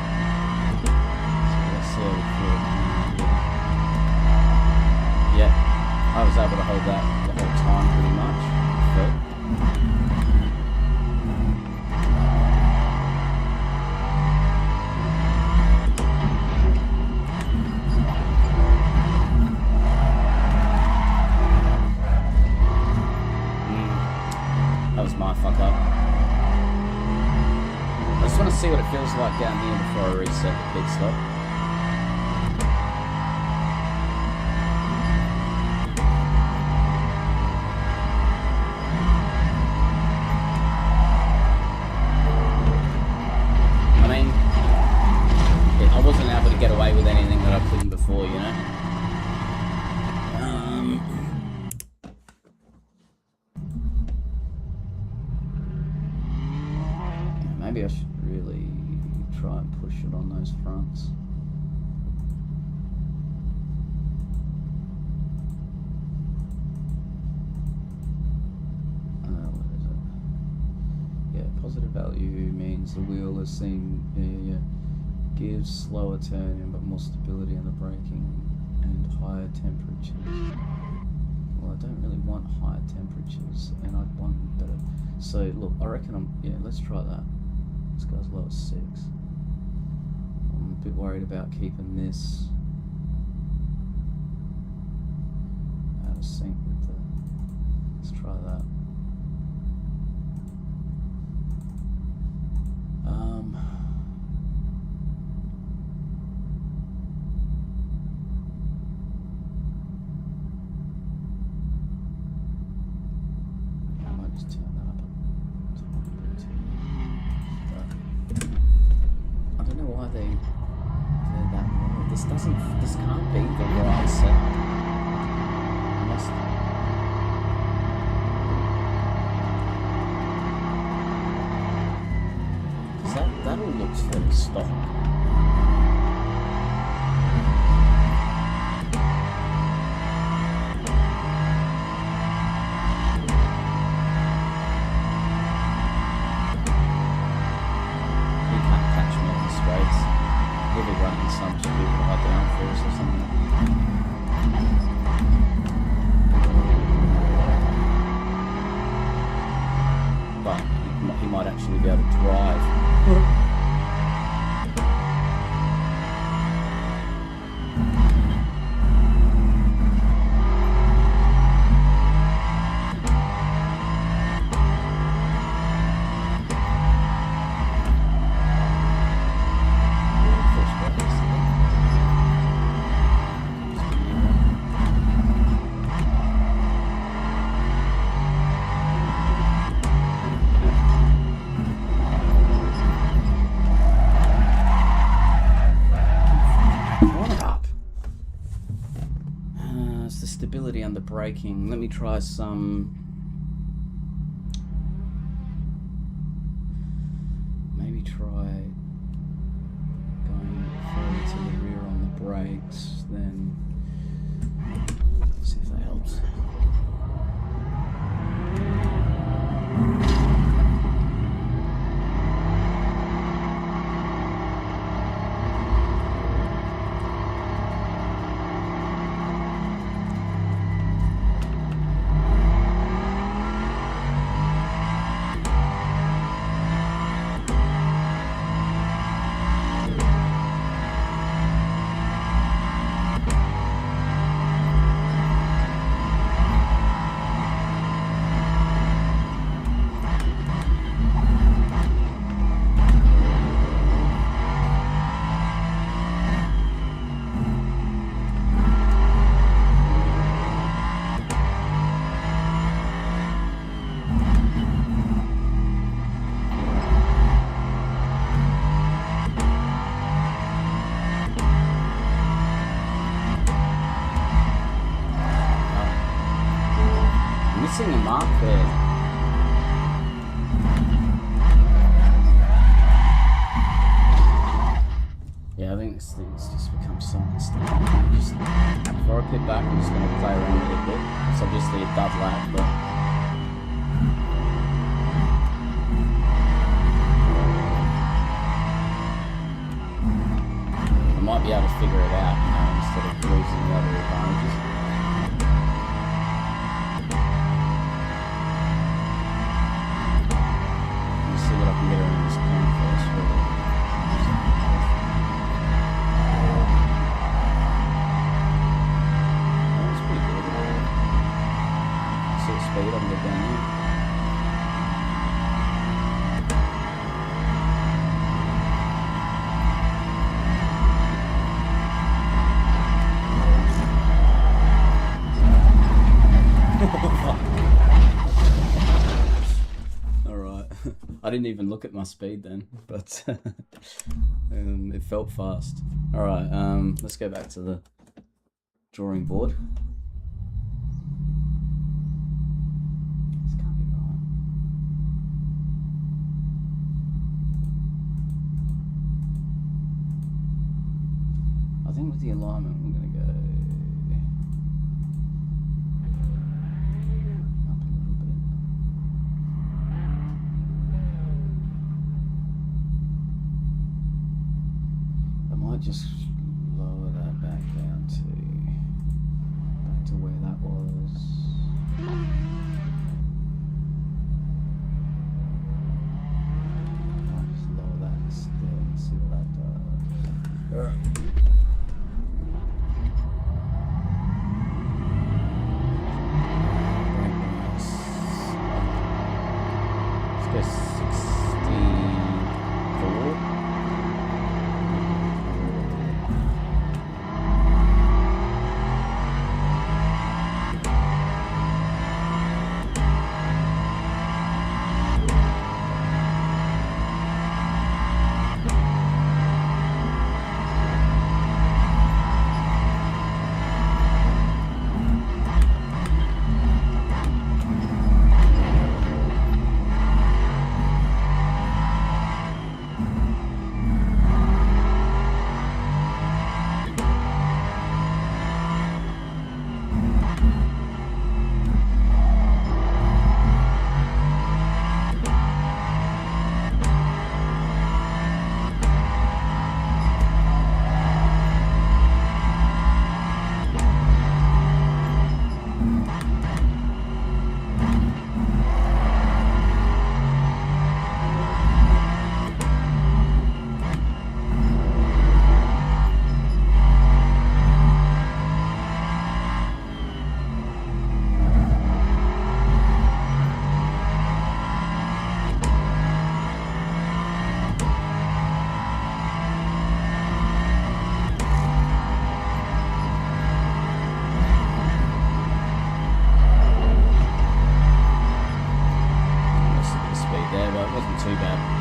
So let's see how it feels. Yeah, I was able to hold that the whole time pretty much. That was my fuck up. I just want to see what it feels like down here before I reset the pit stop. Get away with anything that I couldn't before, you know. Maybe I should really try and push it on those fronts. What is it? Yeah, positive value means the wheel is seen. Yeah. Gives slower turning but more stability in the braking and higher temperatures. Well, I don't really want higher temperatures and I'd want better. So look, I reckon let's try that. This guy's low as 6. I'm a bit worried about keeping this out of sync with the... Let's try that. they're that low? This can't be the right setup. That all looks fairly stock. He'll be running some stupid high downforce or something. But he might actually be able to drive. Stability under braking. Let me try some. Maybe try going further to the rear on the brakes, then see if that helps. Missing a mark there. Yeah, I think this thing's just become so messed up. Before I pit back, I'm just going to play around with it a bit. It's obviously a dud lap, but I might be able to figure it out, you know, instead of losing the other advantages. Speed on the down. Alright. I didn't even look at my speed then, but it felt fast. Alright, let's go back to the drawing board. I think with the alignment, we're going to go up a little bit. I might just lower that back down to where that was. I'll just lower that instead and see what that does. Alright. Let's go 64. wasn't too bad.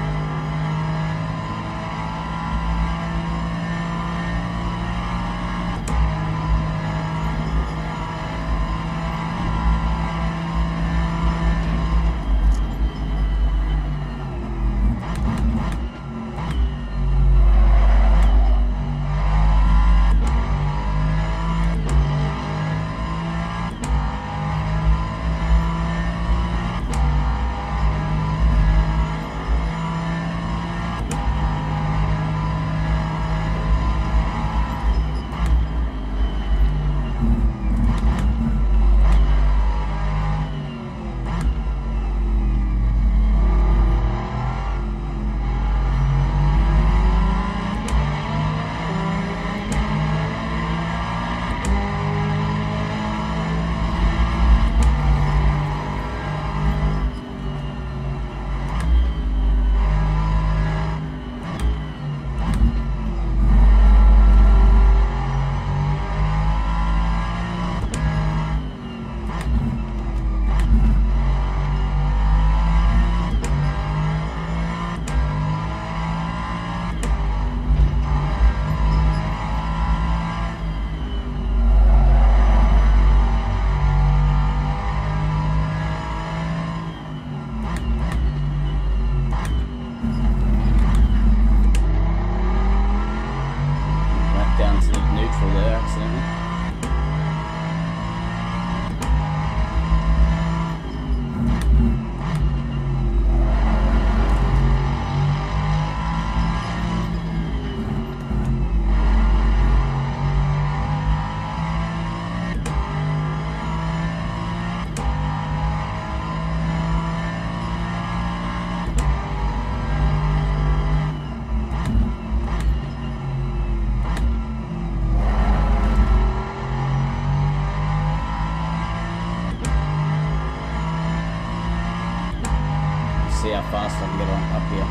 See how fast I can get on up here.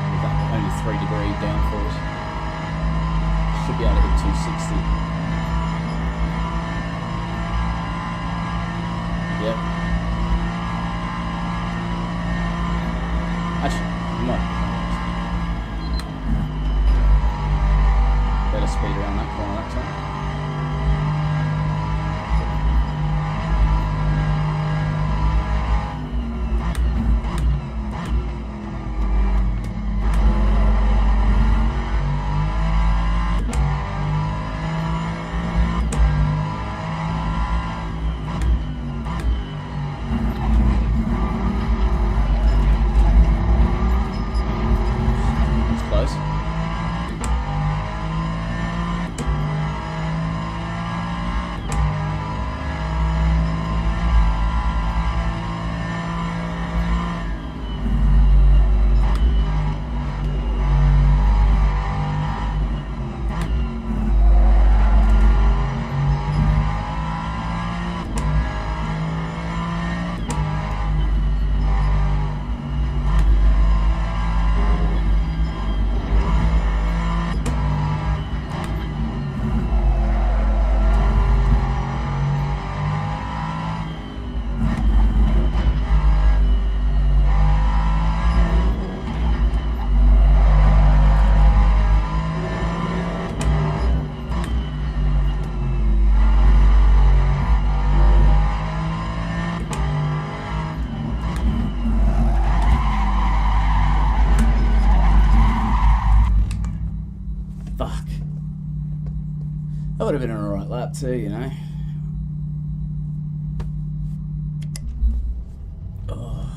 With that only 3-degree downforce, should be able to hit 260. Yep. Actually, no. Better speed around that corner that time. Fuck. That would have been an alright lap too, you know. Oh.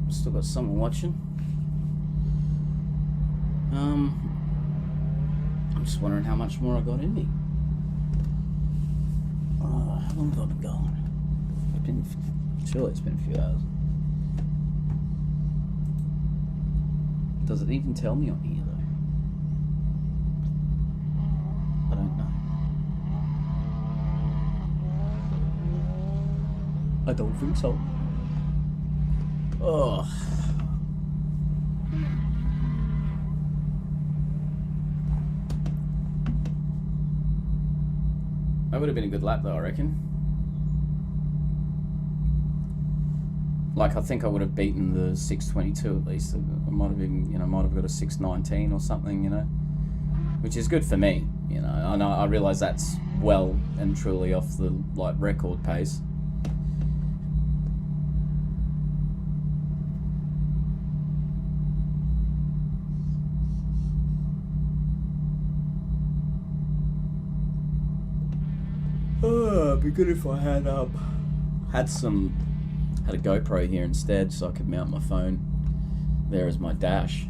Still got someone watching. I'm just wondering how much more I got in me. Oh, how long have I been going? Surely it's been a few hours. Does it even tell me on here though? I don't know. I don't think so. Oh. That would have been a good lap though, I reckon. Like, I think I would have beaten the 622 at least. I might have even, you know, might have got a 619 or something, you know, which is good for me, you know. I realise that's well and truly off the, like, record pace. Oh, it'd be good if I had had a GoPro here instead, so I could mount my phone there as my dash,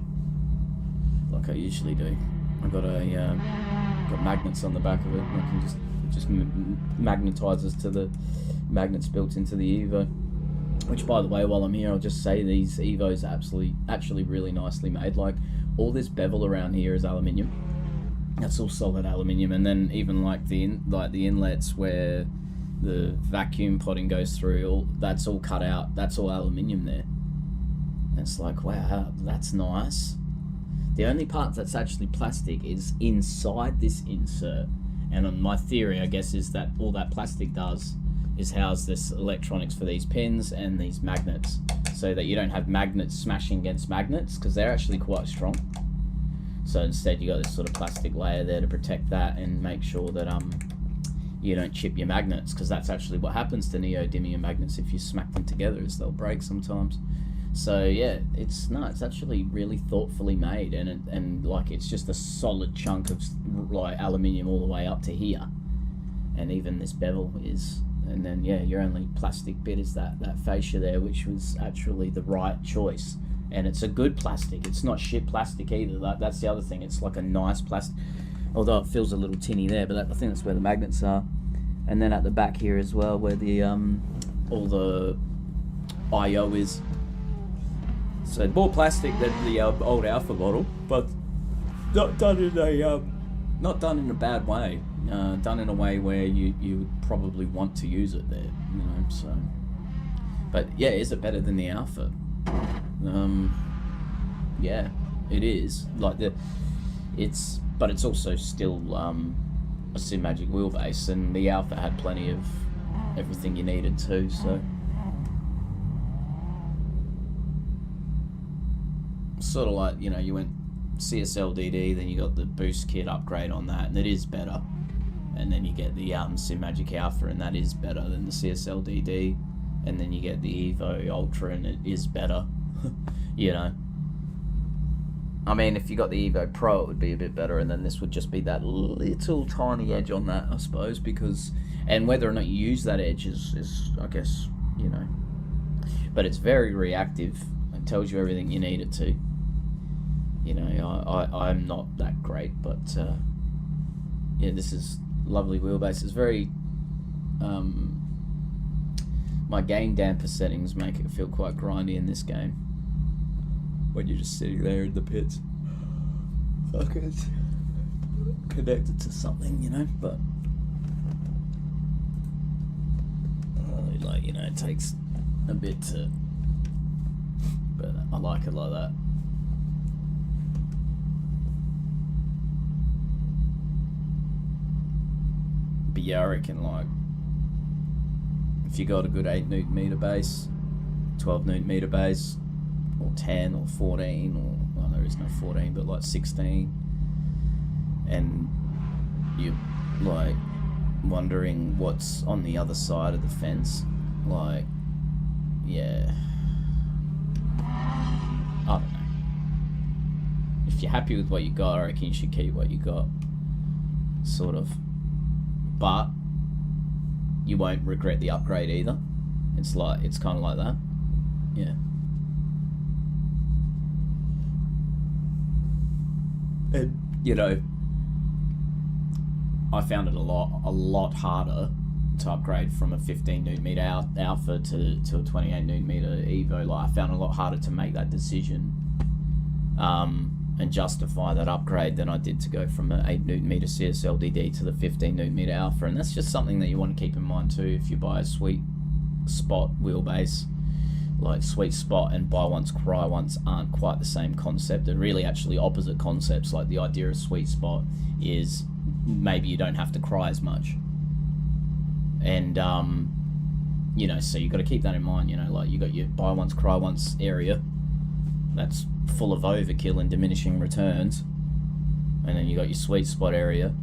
like I usually do. I got got magnets on the back of it, and I can just magnetizes to the magnets built into the Evo. Which, by the way, while I'm here, I'll just say these Evos are actually really nicely made. Like, all this bevel around here is aluminium. That's all solid aluminium, and then even like the inlets where the vacuum potting goes through, that's all cut out. That's all aluminium there. And it's like, wow, that's nice. The only part that's actually plastic is inside this insert, and my theory, I guess, is that all that plastic does is house this electronics for these pins and these magnets, so that you don't have magnets smashing against magnets, because they're actually quite strong. So instead you got this sort of plastic layer there to protect that and make sure that you don't chip your magnets, because that's actually what happens to neodymium magnets if you smack them together, is they'll break sometimes. So yeah, it's actually really thoughtfully made, and like, it's just a solid chunk of like aluminium all the way up to here, and even this bevel is. And then yeah, your only plastic bit is that fascia there, which was actually the right choice. And it's a good plastic. It's not shit plastic either. That's the other thing. It's like a nice plastic, although it feels a little tinny there. But I think that's where the magnets are. And then at the back here as well, where the all the I/O is. So more plastic than the old Alpha model, but not done in a bad way. Done in a way where you would probably want to use it there. You know. So, but yeah, is it better than the Alpha? Yeah, it is. Like but it's also still a Simagic wheelbase, and the Alpha had plenty of everything you needed too. So sort of like, you know, you went CSL-DD, then you got the boost kit upgrade on that, and it is better. And then you get the Simagic Alpha, and that is better than the CSL-DD. And then you get the Evo Ultra, and it is better. You know, I mean, if you got the Evo Pro, it would be a bit better, and then this would just be that little tiny edge on that, I suppose, because, and whether or not you use that edge is I guess, you know, but it's very reactive. It tells you everything you need it to. You know, I'm not that great, but yeah, this is lovely wheelbase. It's very my gain damper settings make it feel quite grindy in this game when you're just sitting there in the pits. Fuck, it's connected to something, you know, but like, you know, it takes a bit to, but I like it like that. But yeah, I reckon, like, if you got a good 8Nm base, 12Nm base, or 10 or 14, or, well, there is no 14, but like 16, and you're like wondering what's on the other side of the fence, like, yeah, I don't know. If you're happy with what you got, I reckon you should keep what you got, sort of. But you won't regret the upgrade either. It's kind of like that. Yeah. And, you know, I found it a lot harder to upgrade from a 15Nm Alpha to a 28Nm Evo. Like, I found it a lot harder to make that decision and justify that upgrade than I did to go from an 8Nm CSL-DD to the 15Nm Alpha. And that's just something that you want to keep in mind too if you buy a sweet spot wheelbase. Like Sweet Spot and Buy Once Cry Once aren't quite the same concept. They're really actually opposite concepts. Like the idea of Sweet Spot is maybe you don't have to cry as much, and you know, so you got to keep that in mind. You know, like you got your Buy Once Cry Once area that's full of overkill and diminishing returns, and then you got your Sweet Spot area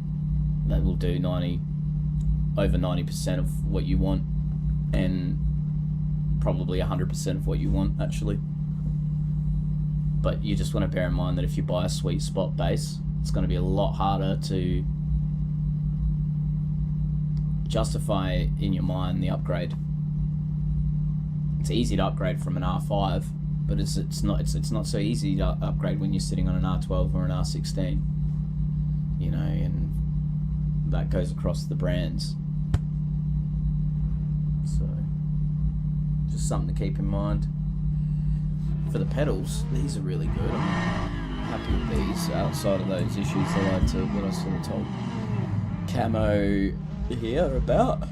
that will do over 90% of what you want, and probably 100% of what you want actually. But you just want to bear in mind that if you buy a Sweet Spot base, it's going to be a lot harder to justify in your mind the upgrade. It's easy to upgrade from an R5, but it's not so easy to upgrade when you're sitting on an R12 or an R16. You know, and that goes across the brands. So just something to keep in mind. For the pedals, these are really good. I'm happy with these. Outside of those issues that I sort of told Camo here about,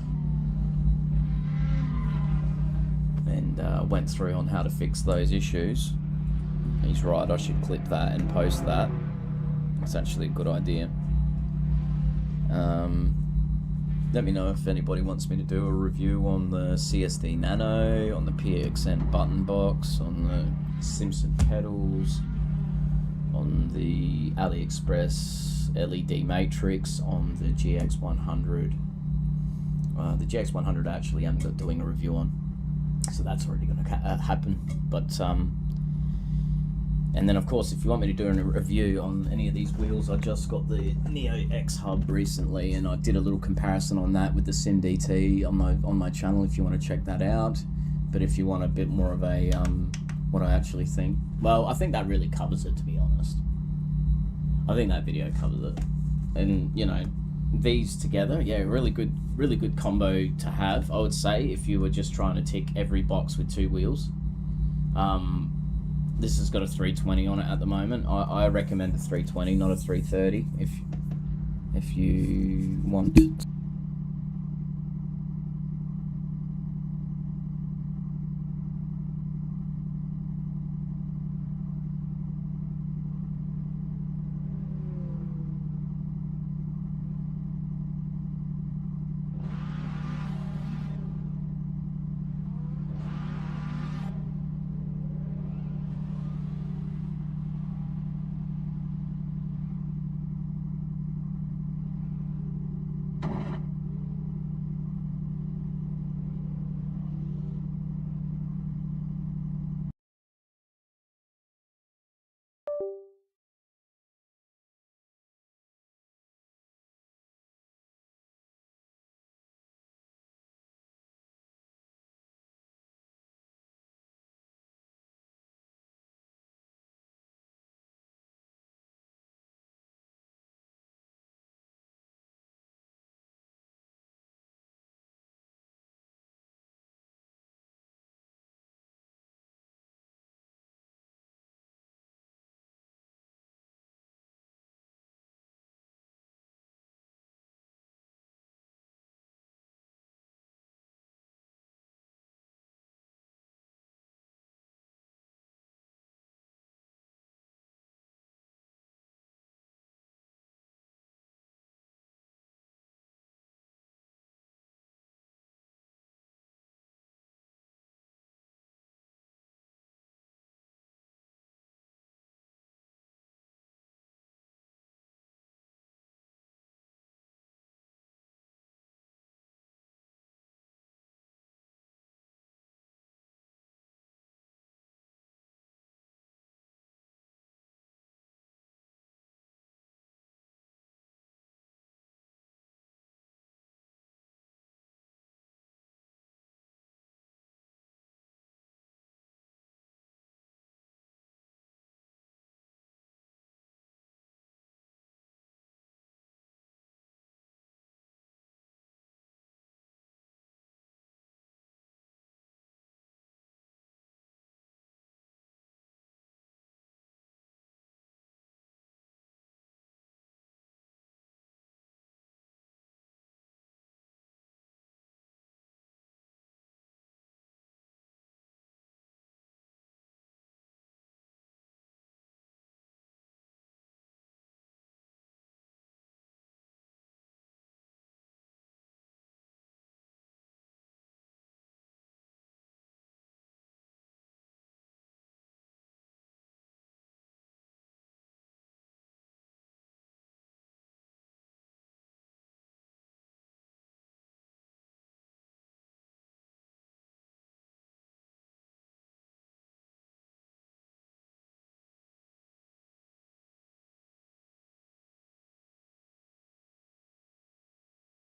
and went through on how to fix those issues. He's right, I should clip that and post that. It's actually a good idea. Let me know if anybody wants me to do a review on the CSD Nano, on the PXN button box, on the Simsonn pedals, on the AliExpress LED matrix, on the GX100. The GX100 I actually ended up doing a review on, so that's already going to happen. But and then of course, if you want me to do a review on any of these wheels, I just got the Neo X Hub recently, and I did a little comparison on that with the Sim DT on my channel if you want to check that out. But if you want a bit more of a what I actually think, well, I think that really covers it, to be honest. I think that video covers it. And you know, these together, yeah, really good combo to have, I would say, if you were just trying to tick every box with two wheels. This has got a 320 on it at the moment. I recommend a 320, not a 330, if you want